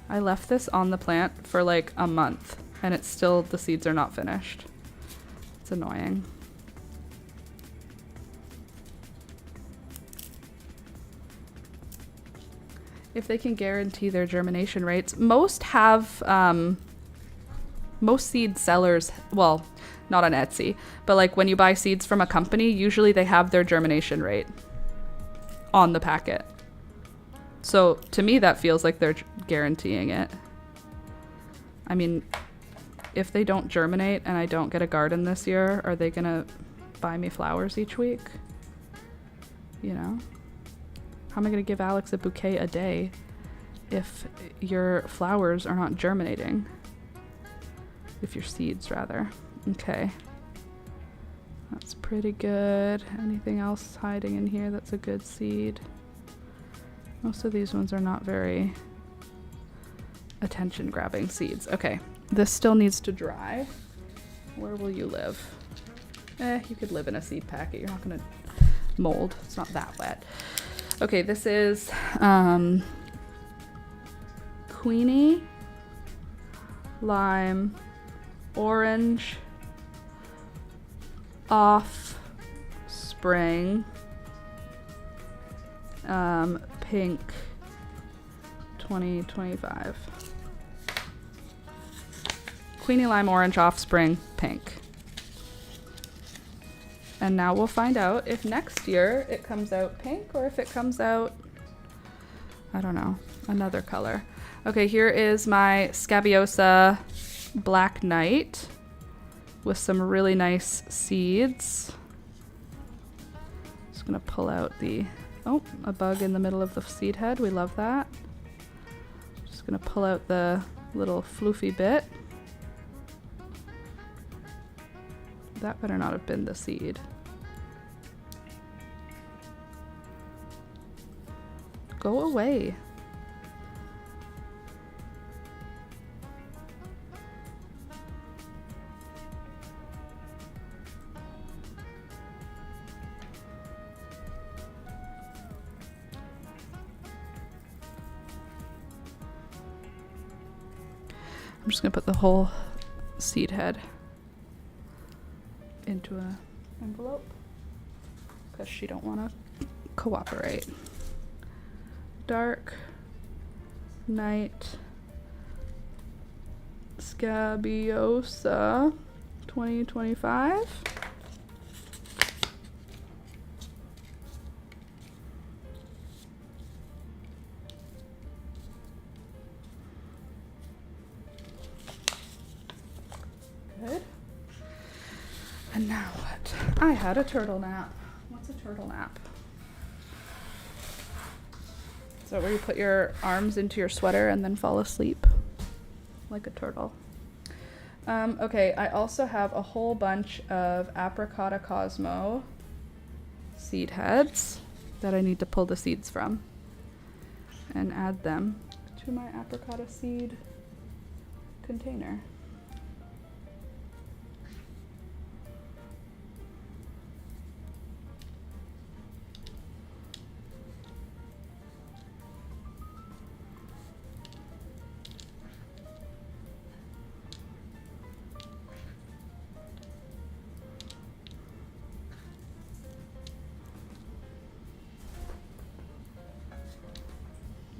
I left this on the plant for like a month and it's still, the seeds are not finished. It's annoying. If they can guarantee their germination rates, most have, most seed sellers, well, not on Etsy, but like when you buy seeds from a company, usually they have their germination rate on the packet. So to me, that feels like they're guaranteeing it. I mean, if they don't germinate and I don't get a garden this year, are they gonna buy me flowers each week? You know? How am I gonna give Alex a bouquet a day if your flowers are not germinating? If your seeds, rather. Okay. That's pretty good. Anything else hiding in here that's a good seed? Most of these ones are not very attention-grabbing seeds. Okay, this still needs to dry. Where will you live? You could live in a seed packet. You're not gonna mold. It's not that wet. Okay, this is Queenie Lime Orange Offspring Pink 2025. Queenie Lime Orange Offspring Pink. And now we'll find out if next year it comes out pink or if it comes out, I don't know, another color. Okay, here is my Scabiosa Black Knight with some really nice seeds. Just gonna pull out the, oh, a bug in the middle of the seed head. We love that. Just gonna pull out the little floofy bit. That better not have been the seed. Go away. I'm just gonna put the whole seed head into an envelope because she don't want to cooperate. Dark Night Scabiosa 2025. I had a turtle nap. What's a turtle nap? Is that where you put your arms into your sweater and then fall asleep? Like a turtle. Okay, I also have a whole bunch of Apricotta Cosmo seed heads that I need to pull the seeds from and add them to my Apricotta seed container.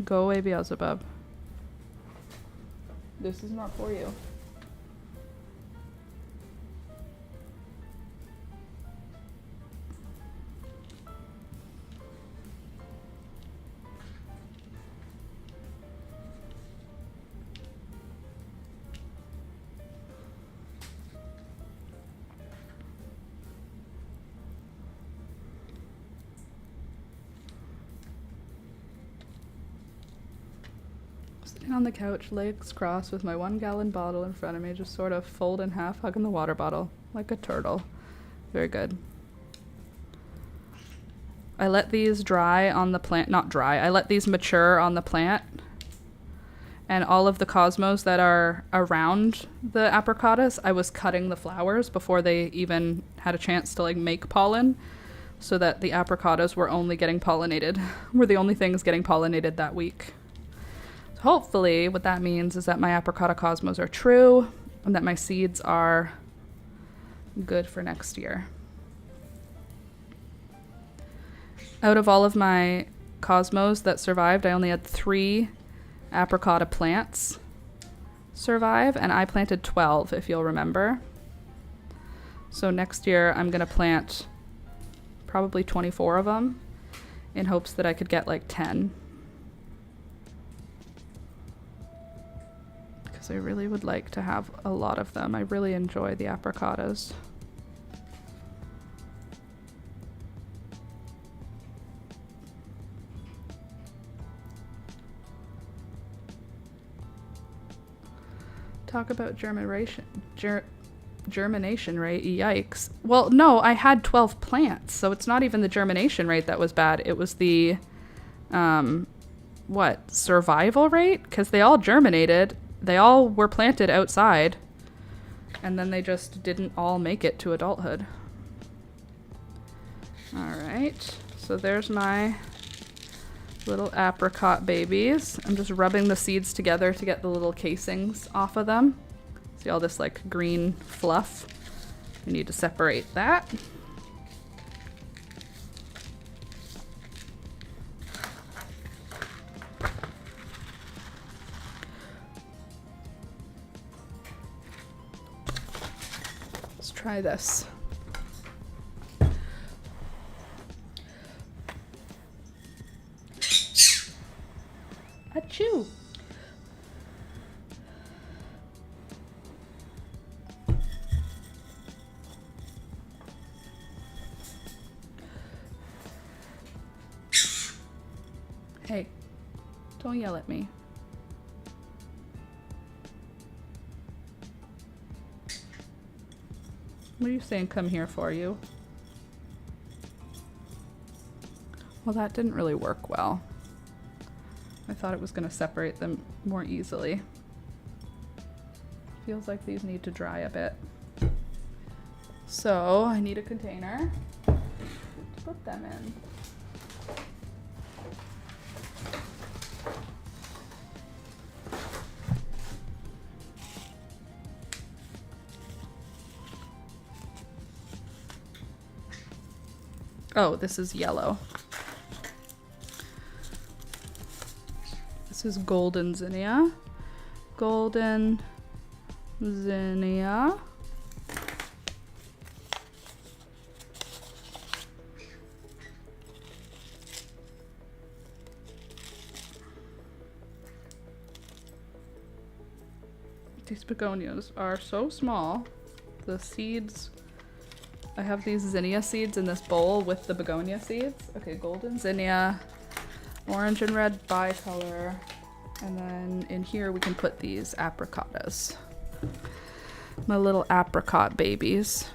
Go away, Beelzebub. This is not for you. Sitting on the couch, legs crossed with my 1-gallon bottle in front of me, just sort of fold in half, hugging the water bottle like a turtle. Very good. I let these dry on the plant, not dry, I let these mature on the plant. And all of the cosmos that are around the apricottas, I was cutting the flowers before they even had a chance to like make pollen, so that the apricottas were only getting pollinated, were the only things getting pollinated that week. So hopefully what that means is that my apricotta cosmos are true and that my seeds are good for next year. Out of all of my cosmos that survived, I only had 3 apricotta plants survive, and I planted 12, if you'll remember. So next year I'm gonna plant probably 24 of them in hopes that I could get like 10. Because I really would like to have a lot of them. I really enjoy the apricottas. Talk about germination rate, yikes. Well, no, I had 12 plants, so it's not even the germination rate that was bad. It was the, survival rate? Because they all germinated. They all were planted outside, and then they just didn't all make it to adulthood. All right, so there's my little apricot babies. I'm just rubbing the seeds together to get the little casings off of them. See all this like green fluff? We need to separate that. Let's try this. Achoo! Hey, don't yell at me. What are you saying come here for, you? Well, that didn't really work well. I thought it was going to separate them more easily. Feels like these need to dry a bit. So I need a container to put them in. Oh, this is yellow. This is golden zinnia. Golden zinnia. These begonias are so small. The seeds I have these zinnia seeds in this bowl with the begonia seeds. Okay, golden zinnia, orange and red bicolor, and then in here we can put these apricotas. My little apricot babies.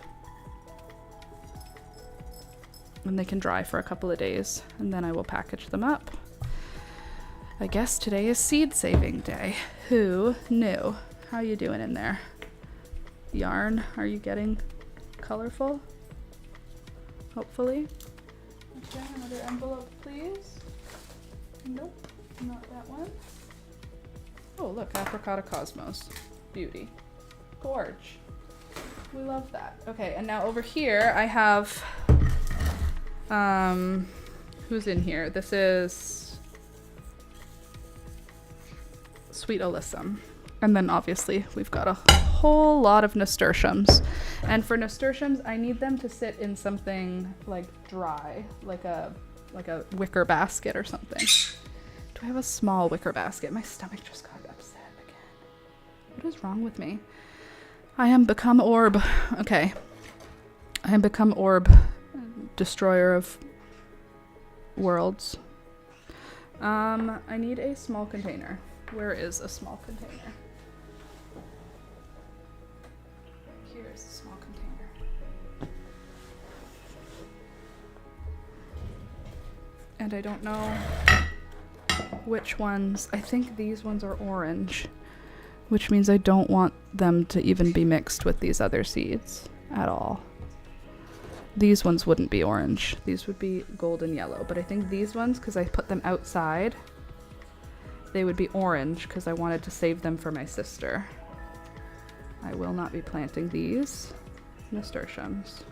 And they can dry for a couple of days, and then I will package them up. I guess today is seed saving day. Who knew? How you doing in there? Yarn, are you getting colorful? Hopefully. Okay, another envelope, please. Nope, not that one. Oh, look, Apricota Cosmos. Beauty. Gorge. We love that. Okay, and now over here I have, who's in here? This is Sweet Alyssum. And then obviously we've got a whole lot of nasturtiums. And for nasturtiums, I need them to sit in something like dry, like a wicker basket or something. Do I have a small wicker basket? My stomach just got upset again. What is wrong with me? I am become orb. Okay. I am become orb, destroyer of worlds. I need a small container. Where is a small container? Here's a small container. And I don't know which ones. I think these ones are orange, which means I don't want them to even be mixed with these other seeds at all. These ones wouldn't be orange. These would be golden yellow. But I think these ones, because I put them outside, they would be orange because I wanted to save them for my sister. I will not be planting these nasturtiums.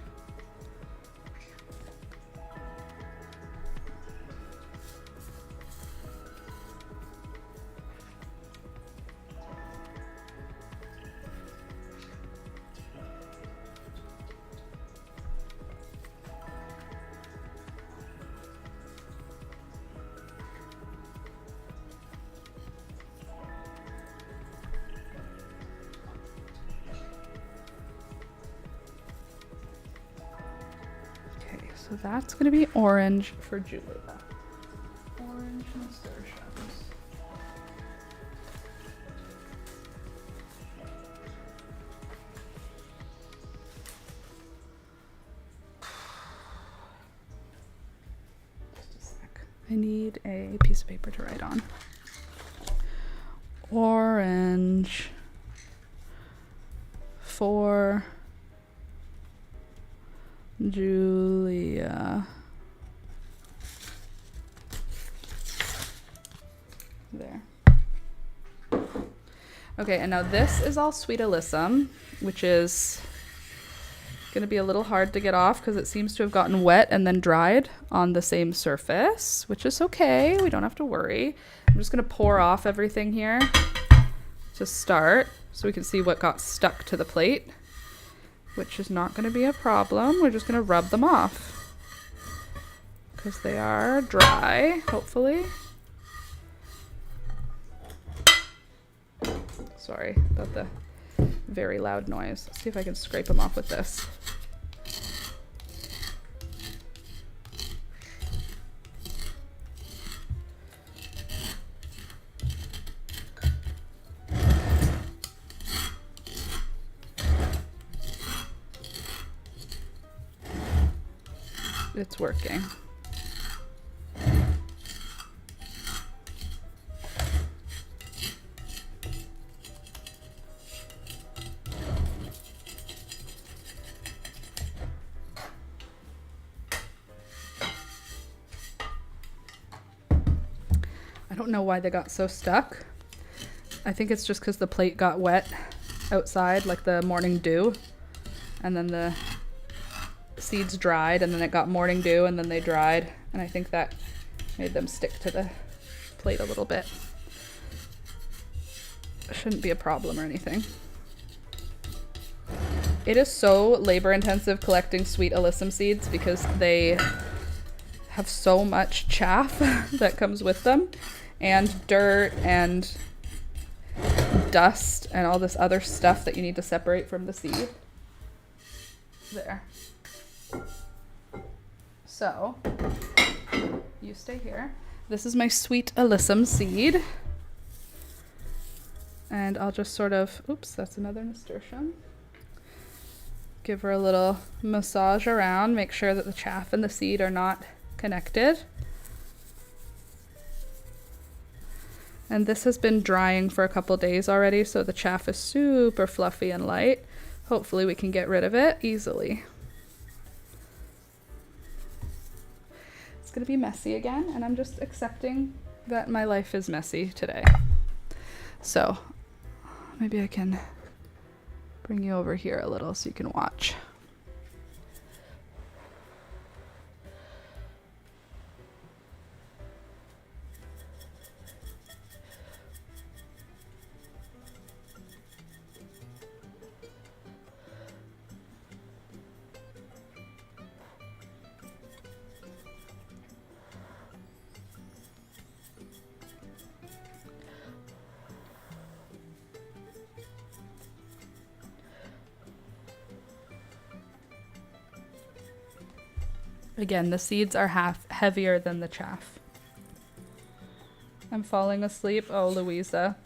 So that's going to be orange for Julia. Orange nasturtiums. Just a sec. I need a piece of paper to write on. Orange for Julia. There. Okay, and now this is all Sweet Alyssum, which is going to be a little hard to get off because it seems to have gotten wet and then dried on the same surface, which is okay. We don't have to worry. I'm just going to pour off everything here to start so we can see what got stuck to the plate, which is not going to be a problem. We're just going to rub them off because they are dry, hopefully. Sorry about the very loud noise. Let's see if I can scrape them off with this. It's working. I don't know why they got so stuck. I think it's just because the plate got wet outside, like the morning dew, and then the seeds dried, and then it got morning dew, and then they dried, and I think that made them stick to the plate a little bit. It shouldn't be a problem or anything. It is so labor intensive collecting Sweet Alyssum seeds because they have so much chaff that comes with them, and dirt and dust and all this other stuff that you need to separate from the seed. There. So you stay here. This is my sweet alyssum seed. And I'll just sort of, oops, that's another nasturtium. Give her a little massage around, make sure that the chaff and the seed are not connected. And this has been drying for a couple days already, so the chaff is super fluffy and light. Hopefully we can get rid of it easily. It's gonna be messy again, and I'm just accepting that my life is messy today. So maybe I can bring you over here a little so you can watch. Again, the seeds are heavier than the chaff. I'm falling asleep. Oh, Louisa.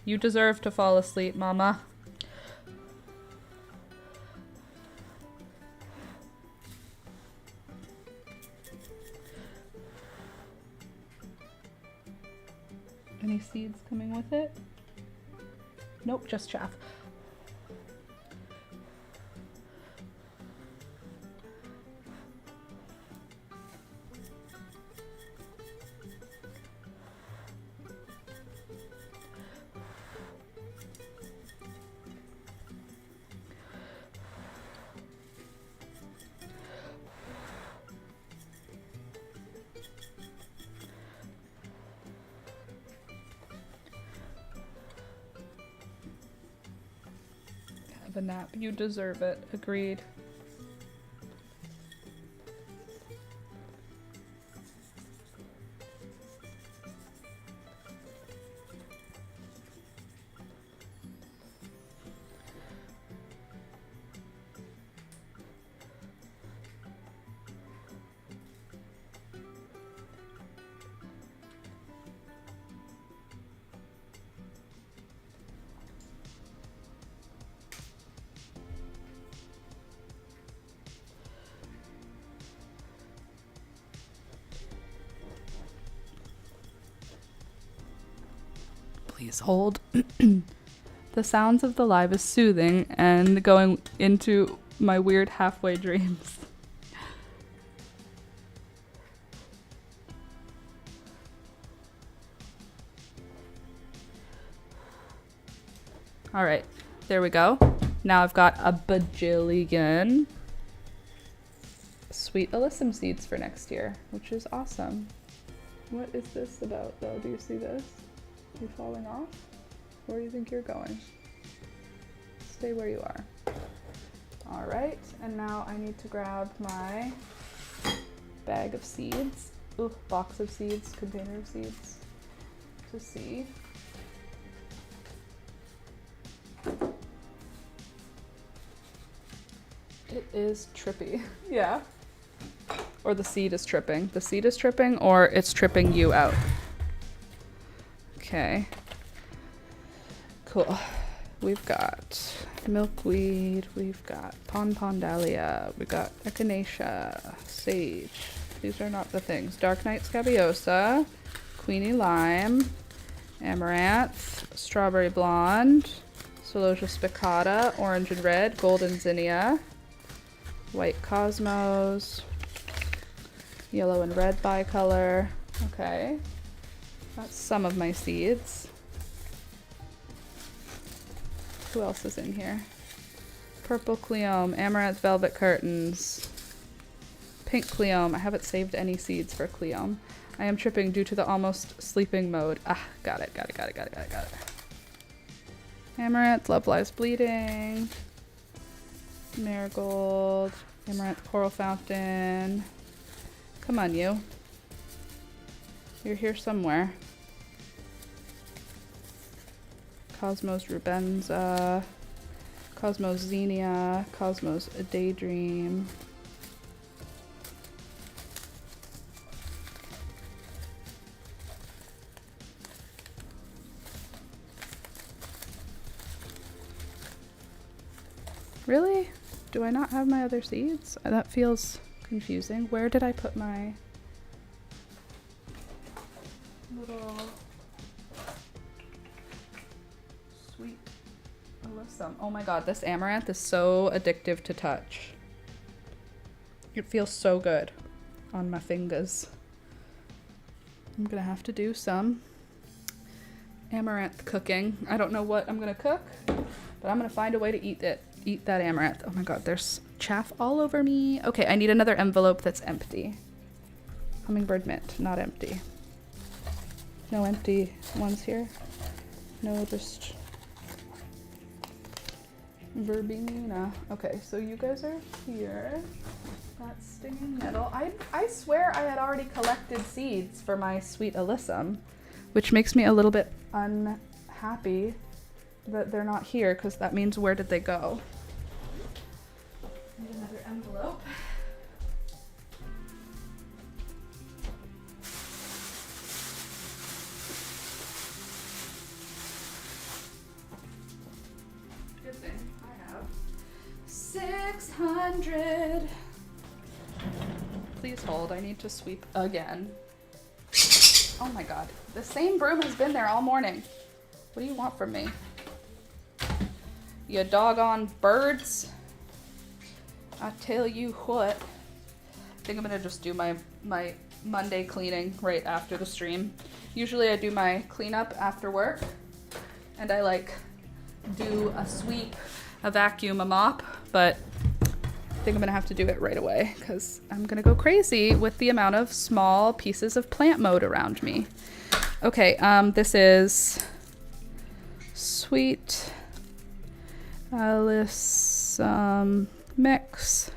You deserve to fall asleep, Mama. Any seeds coming with it? Nope, just chaff. Have a nap. You deserve it. Agreed. Please hold. The sounds of the live is soothing and going into my weird halfway dreams. All right, there we go. Now I've got a bajillion sweet alyssum seeds for next year, which is awesome. What is this about though? Do you see this? You falling off? Where do you think you're going? Stay where you are. All right, and now I need to grab my bag of seeds. Ooh, box of seeds, container of seeds to see. It is trippy. Yeah. Or the seed is tripping. The seed is tripping or it's tripping you out. Okay. Cool. We've got milkweed, we've got pondalia, we've got echinacea, sage. These are not the things. Dark Night Scabiosa, Queenie Lime, Amaranth, Strawberry Blonde, Celosia spicata, Orange and Red, Golden Zinnia, White Cosmos, Yellow and Red bicolor. Okay. That's some of my seeds. Who else is in here? Purple Cleome, Amaranth Velvet Curtains, Pink Cleome. I haven't saved any seeds for Cleome. I am tripping due to the almost sleeping mode. Ah, got it. Amaranth, Love Lies Bleeding, Marigold, Amaranth Coral Fountain. Come on, you. You're here somewhere. Cosmos Rubenza, Cosmos Xenia, Cosmos Daydream, Really? Do I not have my other seeds? That feels confusing. Where did I put my little sweet alyssum? Oh my god, this amaranth is so addictive to touch. It feels so good on my fingers. I'm gonna have to do some amaranth cooking. I don't know what I'm gonna cook, but I'm gonna find a way to eat that amaranth. Oh my god, there's chaff all over me. Okay, I need another envelope that's empty. Hummingbird mint, not empty. No empty ones here. No, just verbena. Okay, so you guys are here. That's stinging nettle. I swear I had already collected seeds for my sweet alyssum, which makes me a little bit unhappy that they're not here, because that means where did they go? Need another envelope. Good thing I have 600. Please hold, I need to sweep again. Oh my god, the same broom has been there all morning. What do you want from me? You doggone birds. I tell you what. I think I'm gonna just do my Monday cleaning right after the stream. Usually I do my cleanup after work, and I like do a sweep, a vacuum, a mop, but I think I'm gonna have to do it right away because I'm gonna go crazy with the amount of small pieces of plant mode around me. Okay, this is Sweet Alyssum Mix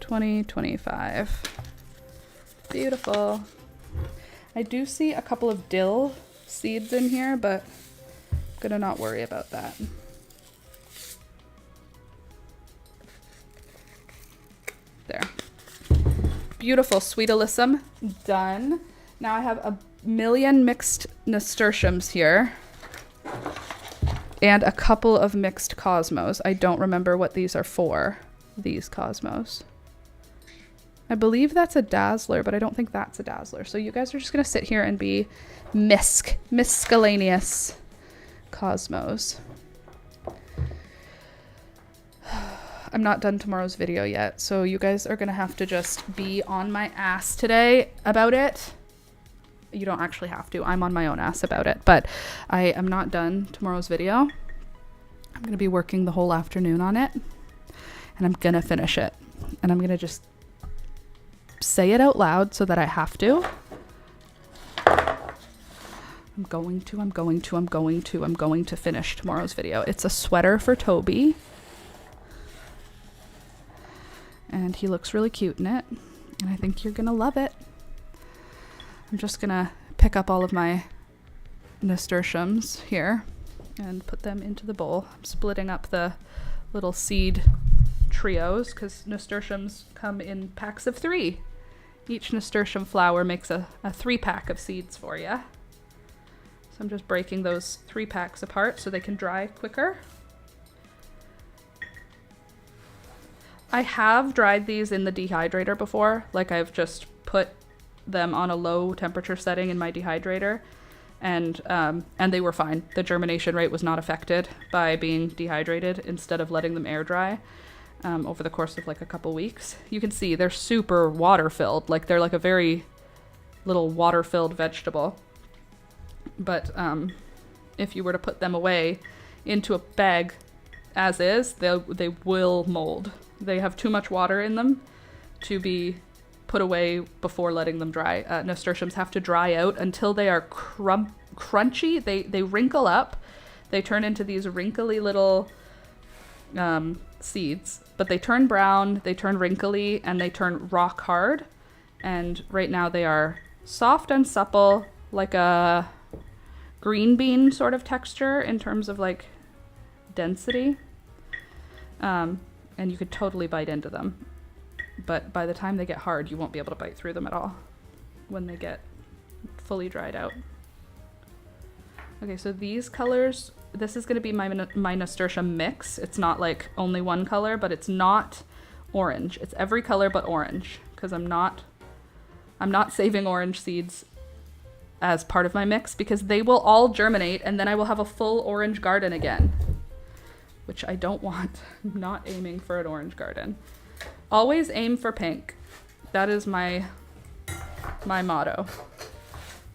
2025. Beautiful. I do see a couple of dill seeds in here, but I'm gonna not worry about that. There. Beautiful Sweet Alyssum done. Now I have a million mixed nasturtiums here and a couple of mixed cosmos. I don't remember what these are for, these cosmos. I believe that's a dazzler, but I don't think that's a dazzler. So you guys are just gonna sit here and be miscellaneous cosmos. I'm not done tomorrow's video yet, so you guys are gonna have to just be on my ass today about it. You don't actually have to. I'm on my own ass about it, but I am not done tomorrow's video. I'm gonna be working the whole afternoon on it, and I'm gonna finish it. And I'm gonna just say it out loud so that I have to. I'm going to finish tomorrow's video. It's a sweater for Toby. And he looks really cute in it, and I think you're gonna love it. I'm just gonna pick up all of my nasturtiums here and put them into the bowl. I'm splitting up the little seed trios because nasturtiums come in packs of 3. Each nasturtium flower makes a 3-pack of seeds for you. So I'm just breaking those 3 packs apart so they can dry quicker. I have dried these in the dehydrator before. Like, I've just put them on a low temperature setting in my dehydrator, and they were fine. The germination rate was not affected by being dehydrated instead of letting them air dry over the course of like a couple weeks. You can see they're super water filled. Like, they're like a very little water filled vegetable. But if you were to put them away into a bag as is, they will mold. They have too much water in them to be put away before letting them dry. Nasturtiums have to dry out until they are crunchy. They wrinkle up. They turn into these wrinkly little seeds, but they turn brown, they turn wrinkly, and they turn rock hard. And right now they are soft and supple, like a green bean sort of texture in terms of like density. And you could totally bite into them. But by the time they get hard, you won't be able to bite through them at all when they get fully dried out. Okay, so these colors this is going to be my nasturtium mix. It's not like only one color, but it's not orange. It's every color but orange, because I'm not saving orange seeds as part of my mix, because they will all germinate and then I will have a full orange garden again, which I don't want. I'm not aiming for an orange garden. Always aim for pink. That is my motto.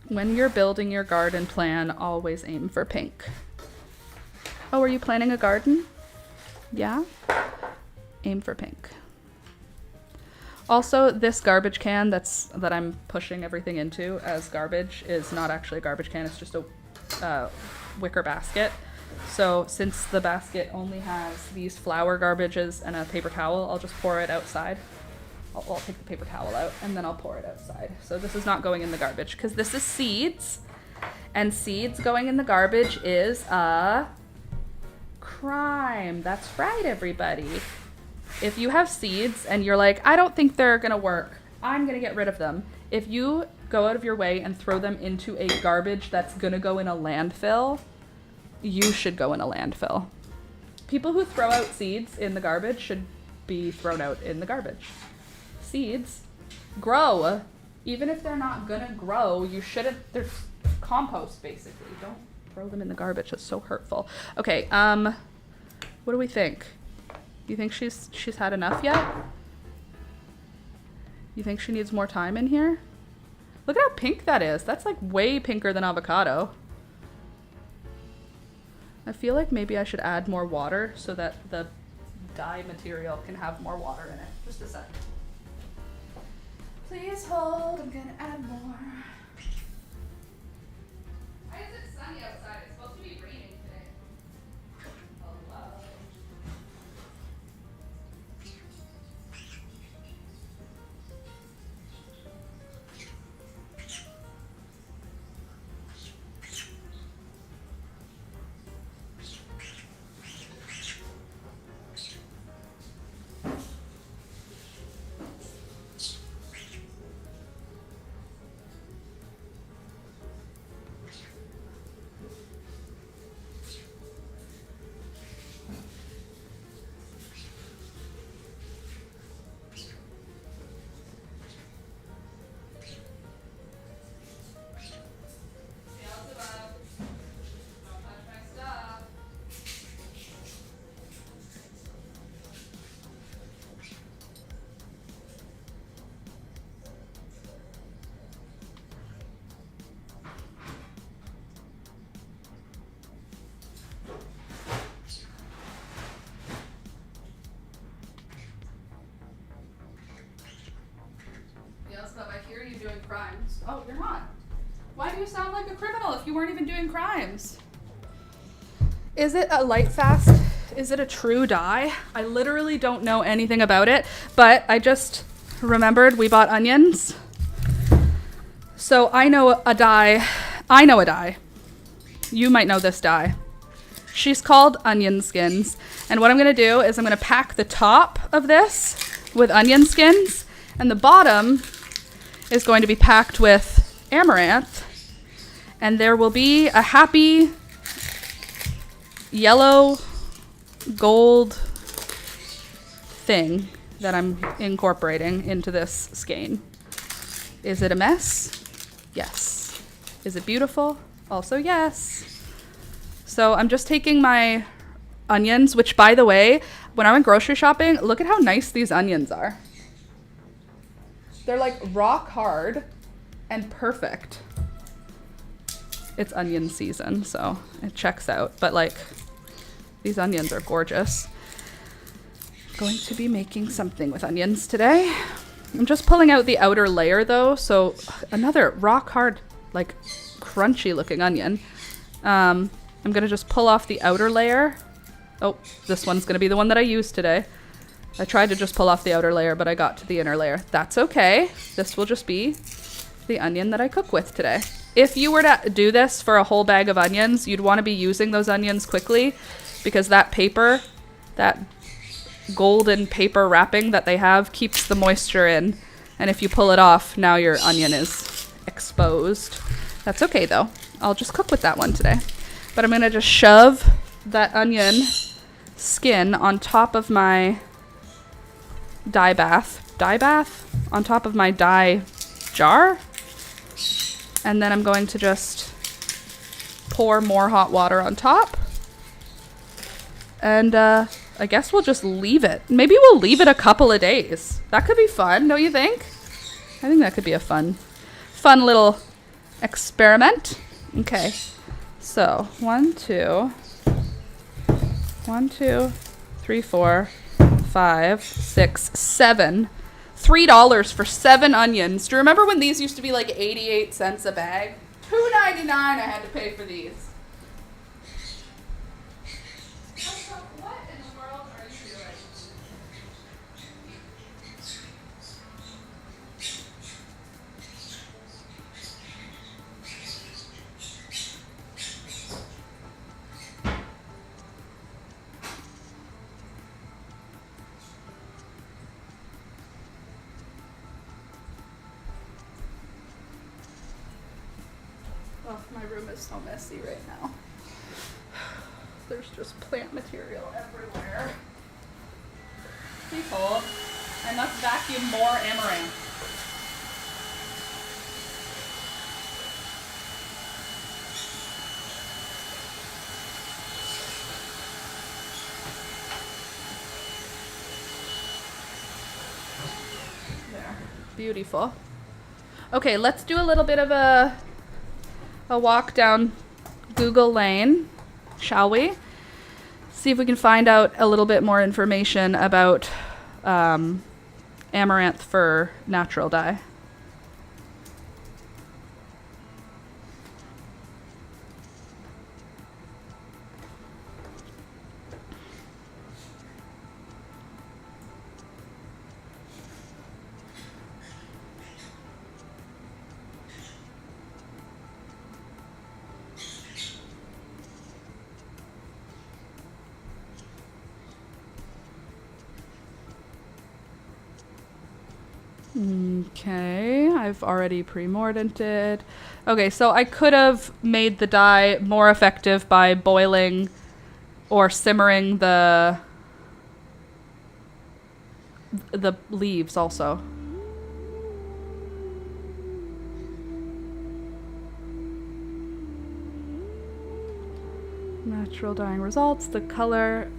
When you're building your garden plan, always aim for pink. Oh, are you planning a garden? Yeah? Aim for pink. Also, this garbage can that I'm pushing everything into as garbage is not actually a garbage can. It's just a wicker basket. So since the basket only has these flour garbages and a paper towel, I'll just pour it outside. I'll take the paper towel out and then I'll pour it outside. So this is not going in the garbage because this is seeds, and seeds going in the garbage is a crime. That's right, everybody. If you have seeds and you're like, I don't think they're gonna work, I'm gonna get rid of them. If you go out of your way and throw them into a garbage that's gonna go in a landfill, you should go in a landfill. People who throw out seeds in the garbage should be thrown out in the garbage. Seeds grow. Even if they're not gonna grow, you shouldn't, they're compost basically. Don't throw them in the garbage, that's so hurtful. Okay, what do we think? You think she's had enough yet? You think she needs more time in here? Look at how pink that is. That's like way pinker than avocado. I feel like maybe I should add more water so that the dye material can have more water in it. Just a sec. Please hold, I'm gonna add more. Why is it sunny outside? It's supposed to be raining today. Hello. But I hear you doing crimes. Oh, you're not. Why do you sound like a criminal if you weren't even doing crimes? Is it a light fast? Is it a true dye? I literally don't know anything about it, but I just remembered we bought onions. So I know a dye. I know a dye. You might know this dye. She's called onion skins. And what I'm gonna do is I'm gonna pack the top of this with onion skins, and the bottom is going to be packed with amaranth, and there will be a happy yellow gold thing that I'm incorporating into this skein. Is it a mess? Yes. Is it beautiful? Also yes. So I'm just taking my onions, which by the way, when I went grocery shopping, look at how nice these onions are. They're like rock hard and perfect. It's onion season, so it checks out. But like, these onions are gorgeous. I'm going to be making something with onions today. I'm just pulling out the outer layer though, so another rock hard, like crunchy looking onion. I'm gonna just pull off the outer layer. Oh, this one's gonna be the one that I use today. I tried to just pull off the outer layer, but I got to the inner layer. That's okay. This will just be the onion that I cook with today. If you were to do this for a whole bag of onions, you'd want to be using those onions quickly, because that paper, that golden paper wrapping that they have, keeps the moisture in. And if you pull it off, now your onion is exposed. That's okay though. I'll just cook with that one today. But I'm gonna just shove that onion skin on top of my dye bath, on top of my dye jar. And then I'm going to just pour more hot water on top. And I guess we'll just leave it. Maybe we'll leave it a couple of days. That could be fun, don't you think? I think that could be a fun little experiment. Okay, so 1, 2, 3, 4, 5, 6, 7. $3 for 7 onions. Do you remember when these used to be like 88 cents a bag? $2.99 I had to pay for these. What in the world are you doing? Oh, my room is so messy right now. There's just plant material everywhere. People, I must vacuum more amaranth. There. Beautiful. Okay, let's do a little bit of a walk down Google Lane, shall we? See if we can find out a little bit more information about amaranth for natural dye. Okay, I've already pre-mordanted. Okay, so I could have made the dye more effective by boiling or simmering the leaves also. Natural dyeing results. The color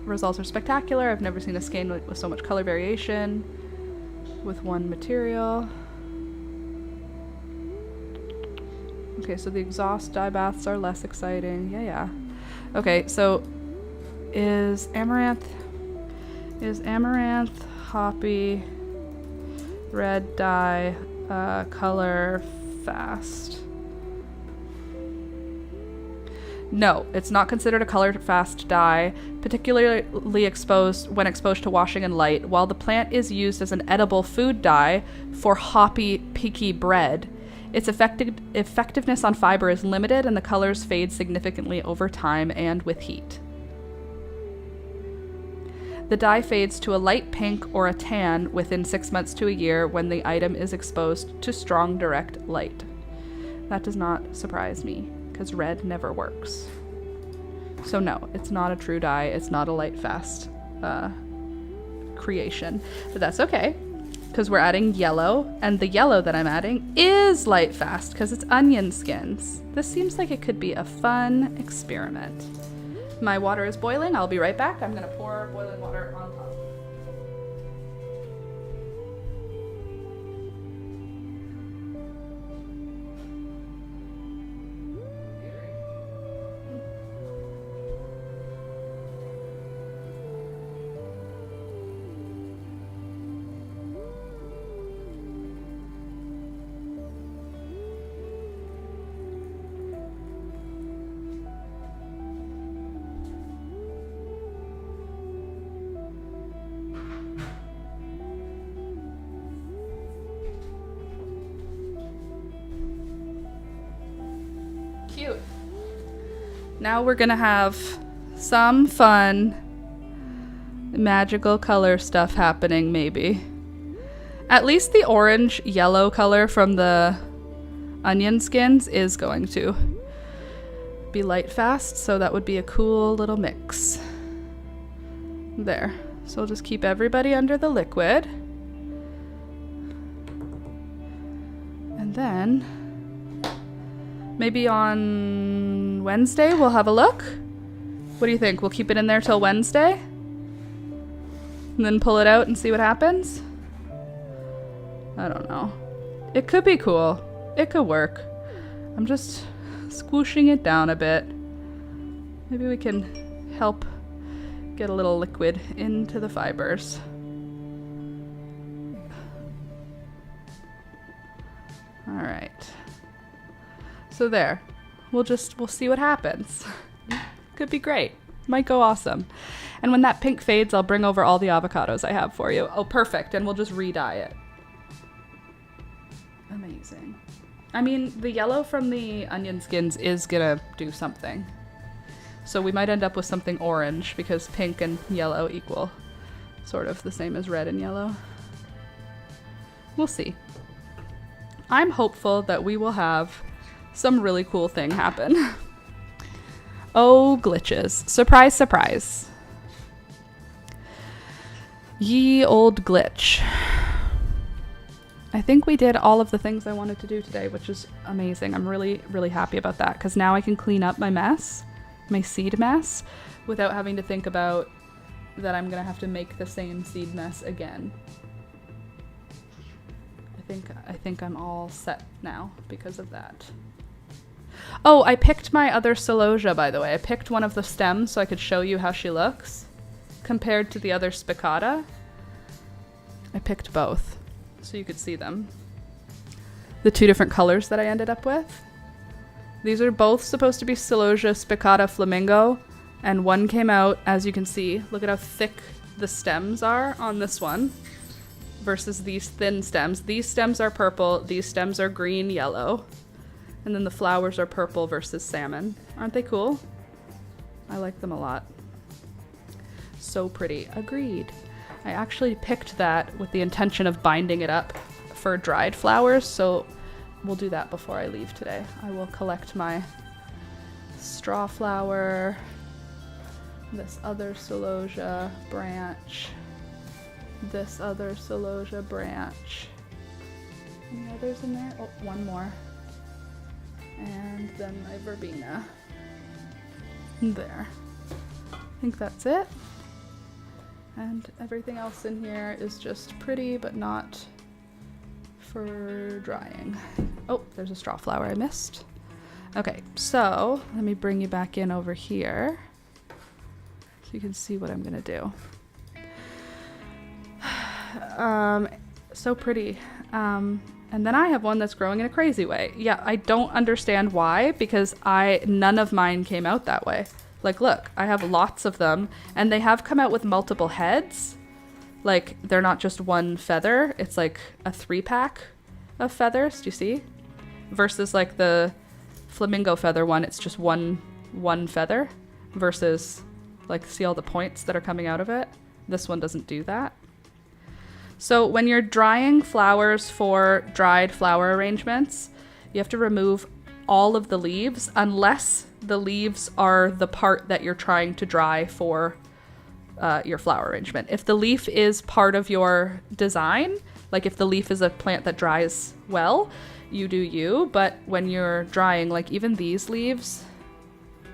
results are spectacular. I've never seen a skein with so much color variation with one material. Okay, so the exhaust dye baths are less exciting. Yeah. Okay, so is amaranth hoppy red dye color fast? No, it's not considered a color fast dye, particularly when exposed to washing and light. While the plant is used as an edible food dye for hoppy, peaky bread, its effectiveness on fiber is limited and the colors fade significantly over time and with heat. The dye fades to a light pink or a tan within 6 months to a year when the item is exposed to strong direct light. That does not surprise me, because red never works. So no, it's not a true dye. It's not a light fast creation, but that's okay because we're adding yellow, and the yellow that I'm adding is light fast because it's onion skins. This seems like it could be a fun experiment. My water is boiling. I'll be right back. I'm gonna pour boiling water on top. Cute. Now we're gonna have some fun magical color stuff happening, maybe. At least the orange yellow color from the onion skins is going to be light fast, so that would be a cool little mix. There. So we'll just keep everybody under the liquid. And then maybe on Wednesday we'll have a look. What do you think? We'll keep it in there till Wednesday? And then pull it out and see what happens? I don't know. It could be cool. It could work. I'm just squooshing it down a bit. Maybe we can help get a little liquid into the fibers. All right. So there. We'll see what happens. Could be great. Might go awesome. And when that pink fades, I'll bring over all the avocados I have for you. Oh, perfect. And we'll just re-dye it. Amazing. I mean, the yellow from the onion skins is gonna do something. So we might end up with something orange because pink and yellow equal sort of the same as red and yellow. We'll see. I'm hopeful that we will have some really cool thing happen. Oh, glitches. Surprise, surprise. Ye old glitch. I think we did all of the things I wanted to do today, which is amazing. I'm really, really happy about that because now I can clean up my mess, my seed mess, without having to think about that I'm gonna have to make the same seed mess again. I think I'm all set now because of that. Oh, I picked my other celosia, by the way. I picked one of the stems so I could show you how she looks compared to the other spicata. I picked both so you could see them. The two different colors that I ended up with. These are both supposed to be celosia spicata flamingo, and one came out, as you can see. Look at how thick the stems are on this one versus these thin stems. These stems are purple, these stems are green, yellow. And then the flowers are purple versus salmon. Aren't they cool? I like them a lot. So pretty. Agreed. I actually picked that with the intention of binding it up for dried flowers, so we'll do that before I leave today. I will collect my straw flower, this other celosia branch, this other celosia branch. Any others in there? Oh, one more. And then my verbena. There. I think that's it. And everything else in here is just pretty, but not for drying. Oh, there's a straw flower I missed. Okay, so let me bring you back in over here so you can see what I'm gonna do. So pretty. And then I have one that's growing in a crazy way. Yeah, I don't understand why, because none of mine came out that way. Like, look, I have lots of them, and they have come out with multiple heads. Like, they're not just one feather. It's like a 3-pack of feathers. Do you see? Versus like the flamingo feather one, it's just one feather. Versus, like, see all the points that are coming out of it? This one doesn't do that. So when you're drying flowers for dried flower arrangements, you have to remove all of the leaves unless the leaves are the part that you're trying to dry for your flower arrangement. If the leaf is part of your design, like if the leaf is a plant that dries well, you do you, but when you're drying, like even these leaves,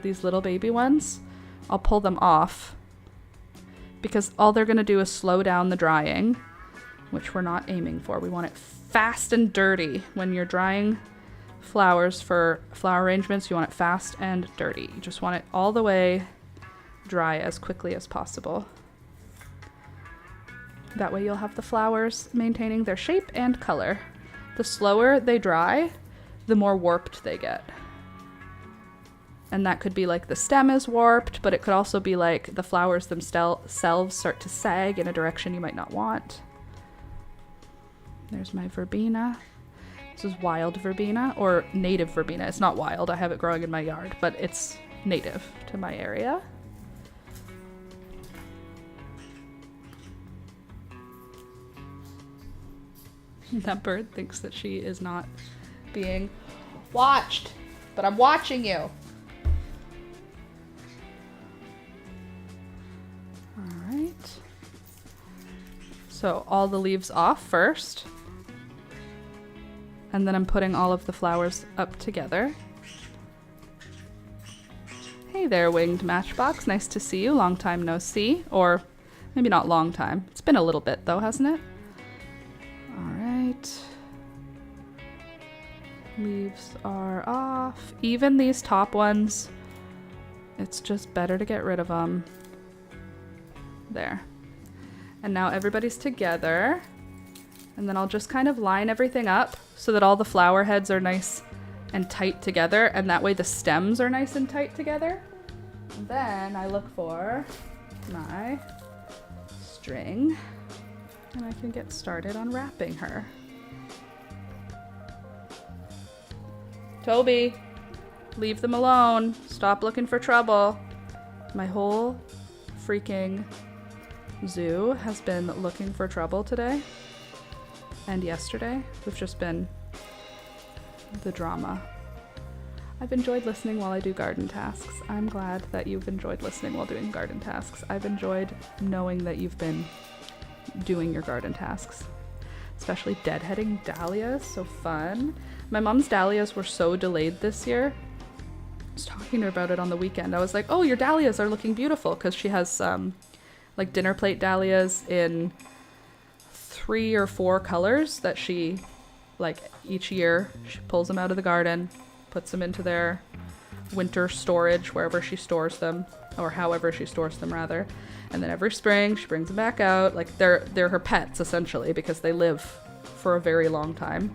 these little baby ones, I'll pull them off because all they're gonna do is slow down the drying, which we're not aiming for. We want it fast and dirty. When you're drying flowers for flower arrangements, you want it fast and dirty. You just want it all the way dry as quickly as possible. That way you'll have the flowers maintaining their shape and color. The slower they dry, the more warped they get. And that could be like the stem is warped, but it could also be like the flowers themselves start to sag in a direction you might not want. There's my verbena. This is wild verbena, or native verbena. It's not wild, I have it growing in my yard, but it's native to my area. That bird thinks that she is not being watched, but I'm watching you. So all the leaves off first. And then I'm putting all of the flowers up together. Hey there, winged matchbox. Nice to see you. Long time no see. Or maybe not long time. It's been a little bit though, hasn't it? All right. Leaves are off. Even these top ones, it's just better to get rid of them. There. And now everybody's together. And then I'll just kind of line everything up so that all the flower heads are nice and tight together, and that way the stems are nice and tight together. And then I look for my string, and I can get started on wrapping her. Toby, leave them alone. Stop looking for trouble. My whole freaking zoo has been looking for trouble today. And yesterday, we've just been the drama. I've enjoyed listening while I do garden tasks. I'm glad that you've enjoyed listening while doing garden tasks. I've enjoyed knowing that you've been doing your garden tasks. Especially deadheading dahlias, so fun. My mom's dahlias were so delayed this year. I was talking to her about it on the weekend. I was like, oh, your dahlias are looking beautiful, because she has like dinner plate dahlias in 3 or 4 colors that she, like, each year she pulls them out of the garden, puts them into their winter storage wherever she stores them, or however she stores them rather, and then every spring she brings them back out. Like, they're her pets essentially, because they live for a very long time,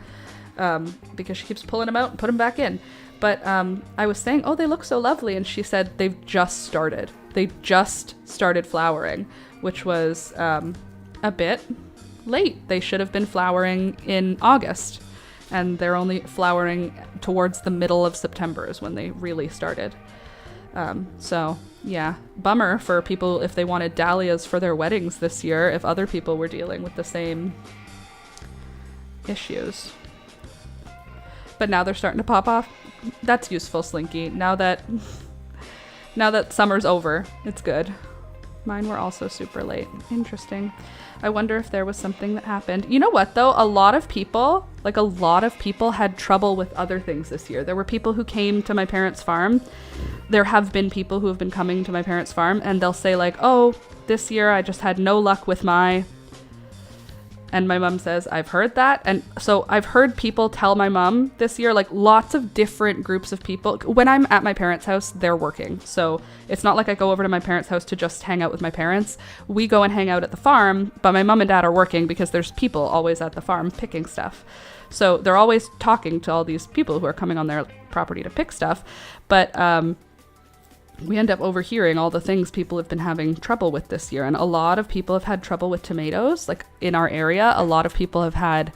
because she keeps pulling them out and put them back in. But I was saying, oh, they look so lovely, and she said they just started flowering, which was a bit late. They should have been flowering in August, and they're only flowering towards the middle of September is when they really started. So yeah, bummer for people if they wanted dahlias for their weddings this year, if other people were dealing with the same issues. But now they're starting to pop off. That's useful, Slinky. Now that summer's over, it's good. Mine were also super late. Interesting. I wonder if there was something that happened. You know what, though? A lot of people had trouble with other things this year. There were people who came to my parents' farm. There have been people who have been coming to my parents' farm, and they'll say, like, oh, this year I just had no luck with my... And my mom says, I've heard that. And so I've heard people tell my mom this year, like, lots of different groups of people. When I'm at my parents' house, they're working. So it's not like I go over to my parents' house to just hang out with my parents. We go and hang out at the farm, but my mom and dad are working because there's people always at the farm picking stuff. So they're always talking to all these people who are coming on their property to pick stuff. But we end up overhearing all the things people have been having trouble with this year. And a lot of people have had trouble with tomatoes. Like, in our area, a lot of people have had,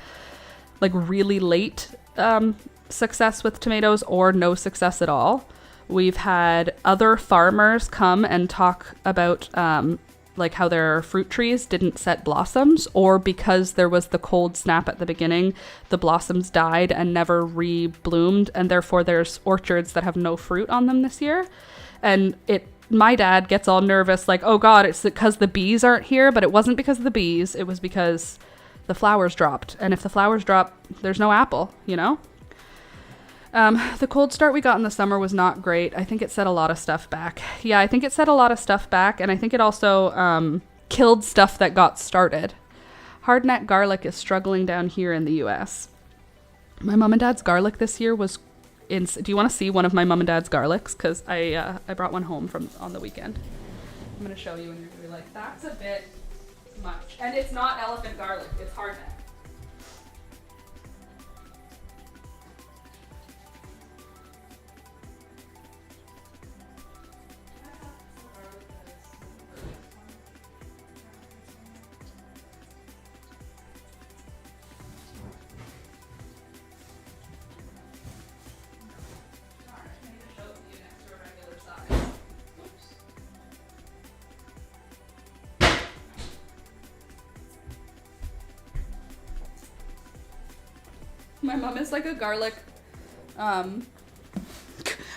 like, really late success with tomatoes or no success at all. We've had other farmers come and talk about like how their fruit trees didn't set blossoms, or because there was the cold snap at the beginning, the blossoms died and never re-bloomed, and therefore there's orchards that have no fruit on them this year. And my dad gets all nervous, like, oh God, it's because the bees aren't here. But it wasn't because of the bees. It was because the flowers dropped. And if the flowers drop, there's no apple, you know? The cold start we got in the summer was not great. I think it set a lot of stuff back. Yeah, I think it set a lot of stuff back. And I think it also killed stuff that got started. Hardneck garlic is struggling down here in the US. My mom and dad's garlic this year was... Do you want to see one of my mom and dad's garlics? Because I brought one home from on the weekend. I'm going to show you, and you're going to be like, that's a bit much. And it's not elephant garlic, it's hardneck. My mom is like a garlic, my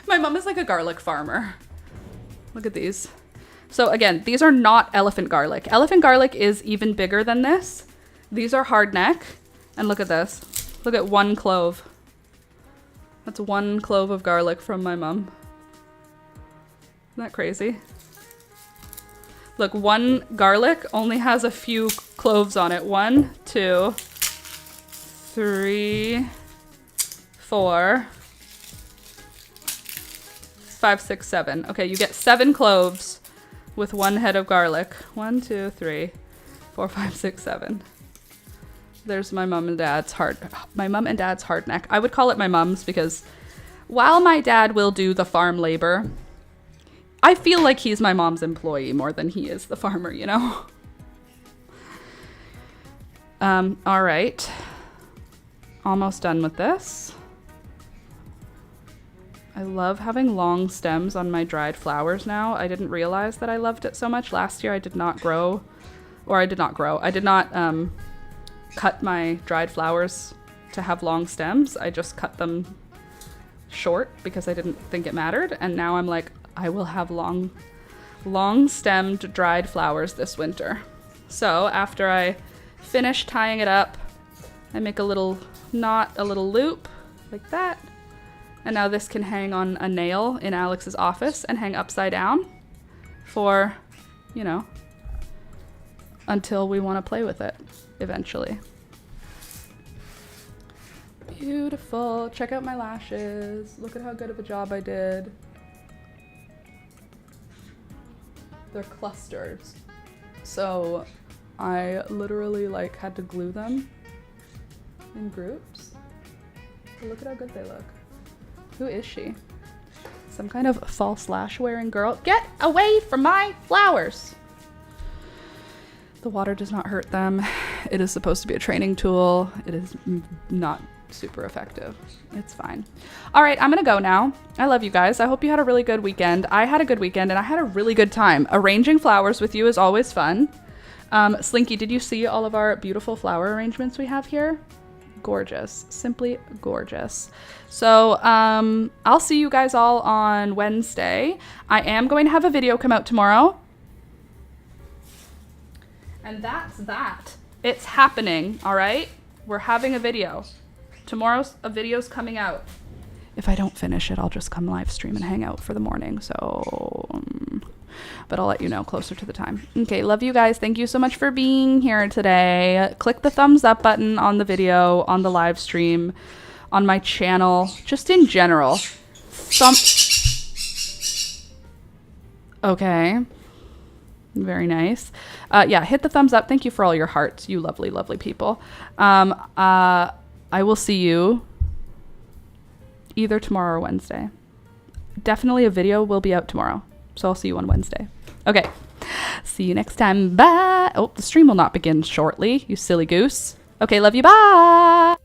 mom is like a garlic farmer. Look at these. So again, these are not elephant garlic. Elephant garlic is even bigger than this. These are hard neck. And look at this. Look at 1 clove. That's 1 clove of garlic from my mom. Isn't that crazy? Look, 1 garlic only has a few cloves on it. 1, 2, 3, 4, 5, 6, 7. Okay, you get 7 cloves with 1 head of garlic. 1, 2, 3, 4, 5, 6, 7. There's my mom and dad's hard neck. I would call it my mom's because while my dad will do the farm labor, I feel like he's my mom's employee more than he is the farmer, you know? All right. Almost done with this. I love having long stems on my dried flowers now. I didn't realize that I loved it so much. Last year I did not cut my dried flowers to have long stems. I just cut them short because I didn't think it mattered. And now I'm like, I will have long stemmed dried flowers this winter. So after I finish tying it up, I make a little knot, a little loop like that. And now this can hang on a nail in Alex's office and hang upside down for, you know, until we want to play with it eventually. Beautiful. Check out my lashes. Look at how good of a job I did. They're clusters. So I literally like had to glue them in groups. But look at how good they look. Who is she? Some kind of false lash wearing girl. Get away from my flowers. The water does not hurt them. It is supposed to be a training tool. It is not super effective. It's fine. All right, I'm gonna go now. I love you guys. I hope you had a really good weekend. I had a good weekend and I had a really good time. Arranging flowers with you is always fun. Slinky, did you see all of our beautiful flower arrangements we have here? Gorgeous. Simply gorgeous. So I'll see you guys all on Wednesday. I am going to have a video come out tomorrow. And that's that. It's happening, all right? We're having a video. Tomorrow's a video's coming out. If I don't finish it, I'll just come live stream and hang out for the morning. So, but I'll let you know closer to the time. Okay, love you guys. Thank you so much for being here today. Click the thumbs up button on the video, on the live stream, on my channel, just in general. Okay. Very nice. Yeah, hit the thumbs up. Thank you for all your hearts, you lovely, lovely people. I will see you either tomorrow or Wednesday. Definitely a video will be out tomorrow. So I'll see you on Wednesday. Okay. See you next time. Bye. Oh, the stream will not begin shortly, you silly goose. Okay, love you. Bye.